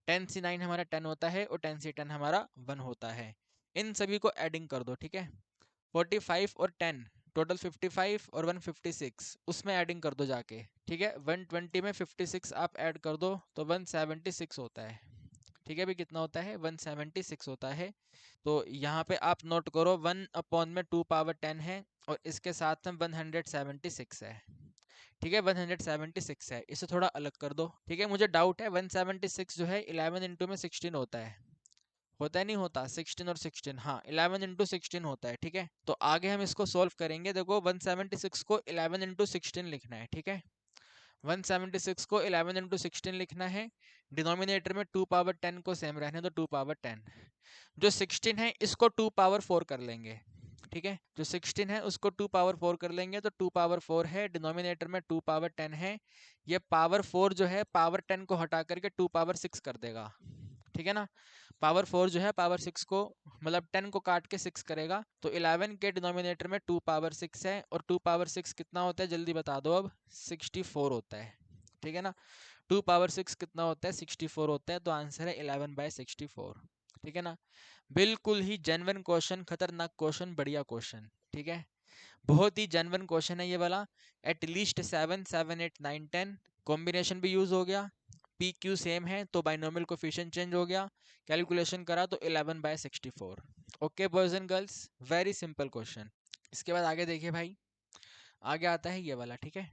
10C9 हमारा 10 होता है और 10C10 हमारा 1 होता है। इन सभी को एडिंग कर दो, ठीक है। 45 और 10 टोटल 55 और 1 56, उसमें एडिंग कर दो जाके, ठीक है। 120 में 56 आप ऐड कर दो तो 176 होता है, ठीक है भाई। कितना होता है? 176 होता है। तो यहाँ पे आप नोट करो 1 अपॉन में 2 पावर 10 है और इसके साथ में 176 है, ठीक है। 176 है, इसे थोड़ा अलग कर दो, ठीक है। मुझे डाउट है 176 जो है 11 इंटू में 16 होता है नहीं होता? 16 और 16, हाँ 11 इंटू 16 होता है, ठीक है। तो आगे हम इसको सोल्व करेंगे। देखो 176 को 11 इंटू 16 लिखना है, ठीक है। 176 को 11 इंटू 16 लिखना है। डिनोमिनेटर में 2 पावर 10 को सेम रहने दो, 2 पावर 10। जो 16 है इसको 2 पावर 4 कर लेंगे, ठीक है। जो 16 है उसको 2 पावर 4 कर लेंगे, तो 2 पावर 4 है, डिनोमिनेटर में 2 पावर 10 है। ये पावर 4 जो है पावर 10 को हटा करके 2 पावर 6 कर देगा, ठीक है ना। पावर 4 जो है पावर 6 को, मतलब 10 को काट के 6 करेगा, तो 11 के डिनोमिनेटर में 2 पावर 6 है, और 2 पावर 6 कितना होता है जल्दी बता दो अब? 64 होता है, ठीक है ना। 2 पावर 6 कितना होता है? 64 होता है, तो आंसर है 11/64, ठीक है ना। बिल्कुल ही जेन्युइन क्वेश्चन, खतरनाक क्वेश्चन, बढ़िया क्वेश्चन, ठीक है। बहुत ही जेन्युइन क्वेश्चन है ये वाला। एटलीस्ट 7 7 8 9 10 कॉम्बिनेशन भी यूज हो गया, पी क्यू सेम है तो बाइनोमियल कोफिशिएंट चेंज हो गया, कैलकुलेशन करा तो 11/64। Okay boys and girls, very simple question. इसके बाद आगे देखिए भाई, आगे आता है ये वाला, ठीक है।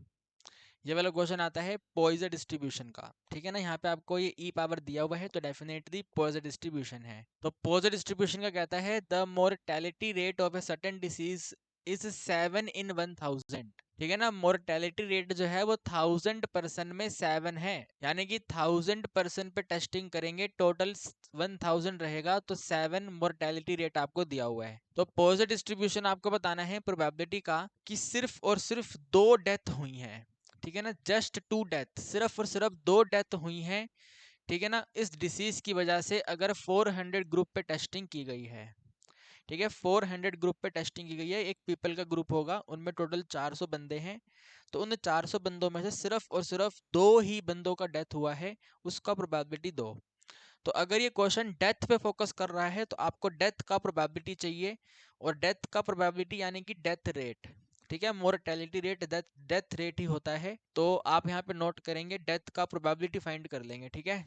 ये वाला क्वेश्चन आता है पॉइजन डिस्ट्रीब्यूशन का, ठीक है ना। यहाँ पे आपको ये ई पावर दिया हुआ है, तो डेफिनेटली पॉइजन डिस्ट्रीब्यूशन है। तो पॉइजन डिस्ट्रीब्यूशन का कहता है the mortality rate of a certain disease is 7 in 1000, ठीक है ना। मोर्टेलिटी रेट जो है वो 1000% में 7 है, यानी कि 1000% पे टेस्टिंग करेंगे, टोटल 1000 रहेगा, तो 7 मोर्टेलिटी रेट आपको दिया हुआ है। तो पॉइजन डिस्ट्रीब्यूशन आपको बताना है प्रोबेबिलिटी का कि सिर्फ और सिर्फ 2 डेथ हुई हैं, ठीक है ना। जस्ट 2 डेथ, सिर्फ और सिर्फ 2 डेथ हुई हैं, ठीक है ना, इस डिसीज की वजह से, अगर 400 ग्रुप पे टेस्टिंग की गई है, ठीक है। 400 ग्रुप पे टेस्टिंग की गई है, एक पीपल का ग्रुप होगा, उनमें टोटल 400 बंदे हैं, तो उन 400 बंदों में से सिर्फ और सिर्फ 2 ही बंदों का डेथ हुआ है, उसका प्रोबेबिलिटी 2। तो अगर ये क्वेश्चन डेथ पे फोकस कर रहा है तो आपको डेथ का प्रोबेबिलिटी चाहिए, और डेथ का प्रोबेबिलिटी यानी कि डेथ रेट, ठीक है। मोर्टेलिटी रेट डेथ रेट ही होता है, तो आप यहाँ पे नोट करेंगे, डेथ का प्रोबेबिलिटी फाइंड कर लेंगे, ठीक है।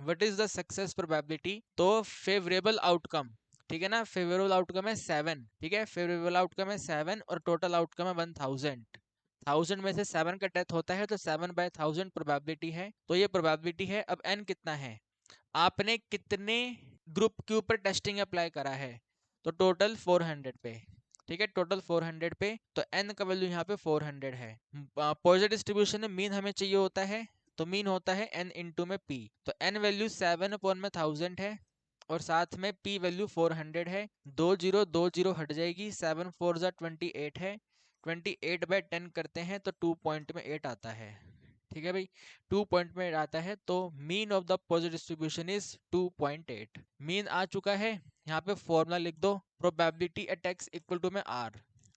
What is the success probability? तो फेवरेबल आउटकम, ठीक है ना, फेवरेबल आउटकम है 7, ठीक है। फेवरेबल आउटकम है 7 और टोटल आउटकम है 1000। 1000 में से 7 का डेथ होता है, तो 7/1000 प्रोबेबिलिटी है, तो ये प्रोबेबिलिटी है। अब n कितना है? आपने कितने ग्रुप के ऊपर टेस्टिंग अप्लाई करा है? तो टोटल 400 पे, ठीक है, टोटल 400 पे, तो n का वैल्यू यहाँ पे 400 है। पॉइजन डिस्ट्रीब्यूशन में मीन हमें चाहिए होता है, तो मीन होता है n इंटू में p, तो n वैल्यू 7 अपॉन में 1000 है, और साथ में p वैल्यू 400 है। 2 0 हट जाएगी, 7 4 28 है, 28/10 करते हैं तो 2 पॉइंट में 8 आता है, ठीक है भाई। 2 पॉइंट में आता है, तो mean of the positive distribution is 2.8। Mean आ चुका है, यहाँ पे फॉर्मूला लिख दो, probability at x equal to में r,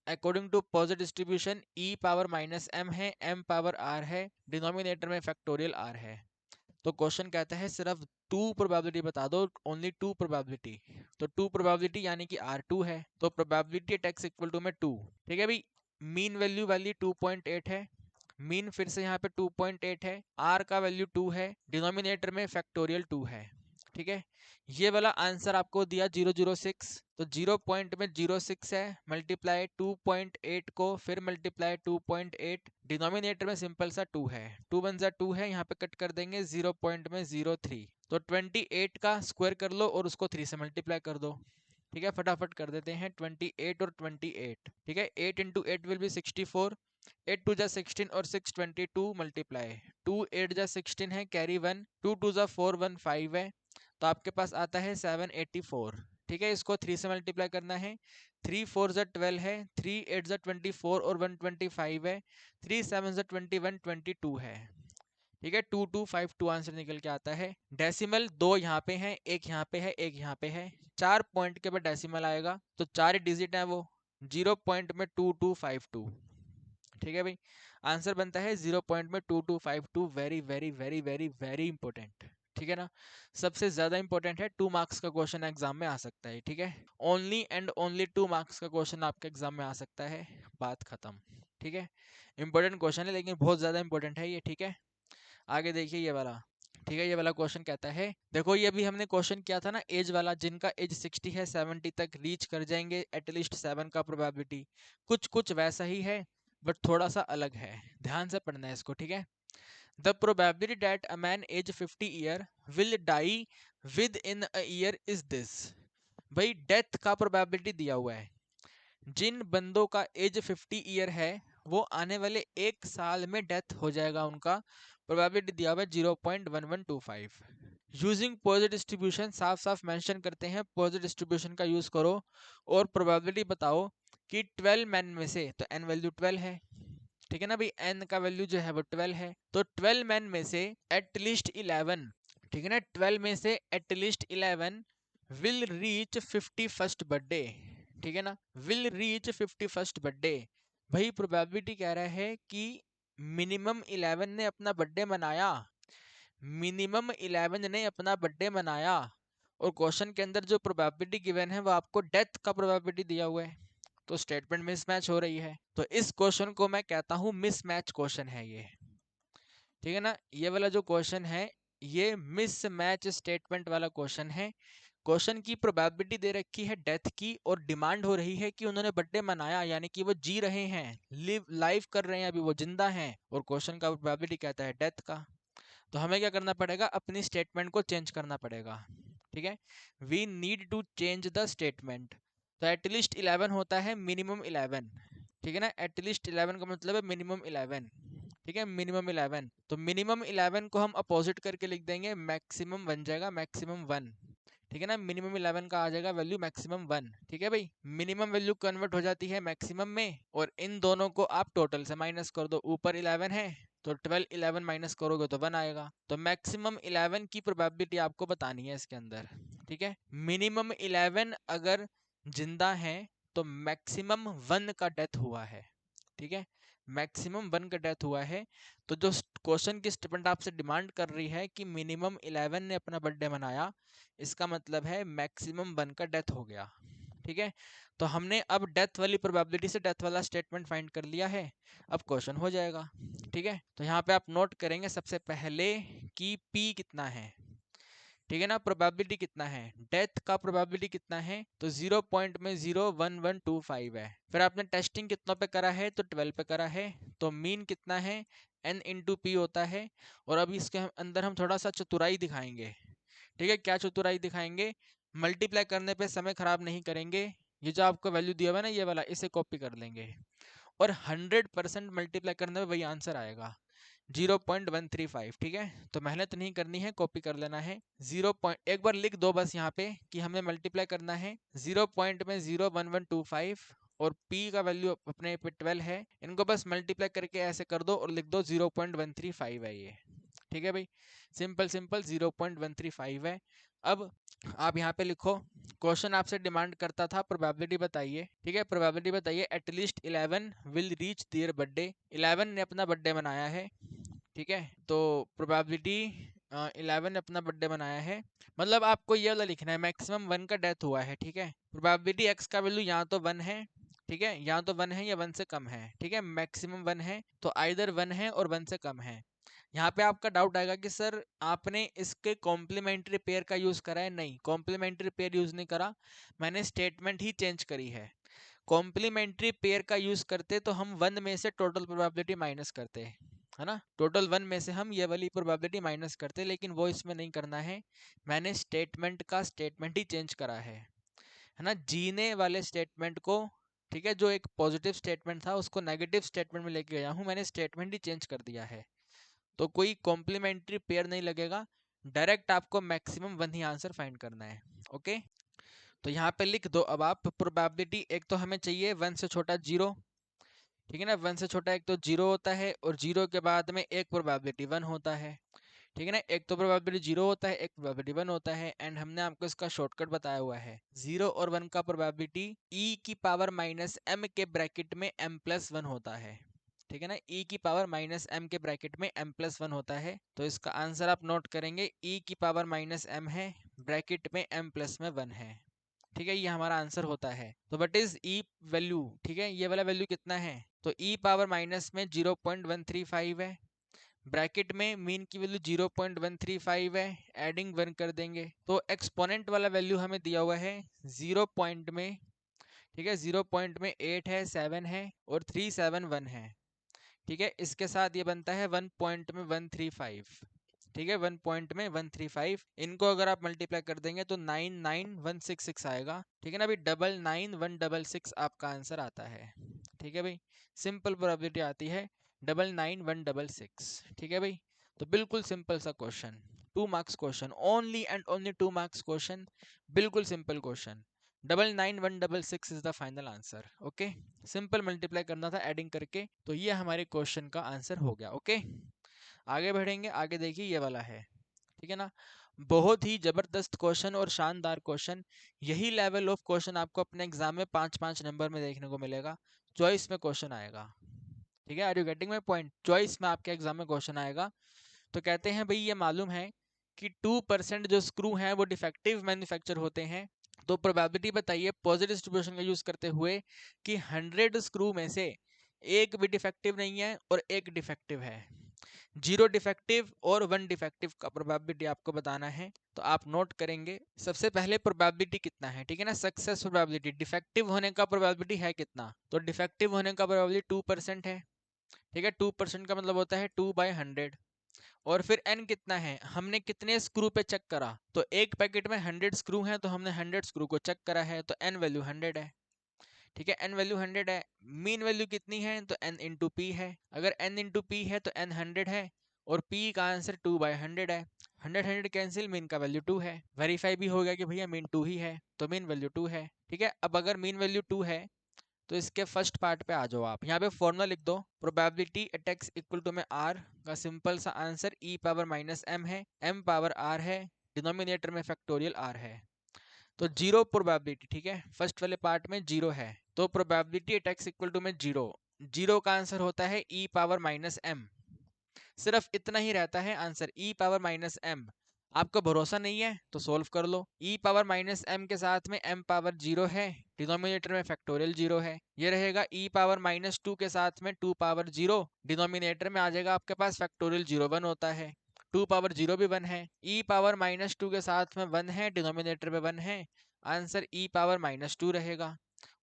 according to positive distribution e power minus m है, m पावर r है, डिनोमिनेटर में फैक्टोरियल r है। तो क्वेश्चन कहता है सिर्फ 2 प्रोबेबिलिटी बता दो, ओनली 2 प्रोबेबिलिटी, तो 2 प्रोबेबिलिटी यानी कि r2 है, तो probability at x equal to में 2, ठीक है भाई। मीन वैल्यू 2.8 है, मीन फिर से यहाँ पे 2.8 है, r का वैल्यू 2 है, डिनोमिनेटर में फैक्टोरियल 2 है, ठीक है। ये वाला आंसर आपको दिया 006, तो 0 पॉइंट में 06 है, मल्टीप्लाई 2.8 को फिर मल्टीप्लाई 2.8, डिनोमिनेटर में सिंपल सा 2 है, 2 1 2 है, यहाँ पे कट कर देंगे, 0 पॉइंट में 03, तो 28 का स्क्वायर कर लो और उसको 3 से मल्टीप्लाई कर दो, ठीक है। फटाफट कर देते हैं 28 और 28, ठीक है। 8 इंटू 8 विल बी 64, 8 टू जा 16 और 6 22 मल्टीप्लाई 2 8 जा 16 है, कैरी 1, 2 टू जा 4 1 5 है, तो आपके पास आता है 784। ठीक है, इसको 3 से मल्टीप्लाई करना है। 3 4 जा 12 है, 3 8 जा 24 और 125 है, 3 7 जा 21 22 है। ठीक है, 2252 आंसर निकल के आता है। डेसिमल दो यहाँ पे हैं, एक यहाँ पे है, एक यहाँ पे है, 4 पॉइंट के बाद डेसिमल आएगा, तो 4 डिजिट है वो, 0 पॉइंट में 2252। ठीक है भाई, आंसर बनता है 0 पॉइंट में 2252। Very very very very very important. ठीक है ना, सबसे ज्यादा इंपॉर्टेंट है, 2 मार्क्स का क्वेश्चन एग्जाम में आ सकता है। ठीक है, ओनली एंड ओनली 2 मार्क्स का क्वेश्चन आपके एग्जाम में आ सकता है, बात खत्म। ठीक है, इंपॉर्टेंट क्वेश्चन है लेकिन बहुत ज्यादा इंपॉर्टेंट है ये। ठीक है, आगे देखिए ये वाला। ठीक है, ये वाला क्वेश्चन कहता है, देखो ये भी हमने क्वेश्चन किया था ना एज वाला, जिनका एज 60 है 70 तक रीच कर जाएंगे एटलीस्ट 7 का प्रोबेबिलिटी, कुछ कुछ वैसा ही है बट थोड़ा सा अलग है, ध्यान से पढ़ना है इसको। ठीक है, the probability that a man age 50 year will die within a year is this. भाई डेथ का प्रोबेबिलिटी दिया हुआ है, जिन बंदों का एज 50 ईयर है वो आने वाले एक साल में डेथ हो जाएगा, उनका प्रोबेबिलिटी दिया हुआ है 0.1125। यूजिंग पॉजिटिव डिस्ट्रीब्यूशन, साफ साफ मेंशन करते हैं पॉजिटिव डिस्ट्रीब्यूशन का यूज करो और प्रोबेबिलिटी बताओ कि 12 मैन में से, तो एन वैल्यू 12 है। ठीक है ना भाई, एन का वैल्यू जो है वो 12 है, तो 12 मैन में से एटलीस्ट 11, ठीक है ना, 12 में से at least 11 will reach 51st birthday. ठीक है ना, विल रीच 51st बर्थडे। भाई प्रोबेबिलिटी कह रहा है कि मिनिमम 11 ने अपना बर्थडे मनाया, मिनिमम 11 ने अपना बर्थडे मनाया, और क्वेश्चन के अंदर जो प्रोबेबिलिटी गिवन है वो आपको डेथ का प्रोबेबिलिटी दिया हुआ है, तो स्टेटमेंट मिसमैच हो रही है। तो इस क्वेश्चन को मैं कहता हूं मिसमैच क्वेश्चन है ये। ठीक है ना, ये वाला जो क्वेश्चन है ये मिसमैच स्टेटमेंट वाला क्वेश्चन है। क्वेश्चन की प्रोबेबिलिटी दे रखी है डेथ की, और डिमांड हो रही है कि उन्होंने बर्थडे मनाया, यानी कि वो जी रहे हैं, लिव लाइव कर रहे हैं, अभी वो जिंदा हैं, और क्वेश्चन का प्रोबेबिलिटी कहता है डेथ का। तो हमें क्या करना पड़ेगा, अपनी स्टेटमेंट को चेंज करना पड़ेगा। ठीक है, we need to change the statement. तो एटलीस्ट 11 होता है मिनिमम 11। ठीक है ना, एटलीस्ट 11 का मतलब है मिनिमम 11। ठीक है, मिनिमम 11, तो मिनिमम 11 को हम अपोजिट करके लिख देंगे, मैक्सिमम बन जाएगा मैक्सिमम 1। ठीक है ना, मिनिमम 11 का आ जाएगा वैल्यू मैक्सिमम 1। ठीक है भाई, मिनिमम वैल्यू कन्वर्ट हो जाती है मैक्सिमम में, और इन दोनों को आप टोटल से माइनस कर दो, ऊपर 11 है तो 12 11 माइनस करोगे तो 1 आएगा, तो मैक्सिमम 11 की प्रोबेबिलिटी आपको बतानी है इसके अंदर। ठीक है, मिनिमम 11 अगर जिंदा है तो मैक्सिमम 1 का डेथ हुआ है। ठीक है, मैक्सिमम 1 का डेथ हुआ है, तो जो क्वेश्चन की स्टेटमेंट आपसे डिमांड कर रही है कि मिनिमम 11 ने अपना बर्थडे मनाया, इसका मतलब है मैक्सिमम 1 का डेथ हो गया। ठीक है, तो हमने अब डेथ वाली प्रोबेबिलिटी से डेथ वाला स्टेटमेंट फाइंड कर लिया है, अब क्वेश्चन हो जाएगा। ठीक है, तो यहाँ पे आप नोट करेंगे सबसे पहले कि P कितना है। ठीक है ना, प्रोबेबिलिटी कितना है, डेथ का प्रोबेबिलिटी कितना है, तो 0.01125 है। फिर आपने टेस्टिंग कितनों पे करा है, तो 12 पे करा है, तो मीन कितना है, n इंटू पी होता है। और अभी इसके अंदर हम थोड़ा सा चतुराई दिखाएंगे। ठीक है, क्या चतुराई दिखाएंगे, मल्टीप्लाई करने पे समय खराब नहीं करेंगे, ये जो आपको वैल्यू दिया हुआ है ना ये वाला, इसे कॉपी कर लेंगे, और 100% मल्टीप्लाई करने पे वही आंसर आएगा, 0.135। ठीक है, तो मेहनत नहीं करनी है, कॉपी कर लेना है। एक बार लिख दो बस यहाँ पे कि हमें मल्टीप्लाई करना है 0.01125, और P का वैल्यू अपने पे 12 है, इनको बस मल्टीप्लाई करके ऐसे कर दो और लिख दो 0.135 है ये। ठीक है भाई, सिंपल सिंपल 0.135 है। अब आप यहाँ पे लिखो, क्वेश्चन आपसे डिमांड करता था प्रोबेबिलिटी बताइए। ठीक है, प्रोबेबिलिटी बताइए at least 11 will reach their birthday, 11 ने अपना बर्थडे मनाया है। ठीक है, तो प्रोबेबिलिटी 11 ने अपना बर्थडे मनाया है, मतलब आपको ये वाला लिखना है मैक्सिमम 1 का डेथ हुआ है। ठीक है, प्रोबेबिलिटी x का वैल्यू यहाँ तो 1 है, ठीक है, यहाँ तो 1 है या 1 से कम है। ठीक है, मैक्सिमम 1 है, तो आइदर 1 है और 1 से कम है। यहाँ पे आपका डाउट आएगा कि सर आपने इसके कॉम्प्लीमेंट्री पेयर का यूज करा है, नहीं, कॉम्प्लीमेंट्री पेयर यूज नहीं करा, मैंने स्टेटमेंट ही चेंज करी है। कॉम्प्लीमेंट्री पेयर का यूज करते तो हम 1 में से टोटल प्रोबेबिलिटी माइनस करते, है ना, टोटल 1 में से हम ये वाली प्रोबेबिलिटी माइनस करते, लेकिन वो इसमें नहीं करना है, मैंने स्टेटमेंट का स्टेटमेंट ही चेंज करा है ना, जीने वाले स्टेटमेंट को ठीक है, जो एक पॉजिटिव स्टेटमेंट था उसको नेगेटिव स्टेटमेंट में लेके गया हूँ, मैंने स्टेटमेंट ही चेंज कर दिया है। तो कोई कॉम्प्लीमेंट्री पेयर नहीं लगेगा, डायरेक्ट आपको मैक्सिमम वन ही आंसर फाइंड करना है। ओके, तो यहाँ पे लिख दो अब आप प्रोबेबिलिटी। एक तो हमें चाहिए वन से छोटा जीरो, ठीक है ना, वन से छोटा एक तो जीरो होता है और जीरो के बाद में एक प्रोबेबिलिटी वन होता है, ठीक है ना। एक तो प्रोबेबिलिटी जीरो होता है, एक प्रोबेबिलिटी वन होता है, एंड हमने आपको इसका शॉर्टकट बताया हुआ है, जीरो और वन का प्रोबेबिलिटी ई की पावर माइनस एम के ब्रैकेट में एम प्लस वन होता है, ठीक है ना। ई की पावर माइनस एम के ब्रैकेट में एम प्लस वन होता है, तो इसका आंसर आप नोट करेंगे, ई की पावर माइनस एम है, ब्रैकेट में एम प्लस में वन है, ठीक है, ये हमारा आंसर होता है। तो वट इज ई वैल्यू, ठीक है, ये वाला वैल्यू कितना है, तो ई पावर माइनस में 0.135 है, ब्रैकेट में मीन की वैल्यू 0.135 है, एडिंग वन कर देंगे तो एक्सपोनेंट वाला वैल्यू हमें दिया हुआ है 0 पॉइंट में, ठीक है, 0 पॉइंट में 8 है, 7 है और 371 है, ठीक है। इसके साथ ये बनता है 1 पॉइंट में 135, ठीक है, 1 पॉइंट में 135। इनको अगर आप मल्टीप्लाई कर देंगे तो 99166 आएगा, ठीक है ना भाई, 99166 आपका आंसर आता है, ठीक है भाई। सिंपल प्रोबेबिलिटी आती है 99166, ठीक है भाई। तो बिल्कुल सिंपल सा question, 2 marks question, only and only 2 marks question, बिल्कुल simple question. 99166 is the final answer. Okay, simple multiply करना था एडिंग करके, तो ये हमारे क्वेश्चन का आंसर हो गया। ओके, आगे बढ़ेंगे, आगे देखिए ये वाला है, ठीक है ना, बहुत ही जबरदस्त क्वेश्चन और शानदार क्वेश्चन। यही लेवल ऑफ क्वेश्चन आपको अपने एग्जाम में 5-5 नंबर में देखने को मिलेगा, चॉइस में क्वेश्चन आएगा, ठीक है। Are you getting my point, choice में आपके एग्जाम में क्वेश्चन आएगा। तो कहते हैं भाई ये मालूम है कि 2% जो स्क्रू हैं वो डिफेक्टिव मैन्युफैक्चर होते हैं, तो प्रोबेबिलिटी बताइए पॉजिटिव डिस्ट्रीब्यूशन का यूज करते हुए कि 100 स्क्रू में से एक भी डिफेक्टिव नहीं है और एक डिफेक्टिव है, 0 डिफेक्टिव और 1 डिफेक्टिव का प्रोबेबिलिटी आपको बताना है। तो आप नोट करेंगे सबसे पहले प्रोबेबिलिटी कितना है, ठीक है ना, सक्सेस प्रोबेबिलिटी, डिफेक्टिव होने का प्रोबेबिलिटी है कितना, तो डिफेक्टिव होने का प्रोबेबिलिटी 2% है, ठीक है, 2% का मतलब होता है 2/100। और फिर n कितना है, हमने कितने स्क्रू पे चेक करा, तो एक पैकेट में 100 स्क्रू हैं तो हमने 100 स्क्रू को चेक करा है, तो n वैल्यू 100 है, ठीक है, n वैल्यू 100 है। मीन वैल्यू कितनी है, तो n इंटू पी है, अगर n इंटू पी है तो n 100 है और p का आंसर 2/100 है, 100 कैंसिल, मीन का वैल्यू 2 है, वेरीफाई भी हो गया कि भैया मीन 2 ही है, तो मीन वैल्यू 2 है, ठीक है। अब अगर मीन वैल्यू 2 है तो इसके फर्स्ट पार्ट पे आ जाओ आप, यहाँ पे फॉर्मूला लिख दो, probability at X equal to में आर का सिंपल सा answer E power minus M है, एम पावर आर है, डिनोमिनेटर में फैक्टोरियल आर है, तो जीरो प्रोबेबिलिटी, ठीक है, फर्स्ट वाले पार्ट में जीरो है, तो probability at X equal to में जीरो, जीरो का आंसर होता है ई पावर माइनस एम, सिर्फ इतना ही रहता है answer, E power minus M. आपको भरोसा नहीं है तो सोल्व कर लो, ई पावर माइनस एम के साथ में एम पावर जीरो है, डिनोमिनेटर में फैक्टोरियल जीरो है, ये रहेगा ई पावर माइनस टू के साथ में 2 पावर जीरो, डिनोमिनेटर में आ जाएगा आपके पास फैक्टोरियल जीरो, वन होता है, 2 पावर जीरो भी वन है, ई पावर माइनस टू के साथ में वन है, डिनोमिनेटर में वन है, answer E power minus two रहेगा,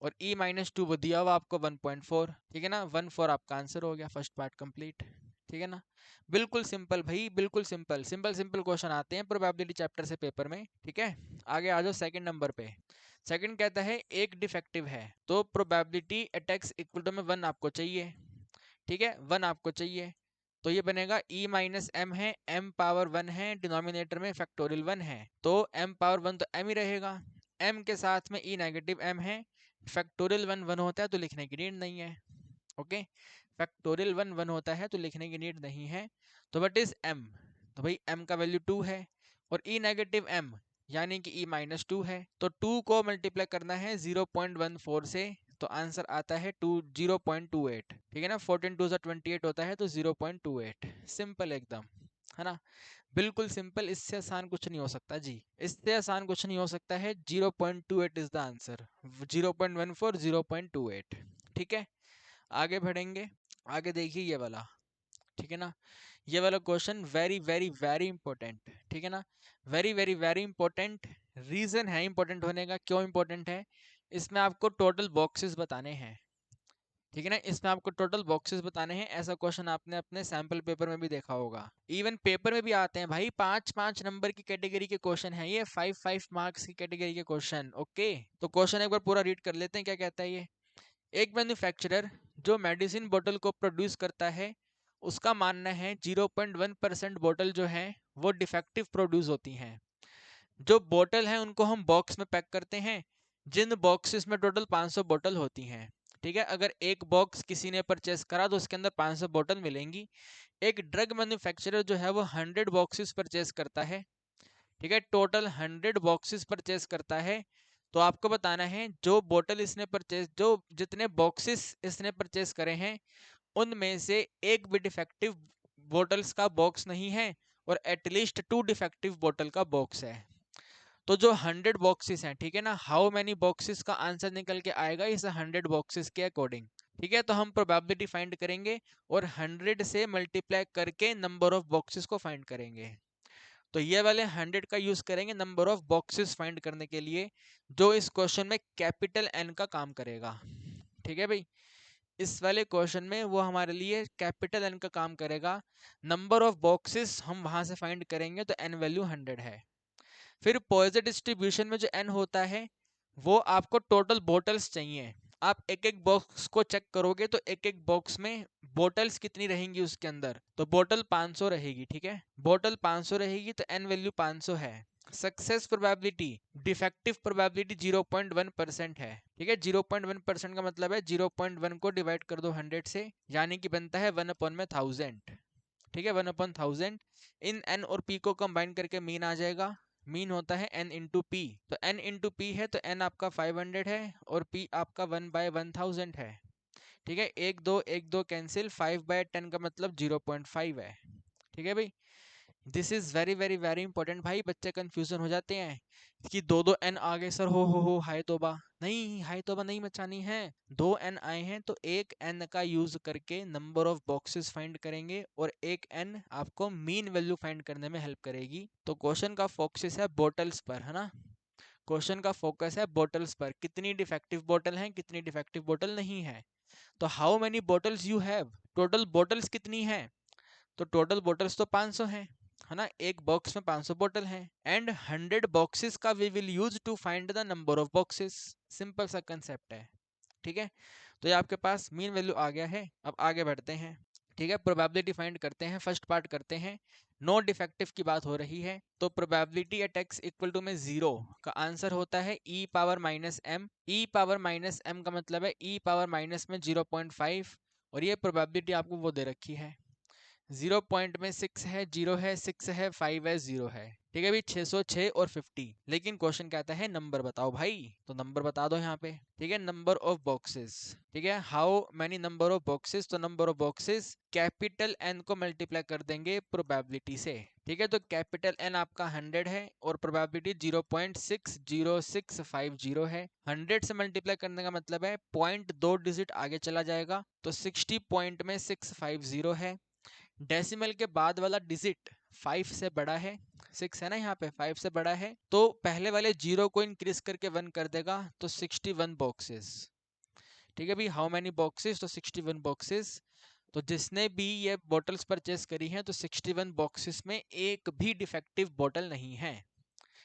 और ई माइनस टू वो दिया हुआ आपको 1.4, ठीक है ना, 1.4 आपका आंसर हो गया, फर्स्ट पार्ट कंप्लीट, ठीक है ना। बिल्कुल सिंपल भाई, बिल्कुल सिंपल, सिंपल सिंपल क्वेश्चन आते हैं प्रोबेबिलिटी चैप्टर से पेपर में, ठीक है। आगे आ जाओ सेकंड नंबर पे, सेकंड कहता है एक डिफेक्टिव है, तो probability at X equal to में 1 आपको चाहिए, ठीक है, 1 आपको चाहिए, तो ये बनेगा e माइनस एम है, m पावर 1 है, डिनोमिनेटर में फैक्टोरियल 1 है, तो m पावर 1 तो m ही रहेगा, m के साथ में e नेगेटिव m है, फैक्टोरियल 1 1 होता है तो लिखने की नीड नहीं है, ओके, फैक्टोरियल 1 1 होता है तो लिखने की नीड नहीं है, तो व्हाट इज m, तो भाई m का वैल्यू 2 है और e नेगेटिव m यानी कि e माइनस 2 है, तो 2 को मल्टीप्लाई करना है 0.14 से, तो आंसर आता है 0.28, ठीक है ना, 14 2 28 होता है तो 0.28, सिंपल एकदम, है ना, बिल्कुल सिंपल, इससे आसान कुछ नहीं हो सकता जी, इससे आसान कुछ नहीं हो सकता है, 0.28 इज द आंसर, 0.14 0.28, ठीक है। आगे बढ़ेंगे, आगे देखिए ये वाला, ठीक है ना, ये वाला question very very very important, ठीक है ना, very very very important, reason है इंपॉर्टेंट होने का, क्यों इंपॉर्टेंट है, इसमें आपको टोटल बॉक्सेस बताने हैं, ठीक है ना, इसमें आपको टोटल बॉक्सेस बताने हैं, ऐसा क्वेश्चन आपने अपने सैंपल पेपर में भी देखा होगा, इवन पेपर में भी आते हैं भाई, 5-5 नंबर की कैटेगरी के क्वेश्चन है ये, 5-5 मार्क्स की कैटेगरी के क्वेश्चन, ओके। तो क्वेश्चन एक बार पूरा रीड कर लेते हैं, क्या कहता है ये, एक मैन्युफैक्चरर जो मेडिसिन बोतल को प्रोड्यूस करता है, उसका मानना है 0.1% बोतल जो है वो डिफेक्टिव प्रोड्यूस होती हैं। जो बोतल है उनको हम बॉक्स में पैक करते हैं, जिन बॉक्सेस में टोटल 500 बोतल होती हैं। ठीक है, अगर एक बॉक्स किसी ने परचेस करा तो उसके अंदर 500 बोतल मिलेंगी। एक ड्रग मैन्युफैक्चरर जो है वो 100 बॉक्सेस परचेस करता है। ठीक है, टोटल 100 बॉक्सेस परचेस करता है। तो आपको बताना है जो बोतल इसने परचेस, जो जितने बॉक्सेस इसने परचेस करे हैं उनमें से एक भी डिफेक्टिव बोटल्स का बॉक्स नहीं है और एटलीस्ट 2 डिफेक्टिव बोतल का बॉक्स है। तो जो 100 बॉक्सेस हैं, ठीक है ना, हाउ मैनी बॉक्सेस का आंसर निकल के आएगा इस 100 बॉक्सेस के अकॉर्डिंग। ठीक है, तो हम प्रोबेबिलिटी फाइंड करेंगे और 100 से मल्टीप्लाई करके नंबर ऑफ बॉक्सेस को फाइंड करेंगे। तो ये वाले 100 का यूज करेंगे नंबर ऑफ बॉक्सेस फाइंड करने के लिए, जो इस क्वेश्चन में कैपिटल एन का काम करेगा। ठीक है भाई, इस वाले क्वेश्चन में वो हमारे लिए कैपिटल एन का काम करेगा। नंबर ऑफ बॉक्सेस हम वहां से फाइंड करेंगे तो एन वैल्यू 100 है। फिर पॉइजन डिस्ट्रीब्यूशन में जो एन होता है वो आपको टोटल बोटल्स चाहिए। आप एक एक बॉक्स को चेक करोगे तो एक एक बॉक्स में बोटल्स कितनी रहेंगी उसके अंदर, तो बोतल 500 रहेगी। ठीक है, बोतल 500 रहेगी तो एन वैल्यू 500 है। सक्सेस प्रोबेबिलिटी, डिफेक्टिव प्रोबेबिलिटी 0.1% है। ठीक है, 0.1% का मतलब है 0.1 को डिवाइड कर दो 100 से, यानी कि बनता है 1 अपॉन में 1000। ठीक है, 1 अपॉन 1000। इन एन और पी को कंबाइन करके मीन आ जाएगा। मीन होता है n इंटू पी, तो n इंटू पी है तो n आपका 500 है और p आपका 1/1000 है। ठीक है, एक दो कैंसिल, 5/10 का मतलब 0.5 है। ठीक है भाई, this is very very very important भाई। बच्चे कंफ्यूजन हो जाते हैं कि दो दो एन आ गए सर, हो हाय तोबा। नहीं, हाय तोबा नहीं मचानी है। दो एन आए हैं तो एक एन का यूज करके नंबर ऑफ बॉक्सेस फाइंड करेंगे और एक एन आपको मीन वैल्यू फाइंड करने में हेल्प करेगी। तो क्वेश्चन का फोकस है बोटल्स पर, है ना। क्वेश्चन का फोकस है बोटल्स पर, कितनी डिफेक्टिव बोतल हैं, कितनी डिफेक्टिव बोतल नहीं है। तो how many bottles you have, total bottles कितनी है, तो टोटल बोटल्स तो 500 हैं, है ना। एक बॉक्स में 500 बोतल हैं एंड 100 बॉक्सेस का we will use to find the number of boxes. Simple सा कंसेप्ट है। ठीक है, तो ये आपके पास मीन वैल्यू आ गया है। अब आगे बढ़ते हैं। ठीक है, प्रोबेबिलिटी फाइंड करते हैं। फर्स्ट पार्ट करते हैं, नो डिफेक्टिव की बात हो रही है तो probability at X equal to में 0 का आंसर होता है e power minus M. E power minus M का मतलब है e पावर माइनस में 0.5 और ये प्रोबेबिलिटी आपको वो दे रखी है। 0 पॉइंट में 6 है, 0 है, 6 है, 5 है, 0 है। ठीक है भाई, 606 और 50। लेकिन क्वेश्चन कहता है नंबर बताओ भाई, तो नंबर बता दो यहाँ पे। ठीक है, नंबर ऑफ बॉक्सेस। ठीक है, how many number of boxes, तो number of boxes capital N को मल्टीप्लाई कर देंगे प्रोबेबिलिटी से। ठीक है, तो कैपिटल एन आपका 100 है और प्रोबेबिलिटी 0.60650 है। 100 से मल्टीप्लाई करने का मतलब है पॉइंट 2 डिजिट आगे चला जाएगा, तो 60 पॉइंट में 650 है। डेसिमल के बाद वाला डिजिट 5 से बड़ा है, 6 है ना यहाँ पे, 5 से बड़ा है, तो पहले वाले जीरो को इंक्रीज करके 1 कर देगा, तो 61 बॉक्सेस। ठीक है भाई, हाउ मैनी बॉक्सेस, तो 61 बॉक्सेस। तो जिसने भी ये बॉटल्स परचेस करी हैं तो 61 बॉक्सेस में एक भी डिफेक्टिव बॉटल नहीं है।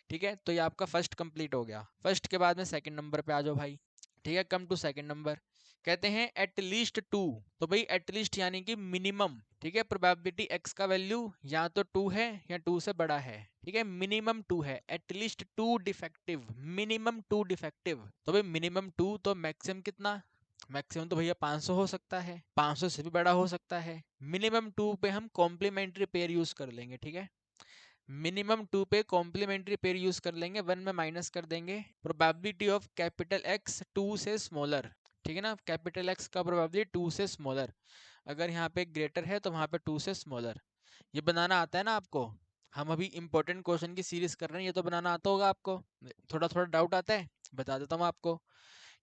ठीक है, तो ये आपका फर्स्ट कंप्लीट हो गया। फर्स्ट के बाद में सेकंड नंबर पे आ जाओ भाई। ठीक है, कम टू सेकंड नंबर। कहते हैं एटलीस्ट 2, तो भाई एटलीस्ट यानी कि मिनिमम। ठीक है, प्रोबेबिलिटी x का वैल्यू या तो 2 है या 2 से बड़ा है। ठीक है, मिनिमम 2 है, एटलीस्ट 2 डिफेक्टिव, मिनिमम 2 डिफेक्टिव। तो भाई मिनिमम 2 तो मैक्सिमम कितना, मैक्सिमम तो भैया 500 हो सकता है, 500 से भी बड़ा हो सकता है। मिनिमम 2 पे हम कॉम्प्लीमेंट्री पेयर यूज कर लेंगे। ठीक है, मिनिमम 2 पे कॉम्प्लीमेंट्री पेयर यूज कर लेंगे, 1 में माइनस कर देंगे। प्रोबेबिलिटी ऑफ कैपिटल एक्स 2 से स्मॉलर। ठीक है ना, कैपिटल एक्स का प्रोबेबिलिटी 2 से स्मॉलर, अगर यहाँ पे ग्रेटर है तो वहाँ पे 2 से स्मॉलर। ये बनाना आता है ना आपको, हम अभी इंपॉर्टेंट क्वेश्चन की सीरीज कर रहे हैं, ये तो बनाना आता होगा आपको। थोड़ा थोड़ा डाउट आता है, बता देता हूँ आपको।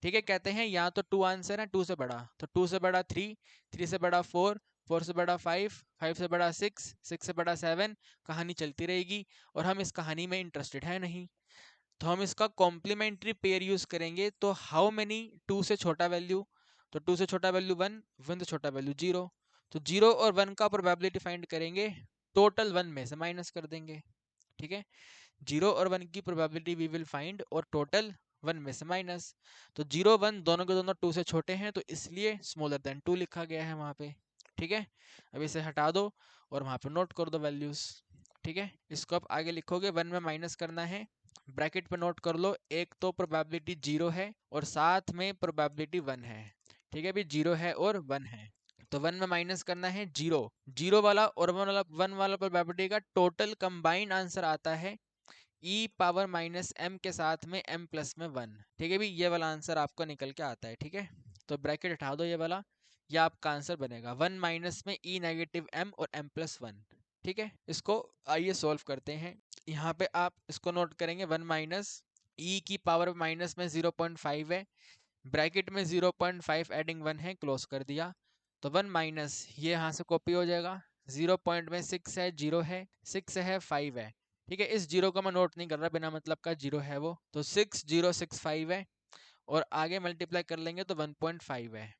ठीक है, कहते हैं यहाँ तो 2 आंसर है, 2 से बड़ा, तो 2 से बड़ा 3, 3 से बड़ा 4, 4 से बड़ा 5, 5 से बड़ा 6, 6 से बड़ा 7। कहानी चलती रहेगी और हम इस कहानी में इंटरेस्टेड है नहीं, तो हम इसका कॉम्प्लीमेंट्री पेयर यूज करेंगे। तो हाउ मेनी 2 से छोटा वैल्यू, तो 2 से छोटा वैल्यू 1, 1 से छोटा वैल्यू 0, तो 0 और 1 का प्रोबेबिलिटी फाइंड करेंगे, टोटल 1 में से माइनस कर देंगे। ठीक है, 0 और 1 की प्रोबेबिलिटी वी विल फाइंड और टोटल 1 में से माइनस। तो 0 1 दोनों के दोनों 2 से छोटे हैं, तो इसलिए स्मॉलर देन 2 लिखा गया है वहाँ पे। ठीक है, अब इसे हटा दो और वहाँ पे नोट कर दो वैल्यूज। ठीक है, इसको आप आगे लिखोगे, 1 में माइनस करना है, ब्रैकेट पे नोट कर लो, एक तो प्रोबेबिलिटी 0 है और साथ में प्रोबेबिलिटी 1 है। ठीक है, भी 0 है और 1 है, तो 1 में माइनस करना है 0। 0 वाला और 1 वाला प्रोबेबिलिटी का टोटल कंबाइंड आंसर आता है e पावर माइनस m के साथ में m प्लस में 1। ठीक है भी, ये वाला आंसर आपको निकल के आता है। ठीक है, तो ब्रैकेट हटा दो ये वाला, ये आपका आंसर बनेगा 1 माइनस में e नेगेटिव m और m प्लस 1। ठीक है, इसको आइए सॉल्व करते हैं। यहाँ पे आप इसको नोट करेंगे, 1 माइनस e की पावर माइनस में 0.5 है, ब्रैकेट में 0.5 एडिंग 1 है, क्लोज कर दिया। तो 1 माइनस ये यहाँ से कॉपी हो जाएगा, 0 पॉइंट में 6 है, 0 है, 6 है, 5 है। ठीक है, इस 0 को मैं नोट नहीं कर रहा, बिना मतलब का 0 है वो, तो 6065 है, और आगे मल्टीप्लाई कर लेंगे तो 1.5 है।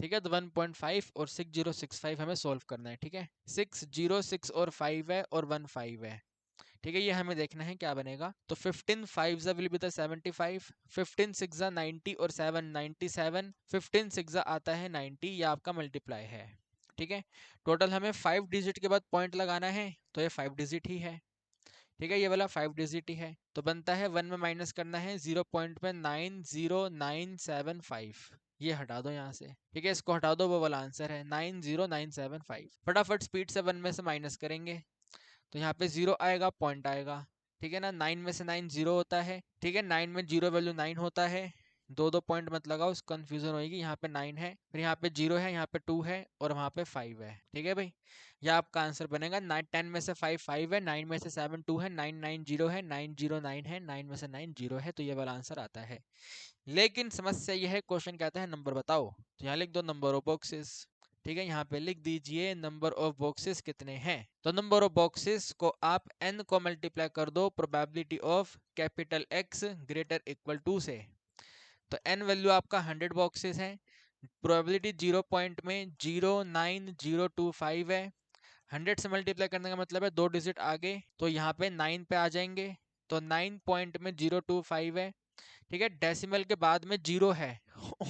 ठीक है, तो 1.5 और 6065 हमें सॉल्व करना है। ठीक है, 606 और 5 है और 1 5 है। ठीक है, ये हमें देखना है क्या बनेगा। तो 15 5 विल बी द 75, 15 6 90 और 7 97, 15 6 आता है 90, ये आपका मल्टीप्लाई है। ठीक है, टोटल हमें 5 डिजिट के बाद पॉइंट लगाना है, तो ये 5 डिजिट ही है। ठीक है, ये वाला 5 डिजिट ही है, तो बनता है 1 में माइनस करना है 0 पॉइंट में 90975, ये हटा दो यहाँ से। ठीक है, इसको हटा दो, वो वाला आंसर है 90975। फटाफट स्पीड से 1 में से माइनस करेंगे, तो यहाँ पे 0 आएगा, पॉइंट आएगा। ठीक है ना, 9 में से 9 0 होता है। ठीक है, 9 में 0 वैल्यू 9 होता है, दो दो पॉइंट मत लगाओ, कंफ्यूजन होगी। यहाँ पे 9 है, फिर यहाँ पे 0 है, यहाँ पे 2 है और वहाँ पे 5 है। ठीक है भाई, यह आपका आंसर बनेगा। 10 में से 5 5 है, 9 में से 7 2 है, 9 9 0 है, 9 0 9 है, 9 में से 9 0 है, तो ये वाला आंसर आता है। लेकिन समस्या यह है, क्वेश्चन कहता है नंबर बताओ, तो यहाँ लिख दो नंबर ऑफ बॉक्सेस। ठीक है, यहाँ पे लिख दीजिए नंबर ऑफ बॉक्सेस कितने हैं। तो नंबर ऑफ बॉक्सेस को आप n को मल्टीप्लाई कर दो probability of capital X greater equal to से। तो n वैल्यू आपका 100 बॉक्सेस है, प्रोबेबिलिटी 0 पॉइंट में 09025 है। 100 से मल्टीप्लाई करने का मतलब है 2 डिजिट आगे, तो यहाँ पे 9 पे आ जाएंगे, तो 9 पॉइंट में 025 है। ठीक है, डेसिमल के बाद में 0 है,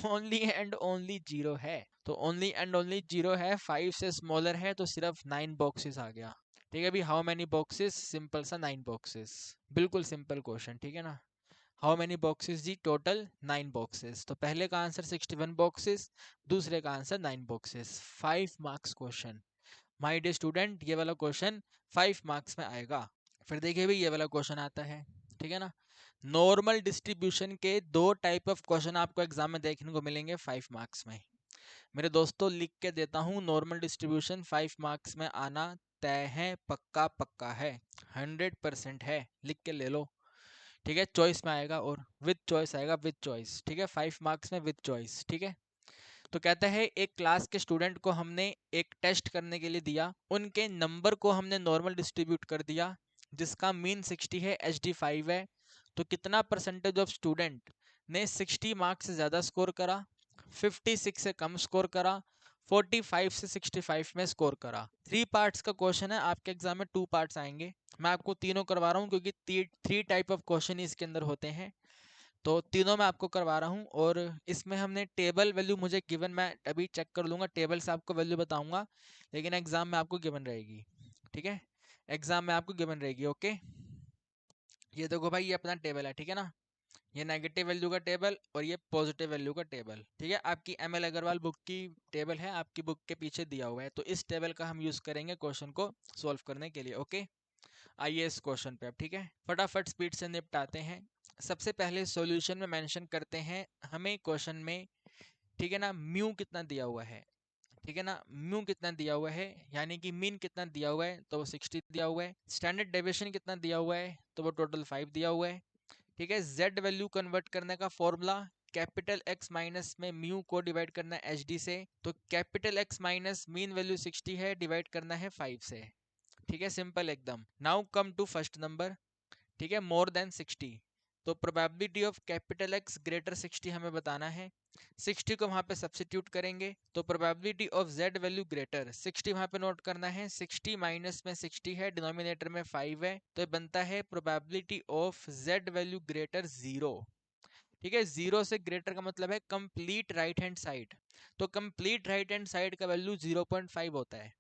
ओनली एंड ओनली 0 है, तो ओनली एंड ओनली 0 है, 5 से स्मॉलर है, तो सिर्फ 9 बॉक्सेस आ गया। ठीक है, अभी हाउ मेनी बॉक्सेस, सिंपल सा 9 बॉक्सेस, बिल्कुल सिंपल क्वेश्चन। ठीक है ना, हाउ मेनी बॉक्सेस जी, टोटल 9 बॉक्सेस। तो पहले का आंसर 61 बॉक्सेस, दूसरे का answer 9 boxes. 5 marks question my dear student, ये वाला क्वेश्चन 5 मार्क्स में आएगा। फिर देखिए भी, ये वाला क्वेश्चन आता है। ठीक है ना, नॉर्मल डिस्ट्रीब्यूशन के 2 टाइप ऑफ क्वेश्चन आपको एग्जाम में देखने को मिलेंगे 5 मार्क्स में। मेरे दोस्तों लिख के देता हूँ, नॉर्मल डिस्ट्रीब्यूशन 5 मार्क्स में आना तय है, पक्का पक्का है, 100% है, लिख के ले लो। ठीक है, चॉइस में आएगा और विद चॉइस आएगा, विद चॉइस। ठीक है, 5 मार्क्स में विद चॉइस। ठीक है, तो कहता है एक क्लास के स्टूडेंट को हमने एक टेस्ट करने के लिए दिया, उनके नंबर को हमने नॉर्मल डिस्ट्रीब्यूट कर दिया, जिसका मीन 60 है, HD 5 है, तो कितना परसेंटेज ऑफ स्टूडेंट ने 60 मार्क्स से ज़्यादा स्कोर करा, 56 से कम स्कोर करा, 45 से 65 में स्कोर करा। 3 पार्ट्स का क्वेश्चन है, आपके एग्जाम में 2 पार्ट्स आएंगे, मैं आपको तीनों करवा रहा हूँ क्योंकि 3 टाइप ऑफ क्वेश्चन ही इसके अंदर होते हैं, तो तीनों मैं आपको करवा रहा हूँ। और इसमें हमने टेबल वैल्यू मुझे गिवन, मैं अभी चेक कर लूँगा, टेबल से आपको वैल्यू बताऊँगा, लेकिन एग्जाम में आपको गिवन रहेगी। ठीक है, एग्जाम में आपको गिवन रहेगी। ओके, ये देखो भाई, ये अपना टेबल है। ठीक है ना, ये नेगेटिव वैल्यू का टेबल और ये पॉजिटिव वैल्यू का टेबल। ठीक है, आपकी ML अग्रवाल बुक की टेबल है, आपकी बुक के पीछे दिया हुआ है, तो इस टेबल का हम यूज़ करेंगे क्वेश्चन को सॉल्व करने के लिए। ओके, आइए इस क्वेश्चन पे अब। ठीक है, फटाफट स्पीड से निपटाते हैं। सबसे पहले सॉल्यूशन में मेंशन करते हैं हमें क्वेश्चन में। ठीक है ना, म्यू कितना दिया हुआ है। ठीक है ना, म्यू कितना दिया हुआ है, यानी कि मीन कितना दिया हुआ है, तो वो 60 दिया हुआ है। स्टैंडर्ड डेविएशन कितना दिया हुआ है, तो वो टोटल 5 दिया हुआ है। ठीक है, जेड वैल्यू कन्वर्ट करने का फॉर्मूला, कैपिटल एक्स माइनस में म्यू को डिवाइड करना है एच डी से, तो capital x minus mean value 60 है, डिवाइड करना है 5 से। ठीक है, सिंपल एकदम। Now come to first number. ठीक है, मोर देन 60, तो probability of capital X greater 60 हमें बताना है। 60 को वहां पे सब्सिट्यूट करेंगे, तो probability of Z value greater 60 वहां पे नोट करना है, 60 माइनस में 60 है, डिनोमिनेटर में 5 है, तो ये बनता है probability of Z value greater 0। ठीक है, 0 से ग्रेटर का मतलब है कंप्लीट राइट हैंड साइड, तो कंप्लीट राइट हैंड साइड का वैल्यू 0.5 होता है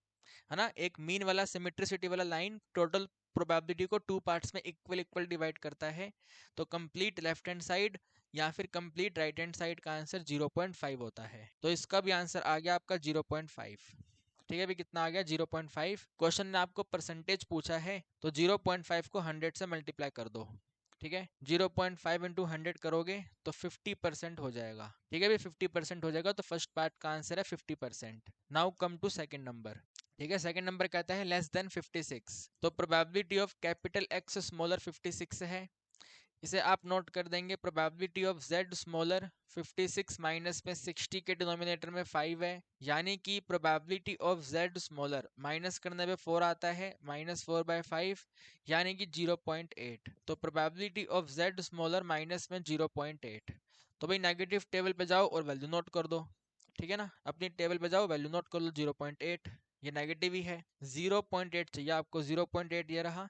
ना। एक मीन वाला सिमेट्रिसिटी वाला लाइन टोटल प्रोबेबिलिटी को टू पार्ट्स में इक्वल इक्वल डिवाइड करता है, तो कंप्लीट लेफ्ट हैंड साइड या फिर कंप्लीट राइट हैंड साइड का आंसर 0.5 होता है, तो इसका भी आंसर आ गया आपका 0.5। ठीक है, अभी कितना आ गया 0.5। क्वेश्चन ने आपको परसेंटेज पूछा है, तो 0.5 को 100 से मल्टीप्लाई कर दो। ठीक है, 0.5 इंटू 100 करोगे तो 50% हो जाएगा। ठीक है, भी 50% हो जाएगा, तो फर्स्ट पार्ट का आंसर है 50%। Now come to second number. ठीक है, सेकंड नंबर कहता है लेस देन 56, तो probability of capital x smaller 56 है। इसे आप नोट कर देंगे, probability of z smaller 56 minus में 60 के डिनोमिनेटर में 5 है, यानी कि probability of z smaller minus करने पे 4 आता है, -4/5 यानी कि 0.8, तो probability of z smaller minus में 0.8। तो भाई नेगेटिव टेबल पे जाओ और वैल्यू नोट कर दो। ठीक है ना, अपनी टेबल पे जाओ, वैल्यू नोट कर लो 0.8, ये नेगेटिव ही है। 0.8 चाहिए आपको, 0.8 ये रहा।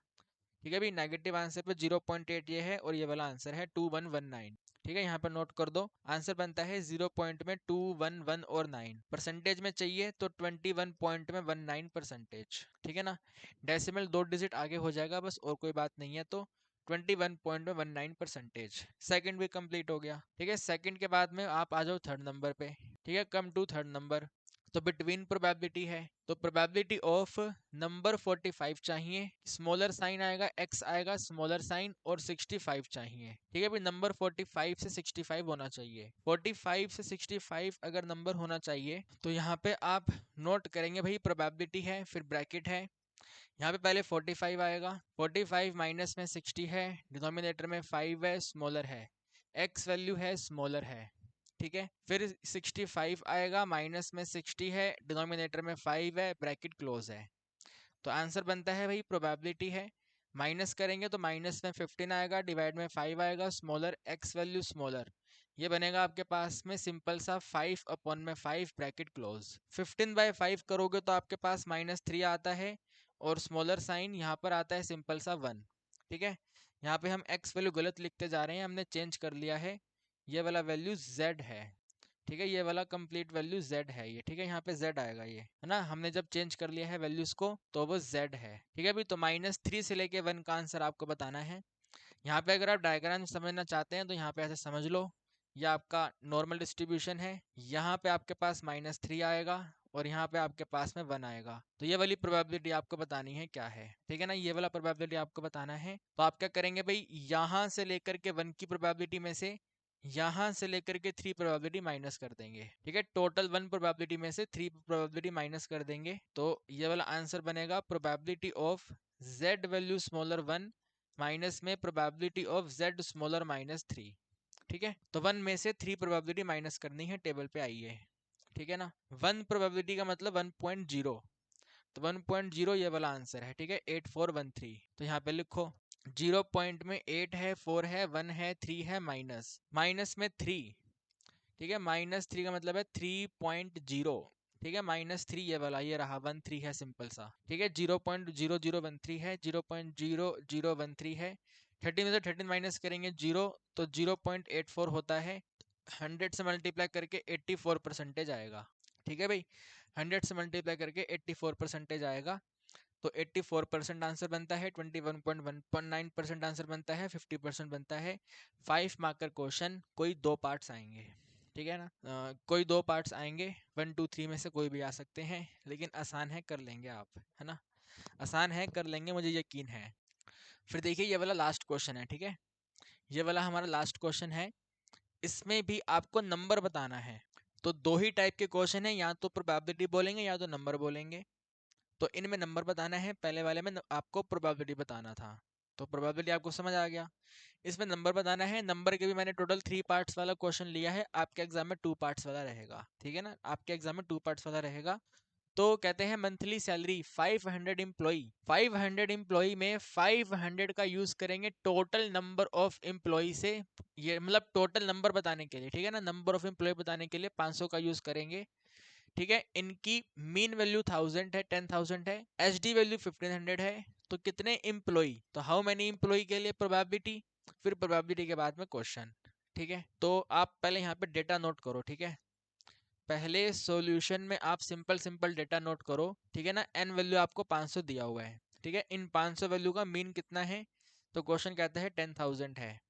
ठीक है, भी नेगेटिव आंसर पे 0.8 ये है, और ये वाला आंसर है 2119। ठीक है, यहाँ पर नोट कर दो, आंसर बनता है 0 पॉइंट में 211 और 9। परसेंटेज में चाहिए तो 21 पॉइंट में 19 परसेंटेज। ठीक है ना, डेसिमल 2 डिजिट आगे हो जाएगा बस, और कोई बात नहीं है, तो 21 पॉइंट में 19 परसेंटेज। सेकंड भी कंप्लीट हो गया। ठीक है, सेकंड के बाद में आप आ जाओ थर्ड नंबर पे। ठीक है, कम टू थर्ड नंबर। तो बिटवीन प्रोबेबिलिटी है, तो प्रोबेबिलिटी ऑफ नंबर 45 चाहिए, स्मॉलर साइन आएगा, x आएगा स्मॉलर साइन, और 65 चाहिए। ठीक है भाई, नंबर 45 से 65 होना चाहिए। 45 से 65 अगर नंबर होना चाहिए, तो यहाँ पे आप नोट करेंगे भाई, प्रोबेबिलिटी है फिर ब्रैकेट है, यहाँ पे पहले 45 आएगा, 45 माइनस में 60 है, डिनोमिनेटर में 5 है, स्मॉलर है, x वैल्यू है स्मॉलर है। ठीक है, फिर 65 आएगा, माइनस में 60 है, डिनोमिनेटर में 5 है, ब्रैकेट क्लोज है। तो आंसर बनता है भाई, प्रोबेबिलिटी है, माइनस करेंगे तो माइनस में 15 आएगा, डिवाइड में 5 आएगा, स्मॉलर x वैल्यू स्मॉलर, ये बनेगा आपके पास में सिंपल सा 5/5 ब्रैकेट क्लोज। 15/5 करोगे तो आपके पास -3 आता है, और स्मॉलर साइन यहाँ पर आता है सिंपल सा 1। ठीक है, यहाँ पे हम x वैल्यू गलत लिखते जा रहे हैं, हमने चेंज कर लिया है, ये वाला वैल्यू z है। ठीक है, ये वाला कंप्लीट वैल्यू z है ये। ठीक है, यहाँ पे z आएगा, ये है ना, हमने जब चेंज कर लिया है वैल्यूज को तो वो z है। ठीक है, अभी तो -3 से लेके 1 का आंसर आपको बताना है। यहाँ पे अगर आप डायग्राम समझना चाहते हैं तो यहाँ पे ऐसे समझ लो, ये आपका नॉर्मल डिस्ट्रीब्यूशन है, यहाँ पे आपके पास -3 आएगा, और यहाँ पे आपके पास में 1 आएगा, तो ये वाली प्रोबेबिलिटी आपको बतानी है क्या है। ठीक है ना, ये वाला प्रोबेबिलिटी आपको बताना है, तो आप क्या करेंगे भाई, यहाँ से लेकर के 1 की प्रोबेबिलिटी में से यहाँ से लेकर के 3 प्रोबेबिलिटी माइनस कर देंगे। ठीक है, टोटल 1 प्रोबेबिलिटी में से 3 प्रोबेबिलिटी माइनस कर देंगे, तो ये वाला आंसर बनेगा probability of z value smaller 1 minus में प्रोबेबिलिटी ऑफ z स्मॉलर -3। ठीक है, तो 1 में से 3 प्रोबेबिलिटी माइनस करनी है, टेबल पे आइए। ठीक है ना, 1 प्रोबेबिलिटी का मतलब 1.0, तो 1.0 ये वाला आंसर है। ठीक है, 8413, तो यहाँ पे लिखो 0 पॉइंट में 8 है, 4 है, 1 है, 3 है, माइनस में 3। ठीक है, -3 का मतलब है 3.0। ठीक है, -3 ये वाला, ये रहा 13 है सिंपल सा। ठीक है, 0.0013 है, 0.0013 है, 13 में से 13 माइनस करेंगे 0, तो 0.84 होता है, 100 से मल्टीप्लाई करके 84 परसेंटेज आएगा। ठीक है भाई, 100 से मल्टीप्लाई करके 84 परसेंटेज आएगा, तो 84% आंसर बनता है, 21.19% आंसर बनता है, 50% बनता है। 5 मार्कर क्वेश्चन, कोई 2 पार्ट्स आएंगे। ठीक है ना, कोई 2 पार्ट्स आएंगे, 1 2 3 में से कोई भी आ सकते हैं, लेकिन आसान है, कर लेंगे आप, है ना, आसान है, कर लेंगे, मुझे यकीन है। फिर देखिए, ये वाला लास्ट क्वेश्चन है। ठीक है, ये वाला हमारा लास्ट क्वेश्चन है, इसमें भी आपको नंबर बताना है। तो 2 ही टाइप के क्वेश्चन है, या तो प्रोबेबिलिटी बोलेंगे या तो नंबर बोलेंगे। तो इनमें नंबर बताना है, पहले वाले में आपको प्रोबेबिलिटी बताना था, तो प्रोबेबिलिटी आपको समझ आ गया। इसमें नंबर बताना है, नंबर के भी मैंने टोटल 3 पार्ट्स वाला क्वेश्चन लिया है, आपके एग्जाम में 2 पार्ट्स वाला रहेगा। ठीक है ना, आपके एग्जाम में 2 पार्ट्स वाला रहेगा। तो कहते हैं मंथली सैलरी 500 एम्प्लॉई, 500 एम्प्लॉई में 500 का यूज करेंगे टोटल नंबर ऑफ एम्प्लॉई से, ये मतलब टोटल नंबर बताने के लिए। ठीक है ना, नंबर ऑफ एम्प्लॉय बताने के लिए 500 का यूज करेंगे। ठीक है, इनकी मीन वैल्यू 1000 है, 10,000 है, एचडी वैल्यू 1500 है, तो कितने एम्प्लॉई, तो हाउ मेनी एम्प्लॉई के लिए प्रोबेबिलिटी, फिर प्रोबेबिलिटी के बाद में क्वेश्चन। ठीक है, तो आप पहले यहाँ पे डेटा नोट करो। ठीक है, पहले सॉल्यूशन में आप सिंपल सिंपल डेटा नोट करो। ठीक है ना, एन वैल्यू आपको 500 दिया हुआ है। ठीक है, इन 500 वैल्यू का मीन कितना है, तो क्वेश्चन कहता है 10,000 है।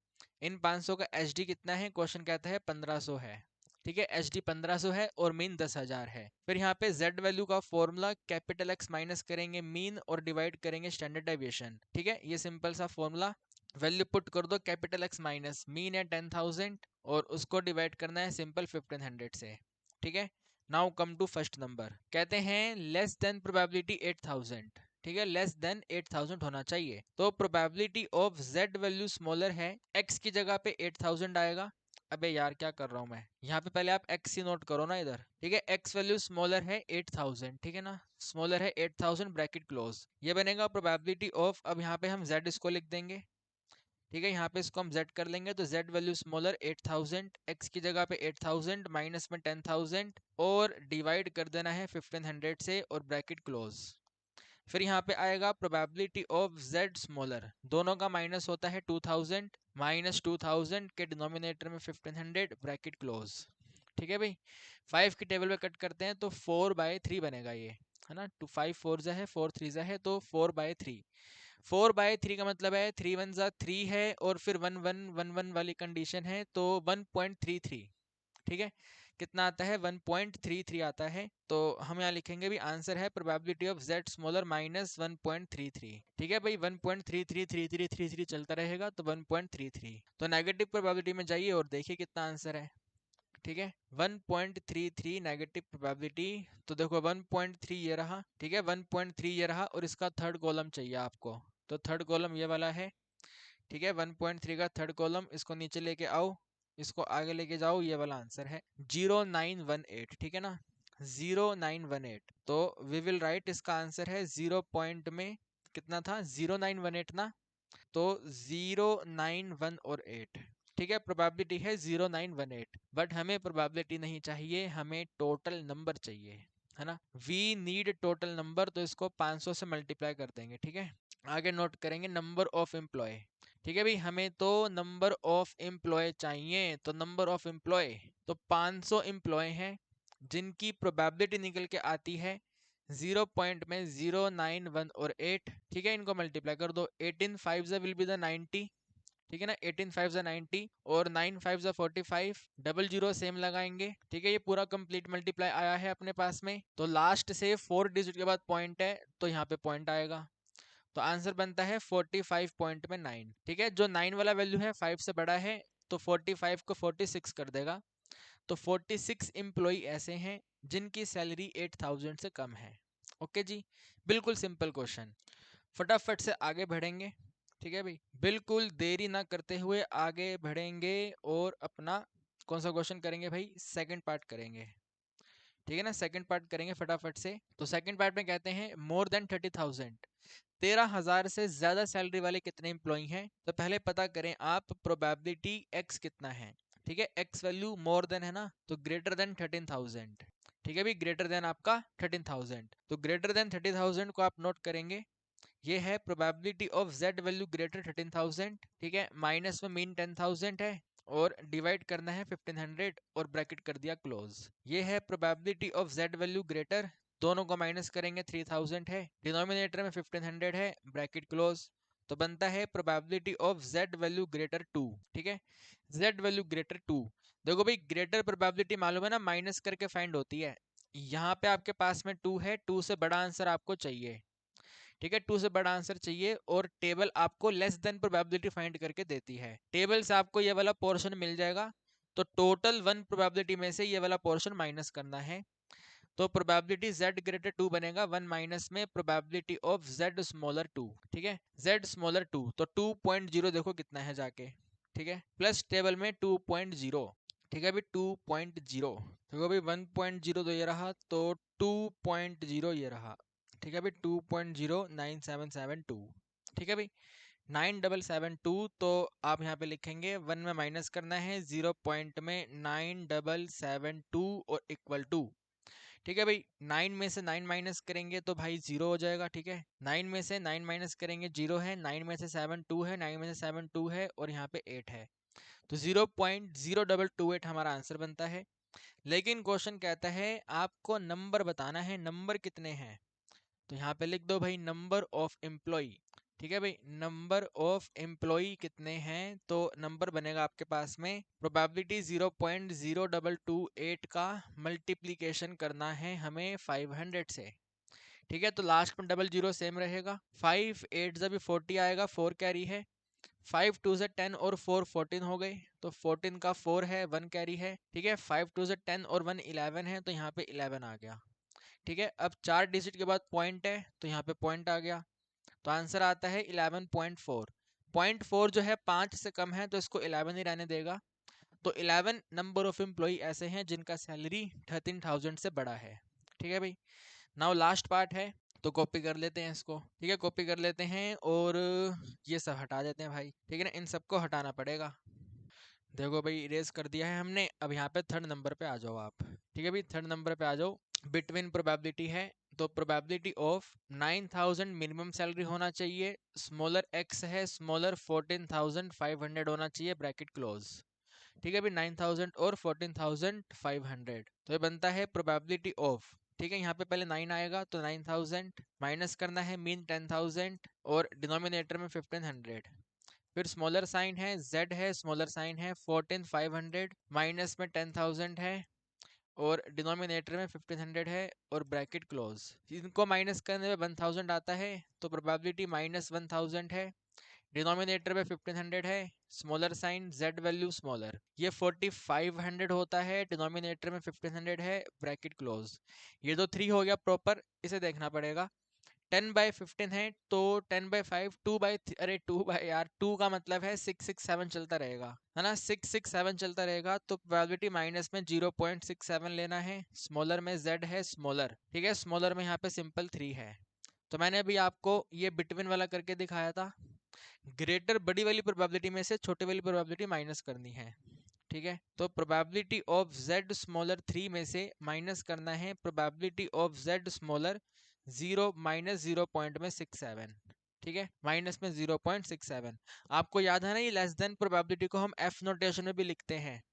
इन 500 का एच डी कितना है, क्वेश्चन कहता है 1500 है। ठीक है, एच डी 1500 है और मीन 10,000 है। फिर यहाँ पे जेड वैल्यू का फॉर्मूला कैपिटल एक्स माइनस करेंगे मीन और डिवाइड करेंगे स्टैंडर्ड डेविएशन। ठीक है, ये सिंपल सा फॉर्मूला। वैल्यू पुट कर दो, कैपिटल एक्स माइनस मीन है 10,000 और उसको डिवाइड करना है सिंपल 1500 से। ठीक है, now come to first number. कहते हैं लेस देन प्रोबेबिलिटी 8000। ठीक है, लेस देन 8000 होना चाहिए। तो probability of Z value smaller है, एक्स की जगह पे 8000 आएगा। अबे यार क्या कर रहा हूं मैं, यहाँ पे पहले आप एक्स ही नोट करो ना इधर। ठीक है, एक्स वैल्यू स्मॉलर है 8000। ठीक है ना, स्मॉलर है 8000 ब्रैकेट क्लोज, ये बनेगा प्रोबेबिलिटी ऑफ। अब यहाँ पे हम जेड इसको लिख देंगे। ठीक है, यहाँ पे इसको हम z कर लेंगे, तो z वैल्यू स्मॉलर 8000, x की जगह पे 8000 माइनस में 10,000 और डिवाइड कर देना है 1500 से और ब्रैकेट क्लोज। फिर यहाँ पे आएगा प्रोबेबिलिटी ऑफ z स्मॉलर, दोनों का माइनस होता है 2000, माइनस 2000 के डिनोमिनेटर में 1500 ब्रैकेट क्लोज। ठीक है भाई, 5 की टेबल पे कट करते हैं तो 4/3 बनेगा ये, है ना। 2 5 4 जा है, 4 3 जा है, तो 4/3। 4/3 का मतलब है 3 1 जा 3 है और फिर 1 1 1 1 वाली कंडीशन है, तो 1.33। ठीक है, कितना आता है, 1.33 आता है। तो हम यहाँ लिखेंगे भी आंसर है probability of z smaller minus 1.33। ठीक है भाई, 1.333333 चलता रहेगा, तो 1.33। तो नेगेटिव प्रोबेबिलिटी में जाइए और देखिए कितना आंसर है। ठीक है, 1.33 नेगेटिव प्रोबेबिलिटी। तो देखो 1.3 ये रहा। ठीक है, 1.3 ये रहा और इसका थर्ड कॉलम चाहिए आपको, तो थर्ड कॉलम ये वाला है। ठीक है, 1.3 का थर्ड कॉलम, इसको नीचे लेके आओ, इसको आगे लेके जाओ, ये वाला आंसर है 0918। ठीक है ना, 0918। तो वी विल राइट, इसका आंसर है 0 पॉइंट में कितना था, 0918 ना, तो 091 और 8। ठीक है, प्रोबेबिलिटी है 0918, बट हमें प्रोबेबिलिटी नहीं चाहिए, हमें टोटल नंबर चाहिए, है ना। वी नीड टोटल नंबर, तो इसको 500 से मल्टीप्लाई कर देंगे। ठीक है, आगे नोट करेंगे नंबर ऑफ एम्प्लॉय। ठीक है भाई, हमें तो नंबर ऑफ एम्प्लॉय चाहिए, तो नंबर ऑफ एम्प्लॉय, तो 500 एम्प्लॉय हैं जिनकी प्रोबेबिलिटी निकल के आती है 0 पॉइंट में 091 और 8। ठीक है, इनको मल्टीप्लाई कर दो, 18 5 विल बी द 90। ठीक है ना, 18 5 90 और 9 5 45, डबल जीरो सेम लगाएंगे। ठीक है, ये पूरा कंप्लीट मल्टीप्लाई आया है अपने पास में, तो लास्ट से 4 डिजिट के बाद पॉइंट है, तो यहाँ पे पॉइंट आएगा, तो आंसर बनता है 45 पॉइंट में 9। ठीक है, जो 9 वाला वैल्यू है 5 से बड़ा है, तो 45 को 46 कर देगा, तो 46 एम्प्लॉय ऐसे हैं जिनकी सैलरी 8000 से कम है। ओके जी, बिल्कुल सिंपल क्वेश्चन, फटाफट से आगे बढ़ेंगे। ठीक है भाई, बिल्कुल देरी ना करते हुए आगे बढ़ेंगे और अपना कौन सा क्वेश्चन करेंगे भाई, सेकंड पार्ट करेंगे। ठीक है ना, सेकंड पार्ट करेंगे फटाफट से। तो सेकंड पार्ट में कहते हैं मोर देन 30,000, 13,000 से ज्यादा सैलरी वाले कितने एम्प्लॉय हैं। तो पहले पता करें आप प्रोबेबिलिटी x कितना है। ठीक है, x वैल्यू मोर देन है ना, तो ग्रेटर देन 13,000। ठीक है भाई, ग्रेटर देन आपका 13,000, तो ग्रेटर देन 30,000 को आप नोट करेंगे, ये है probability of z value greater 13,000। ठीक है, माइनस में मीन 10,000 है और डिवाइड करना है 1500 और ब्रैकेट कर दिया क्लोज। ये है probability of z value greater, दोनों को माइनस करेंगे 3000 है, डिनोमिनेटर में 1500 है, ब्रैकेट क्लोज। तो बनता है probability of z value greater 2। ठीक है, z वैल्यू ग्रेटर 2। देखो भाई, ग्रेटर प्रोबेबिलिटी मालूम है ना, माइनस करके फाइंड होती है। यहाँ पे आपके पास में 2 है, 2 से बड़ा आंसर आपको चाहिए। ठीक है, 2 से बड़ा आंसर चाहिए और टेबल आपको लेस देन प्रोबेबिलिटी फाइंड करके देती है। टेबल से आपको ये वाला पोर्शन मिल जाएगा, तो टोटल 1 प्रोबेबिलिटी में से ये वाला पोर्शन माइनस करना है, तो प्रोबेबिलिटी z ग्रेटर 2 बनेगा 1 माइनस में प्रोबेबिलिटी ऑफ z स्मॉलर 2। ठीक है, z स्मॉलर 2, तो 2.0 देखो कितना है जाके। ठीक है, प्लस टेबल में 2.0। ठीक है भाई, 2.0 देखो भाई, 1.0 तो ये रहा, तो 2.0 ये रहा। ठीक है भाई, 2.09772। ठीक है भाई, 9772, तो आप यहाँ पे लिखेंगे 1 में माइनस करना है 0 पॉइंट में 9772 और इक्वल टू। ठीक है भाई, 9 में से 9 माइनस करेंगे तो भाई 0 हो जाएगा। ठीक है, 9 में से 9 माइनस करेंगे 0 है, 9 में से 7 2 है, 9 में से 7 2 है और यहाँ पे 8 है, तो 0.0228 हमारा आंसर बनता है। लेकिन क्वेश्चन कहता है आपको नंबर बताना है, नंबर कितने हैं। तो यहाँ पे लिख दो भाई नंबर ऑफ एम्प्लॉय। ठीक है भाई, नंबर ऑफ एम्प्लॉय कितने हैं, तो नंबर बनेगा आपके पास में प्रोबेबिलिटी 0.0228 का मल्टीप्लीकेशन करना है हमें 500 से। ठीक है, तो लास्ट में डबल जीरो सेम रहेगा। 5 8 जब 40 आएगा, 4 कैरी है। 5 2 से 10 और 4 14 हो गए, तो 14 का 4 है, 1 कैरी है। ठीक है, 5 2 से 10 और 1 11 है, तो यहाँ पे 11 आ गया। ठीक है, अब 4 डिजिट के बाद पॉइंट है, तो यहाँ पे पॉइंट आ गया, तो आंसर आता है 11.4। 0.4 जो है 5 से कम है, तो इसको 11 ही रहने देगा। तो 11 नंबर ऑफ एम्प्लॉय ऐसे हैं जिनका सैलरी 13,000 से बड़ा है। ठीक है भाई, नाउ लास्ट पार्ट है, तो कॉपी कर लेते हैं इसको। ठीक है, कॉपी कर लेते हैं और ये सब हटा देते हैं भाई। ठीक है ना, इन सबको हटाना पड़ेगा। देखो भाई, इरेज कर दिया है हमने। अब यहाँ पे थर्ड नंबर पे आ जाओ आप। ठीक है भाई, थर्ड नंबर पे आ जाओ। बिटवीन प्रोबेबिलिटी है, तो प्रोबेबिलिटी ऑफ 9,000 मिनिमम सैलरी होना चाहिए, स्मॉलर एक्स है, स्मॉलर 14,500 होना चाहिए, ब्रैकेट क्लोज। ठीक है भाई, 9,000 और 14,500, तो ये बनता है प्रोबेबिलिटी ऑफ। ठीक है, यहाँ पे पहले 9 आएगा, तो 9,000 माइनस करना है मीन 10,000 और डिनोमिनेटर में 1500। फिर स्मॉलर साइन है, z है, स्मॉलर साइन है, 14,500 माइनस में 10,000 है और डिनोमिनेटर में 1500 है और ब्रैकेट क्लोज। इनको माइनस करने में 1000 आता है, तो प्रोबेबिलिटी -1000 है। डिनोमिनेटर में 1500 है, smaller sign, z value smaller, ये 4500 होता है, डिनोमिनेटर में 1500 है, ब्रैकेट क्लोज। ये तो 3 हो गया प्रॉपर, इसे देखना पड़ेगा। 10/15 है, तो 10/5 2/3, अरे 2 यार 2 का मतलब है 667 चलता रहेगा, है ना, 667 चलता रहेगा। तो प्रोबेबिलिटी माइनस में 0.67 लेना है, स्मॉलर में z है स्मॉलर। ठीक है, स्मॉलर में यहाँ पे सिंपल 3 है। तो मैंने अभी आपको ये बिटवीन वाला करके दिखाया था। ग्रेटर बड़ी वाली प्रोबेबिलिटी में से छोटी वाली प्रोबेबिलिटी माइनस करनी है। ठीक है, तो प्रोबेबिलिटी ऑफ z स्मॉलर 3 में से माइनस करना है probability of z smaller 0 minus 0.67। ठीक है, माइनस में 0.67। आपको याद है ना, ये लेस देन प्रोबेबिलिटी को हम f नोटेशन में भी लिखते हैं।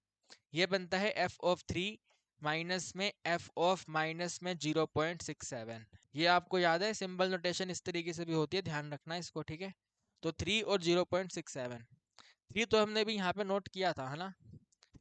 ये बनता है f ऑफ 3 माइनस में f ऑफ माइनस में 0.67। ये आपको याद है, सिंबल नोटेशन इस तरीके से भी होती है, ध्यान रखना इसको। ठीक है, तो 3 और 0.67। 3 तो हमने भी यहाँ पे नोट किया था, है ना,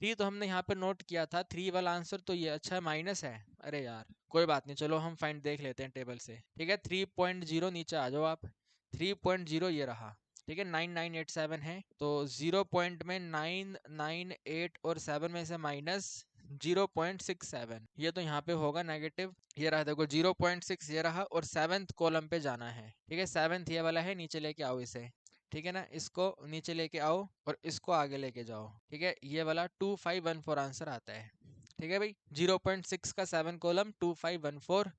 3 तो हमने यहाँ पे नोट किया था। 3 वाला आंसर तो ये अच्छा माइनस है। अरे यार कोई बात नहीं, चलो हम फाइंड देख लेते हैं टेबल से। ठीक है, 3.0 नीचे आ जाओ आप। 3.0 ये रहा। ठीक है, 9987 है, तो 0 पॉइंट में 998 और 7 में से माइनस 0.67, ये तो यहाँ पे होगा नेगेटिव। ये रहा, देखो 0.6 ये रहा, और 7th कॉलम पे जाना है। ठीक है, 7th ये वाला है, नीचे लेके आओ इसे। ठीक है ना, इसको नीचे लेके आओ और इसको आगे लेके जाओ। ठीक है, ये वाला 2514 आंसर आता है। ठीक है भाई, 0.6 का 7 कॉलम 2514,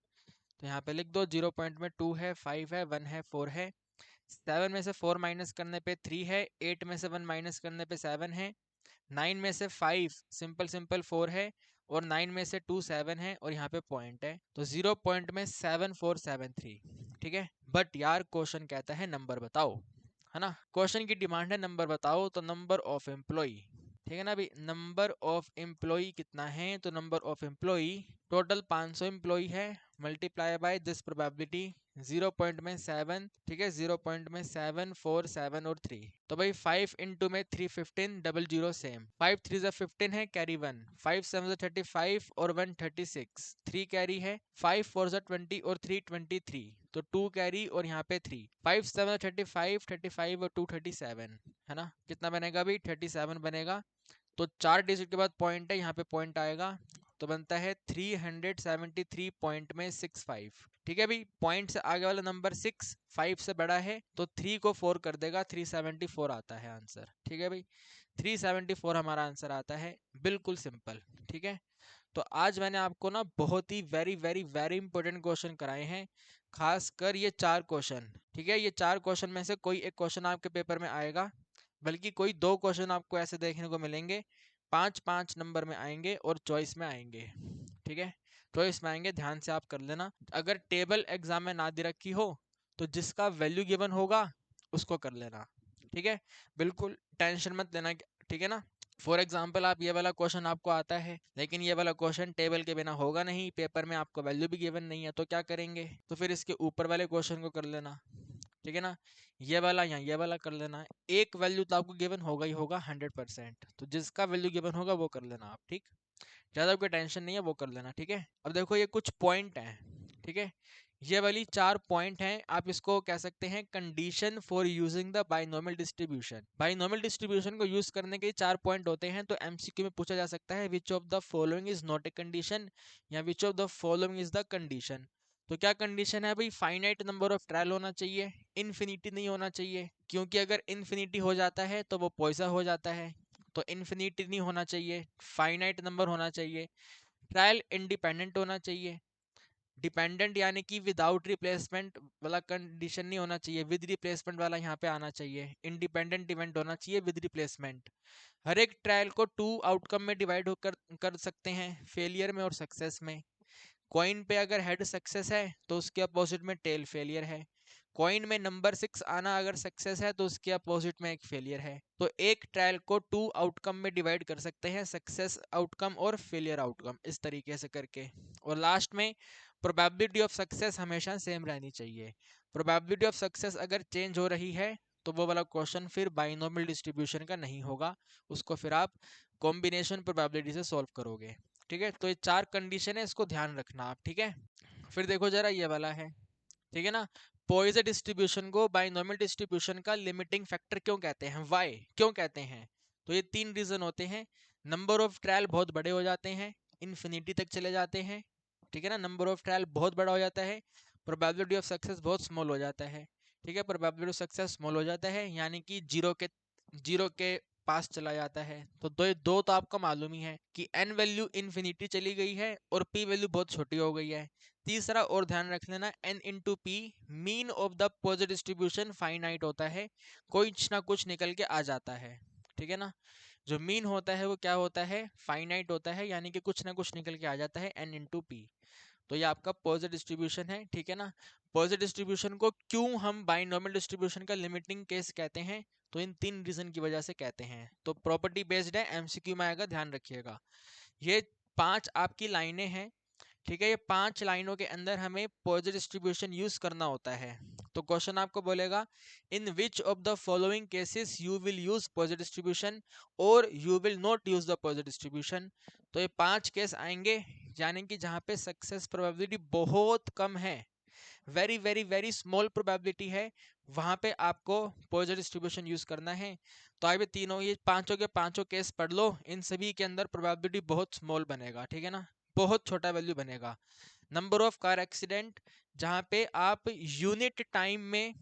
तो यहाँ पे लिख दो। 0 पॉइंट में 2 है, 5 है, 1 है, 4 है। 7 में से 4 माइनस करने पे 3 है, 8 में से 1 माइनस करने पे 7 है, 9 में से 5 सिंपल सिंपल 4 है, और 9 में से 2 7 है, और यहाँ पे पॉइंट है, तो 0 पॉइंट में 7473। ठीक है, बट यार क्वेश्चन कहता है नंबर बताओ, है ना, क्वेश्चन की डिमांड है नंबर बताओ, तो नंबर ऑफ एम्प्लॉय। ठीक है ना भाई, नंबर ऑफ एम्प्लॉय कितना है, तो number of employ total 500 employ है, multiply by this probability 0 point में 7। ठीक है, 0 पॉइंट में 7 4 7 और 3, तो भाई 5 इंटू में 3 15, डबल जीरो सेम, 5 3 15 है, कैरी 1, 5 7 35 और 1 36, 3 कैरी है, 5 4 20 और 3 23, तो 2 कैरी और यहाँ पे 3, 5 7 35 35 और 2 37, है ना, कितना बनेगा भाई 37 बनेगा। तो 4 डिजिट के बाद पॉइंट है, यहाँ पे पॉइंट आएगा, तो बनता है 373 पॉइंट में 65। ठीक है भाई, पॉइंट से आगे वाला नंबर 6 5 से बड़ा है, तो 3 को 4 कर देगा, 374 आता है आंसर। ठीक है भाई, 374 हमारा आंसर आता है, बिल्कुल सिंपल। ठीक है, तो आज मैंने आपको ना बहुत ही very very very important question कराए हैं, खासकर ये 4 क्वेश्चन। ठीक है, ये 4 क्वेश्चन में से कोई एक क्वेश्चन आपके पेपर में आएगा, बल्कि कोई 2 क्वेश्चन आपको ऐसे देखने को मिलेंगे, 5 नंबर में आएंगे और चॉइस में आएंगे। ठीक है, चॉइस में आएंगे, ध्यान से आप कर लेना। अगर टेबल एग्जाम में ना दे रखी हो, तो जिसका वैल्यू गिवन होगा उसको कर लेना। ठीक है, बिल्कुल टेंशन मत लेना। ठीक है ना, फॉर एग्जाम्पल आप ये वाला क्वेश्चन आपको आता है, लेकिन ये वाला क्वेश्चन टेबल के बिना होगा नहीं, पेपर में आपको वैल्यू भी गिवन नहीं है, तो क्या करेंगे, तो फिर इसके ऊपर वाले क्वेश्चन को कर लेना, ठीक है ना, ये वाला या ये वाला कर लेना। एक वैल्यू तो आपको गिवन होगा ही होगा 100%, तो जिसका वैल्यू गिवन होगा वो कर लेना आप, ठीक, ज़्यादा कोई टेंशन नहीं है, वो कर लेना, ठीक है। अब देखो ये कुछ पॉइंट हैं, ठीक है, ये वाली 4 पॉइंट हैं, आप इसको कह सकते हैं condition for using the binomial distribution. Binomial distribution को यूज करने के 4 पॉइंट होते हैं, तो एमसीक्यू में पूछा जा सकता है which of the following is not a condition, या which of the following is the condition. तो क्या कंडीशन है भाई, फाइनाइट नंबर ऑफ ट्रायल होना चाहिए, इन्फिनिटी नहीं होना चाहिए, क्योंकि अगर इन्फिनिटी हो जाता है तो वो पॉइजन हो जाता है, तो इन्फिनिटी नहीं होना चाहिए, फाइनाइट नंबर होना चाहिए, ट्रायल इंडिपेंडेंट होना चाहिए, डिपेंडेंट यानी कि विदाउट रिप्लेसमेंट वाला कंडीशन नहीं होना चाहिए, विद रिप्लेसमेंट वाला यहाँ पे आना चाहिए, इंडिपेंडेंट इवेंट होना चाहिए विद रिप्लेसमेंट। हर एक ट्रायल को 2 आउटकम में डिवाइड होकर कर सकते हैं, फेलियर में और सक्सेस में। कॉइन पे अगर हेड सक्सेस है तो उसके अपोजिट में टेल फेलियर है, कॉइन में नंबर 6 आना अगर सक्सेस है तो उसके अपोजिट में एक फेलियर है। तो एक ट्रायल को 2 आउटकम में डिवाइड कर सकते हैं, सक्सेस आउटकम और फेलियर आउटकम, इस तरीके से करके। और लास्ट में प्रोबेबिलिटी ऑफ सक्सेस हमेशा सेम रहनी चाहिए, प्रोबेबिलिटी ऑफ सक्सेस अगर चेंज हो रही है तो वो वाला क्वेश्चन फिर बाइनोमियल डिस्ट्रीब्यूशन का नहीं होगा, उसको फिर आप कॉम्बिनेशन प्रोबेबिलिटी से सॉल्व करोगे, ठीक है। तो ये 4 कंडीशन है, इसको ध्यान रखना आप, ठीक है। फिर देखो जरा ये वाला है, ठीक है ना, पॉइजन डिस्ट्रीब्यूशन को बाइनोमियल डिस्ट्रीब्यूशन का लिमिटिंग फैक्टर क्यों कहते हैं, वाई क्यों कहते हैं, तो ये 3 रीजन होते हैं। नंबर ऑफ ट्रायल बहुत बड़े हो जाते हैं, इन्फिनिटी तक चले जाते हैं, ठीक है ना, नंबर ऑफ ट्रायल बहुत बड़ा हो जाता है, प्रोबेबिलिटी ऑफ सक्सेस बहुत स्मॉल हो जाता है, ठीक है, प्रोबेबिलिटी ऑफ सक्सेस स्मॉल हो जाता है यानी कि जीरो के पास चला जाता है। तो दो तो आपका मालूम ही है कि एन वैल्यू इन्फिनिटी चली गई है और पी वैल्यू बहुत छोटी हो गई है। तीसरा और ध्यान रख लेना, n into P, mean of the positive distribution finite होता है, कुछ ना कुछ निकल के आ जाता है, ठीक है ना, जो मीन होता है वो क्या होता है, फाइनाइट होता है, यानी कि कुछ ना कुछ निकल के आ जाता है n इंटू पी। तो ये आपका पॉजिटिव डिस्ट्रीब्यूशन है, ठीक है ना। पॉजिटिव डिस्ट्रीब्यूशन को क्यों हम बाइनोमियल डिस्ट्रीब्यूशन का लिमिटिंग केस कहते हैं, तो इन 3 रीजन की वजह से कहते हैं। तो प्रॉपर्टी बेस्ड है, एमसीक्यू में आएगा, ध्यान रखिएगा। ये 5 आपकी लाइनें हैं, ठीक है, ये 5 लाइनों के अंदर हमें पॉजिटिव डिस्ट्रीब्यूशन यूज करना होता है। तो क्वेश्चन आपको बोलेगा in which of the following cases you will use positive distribution और you will not use the positive distribution. तो ये 5 केस आएंगे, यानी कि जहाँ पे सक्सेस प्रोबेबिलिटी बहुत कम है, very very very small probability है, वहां पे आपको पॉजिटिव डिस्ट्रीब्यूशन यूज करना है। तो आप ये पांचों के पांचों केस पढ़ लो, इन सभी के अंदर प्रोबेबिलिटी बहुत स्मॉल बनेगा, ठीक है ना, बहुत छोटा वैल्यू बनेगा। नंबर ऑफ कार एक्सीडेंट, जहाँ पे आप यूनिट टाइम में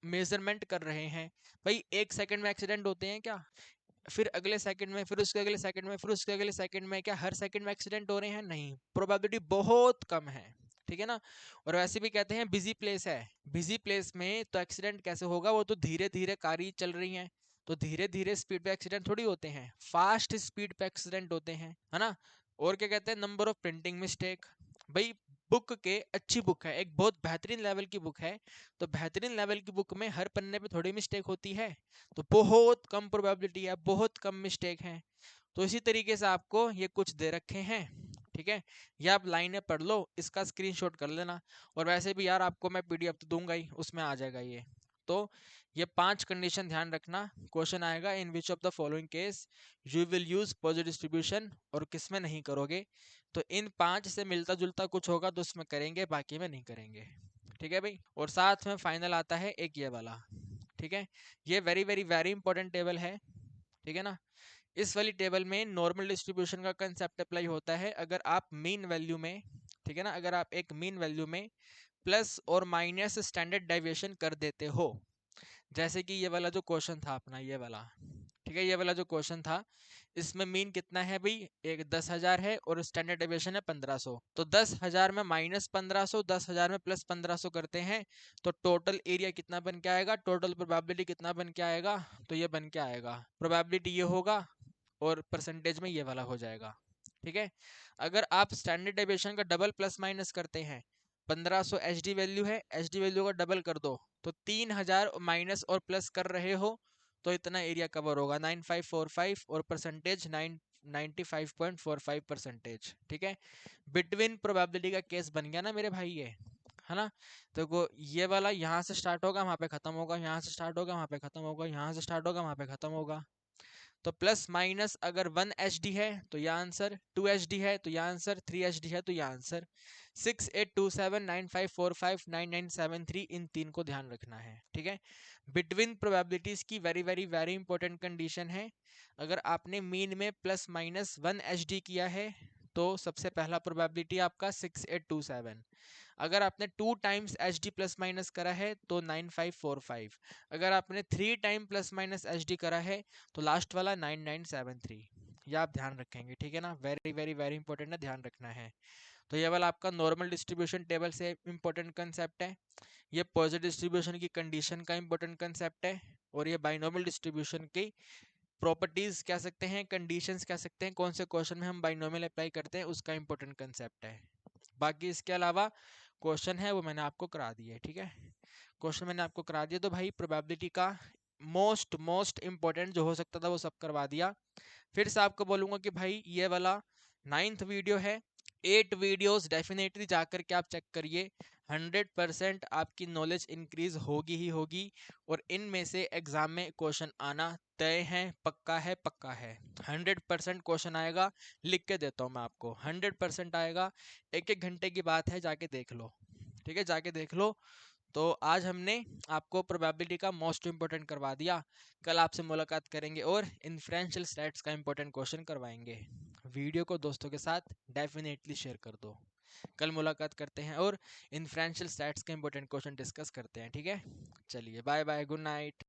मेजरमेंट कर रहे हैं, भाई 1 सेकंड में एक्सीडेंट होते हैं क्या, फिर अगले सेकंड में, फिर उसके अगले सेकंड में, फिर उसके अगले सेकंड में, क्या हर सेकंड में एक्सीडेंट हो रहे हैं, नहीं, प्रोबेबिलिटी बहुत कम है, ठीक है ना। और वैसे भी कहते हैं बिजी प्लेस है, बिजी प्लेस में तो एक्सीडेंट कैसे होगा, वो तो धीरे धीरे कारी चल रही हैं, तो धीरे धीरे स्पीड पे एक्सीडेंट थोड़ी होते हैं, फास्ट स्पीड पे एक्सीडेंट होते हैं, है ना। और क्या कहते हैं, नंबर ऑफ प्रिंटिंग मिस्टेक, भाई बुक के, अच्छी बुक है, एक बहुत बेहतरीन लेवल की बुक है, तो बेहतरीन लेवल की बुक में हर पन्ने पे थोड़ी मिस्टेक होती है, तो बहुत कम प्रोबेबिलिटी है, बहुत कम मिस्टेक है। तो इसी तरीके से आपको ये कुछ दे रखे हैं, ठीक है, ये आप लाइनें पढ़ लो, इसका स्क्रीनशॉट कर लेना। और वैसे भी यार आपको मैं पीडीएफ तो दूंगा ही, उसमें आ जाएगा ये। तो ये 5 कंडीशन ध्यान रखना, क्वेश्चन आएगा in which of the following case you will use positive distribution, और किस में नहीं करोगे। तो इन 5 से मिलता जुलता कुछ होगा तो उसमें करेंगे, बाकी में नहीं करेंगे, ठीक है भाई। और साथ में फाइनल आता है एक ये वाला, ठीक है, ये very very very important table है, ठीक है ना। इस वाली टेबल में नॉर्मल डिस्ट्रीब्यूशन का कंसेप्ट अप्लाई होता है, अगर आप मीन वैल्यू में, ठीक है ना, अगर आप एक मीन वैल्यू में प्लस और माइनस स्टैंडर्ड डेविएशन कर देते हो, जैसे कि ये वाला जो क्वेश्चन था अपना, ये वाला, ठीक है, ये वाला जो क्वेश्चन था, इसमें मीन कितना है भाई, एक 10,000 है और स्टैंडर्ड डेविएशन है 1500, तो 10,000 में माइनस 1500, 10,000 में प्लस 1500 करते हैं, तो टोटल एरिया कितना बन के आएगा, टोटल प्रोबेबिलिटी कितना बन के आएगा, तो ये बन के आएगा, प्रोबेबिलिटी ये होगा और परसेंटेज में ये वाला हो जाएगा, ठीक है। अगर आप स्टैंडर्ड डेविएशन का डबल प्लस माइनस करते हैं, 1500 एच डी वैल्यू है, एच डी वैल्यू का डबल कर दो, तो 3000 माइनस और प्लस कर रहे हो, तो इतना एरिया कवर होगा 9545 और परसेंटेज 95.45%। ठीक है, बिटवीन प्रोबेबिलिटी का केस बन गया ना मेरे भाई ये, है ना। तो ये वाला यहाँ से स्टार्ट होगा वहां पे खत्म होगा, यहाँ से स्टार्ट होगा वहां पे खत्म होगा, यहाँ से स्टार्ट होगा वहां पे खत्म होगा। तो प्लस माइनस अगर 1 HD है तो यह आंसर, 2 HD है तो यह आंसर, 3 HD है तो यह आंसर। 682795459973 इन तीन को ध्यान रखना है। ठीक है, बिटवीन प्रोबेबिलिटीज की very very very important condition है। अगर आपने मीन में प्लस माइनस 1 HD किया है तो सबसे पहला प्रोबेबिलिटी आपका 6827। अगर आपने 2 टाइम्स HD प्लस माइनस करा है तो 9545। अगर आपने 3 टाइम प्लस माइनस HD करा है तो लास्ट वाला 9973। ये आप ध्यान रखेंगे, ठीक है ना, वेरी वेरी वेरी इंपॉर्टेंट है, ध्यान रखना है। तो ये वाला आपका नॉर्मल डिस्ट्रीब्यूशन टेबल से इंपॉर्टेंट कंसेप्ट है, ये पॉजिटिव डिस्ट्रीब्यूशन की कंडीशन का इंपॉर्टेंट कंसेप्ट है, और ये बाइनोमियल डिस्ट्रीब्यूशन की प्रॉपर्टीज कह सकते हैं, कंडीशंस कह सकते हैं, कौन से क्वेश्चन में हम बाइनोमियल अप्लाई करते हैं उसका इंपॉर्टेंट कंसेप्ट है। बाकी इसके अलावा क्वेश्चन है वो मैंने आपको करा दिया है। ठीक है, क्वेश्चन मैंने आपको करा दिया, तो भाई प्रोबेबिलिटी का मोस्ट मोस्ट इंपॉर्टेंट जो हो सकता था वो सब करवा दिया। फिर से आपको बोलूंगा कि भाई ये वाला 9th वीडियो है, 8 वीडियोस डेफिनेटली जाकर के आप चेक करिए, 100% आपकी नॉलेज इंक्रीज होगी ही होगी, और इनमें से एग्जाम में क्वेश्चन आना तय है, पक्का है, पक्का है। 100% क्वेश्चन आएगा, लिख के देता हूँ मैं आपको, 100% आएगा। एक एक घंटे की बात है, जाके देख लो। ठीक है, जाके देख लो। तो आज हमने आपको प्रोबेबिलिटी का मोस्ट इंपोर्टेंट करवा दिया, कल आपसे मुलाकात करेंगे और इन्फ्रेंशियल स्टैट्स का इंपॉर्टेंट क्वेश्चन करवाएंगे। वीडियो को दोस्तों के साथ डेफिनेटली शेयर कर दो। कल मुलाकात करते हैं और इन्फ्रेंशियल स्टैट्स के इंपॉर्टेंट क्वेश्चन डिस्कस करते हैं। ठीक है, चलिए बाय बाय, गुड नाइट।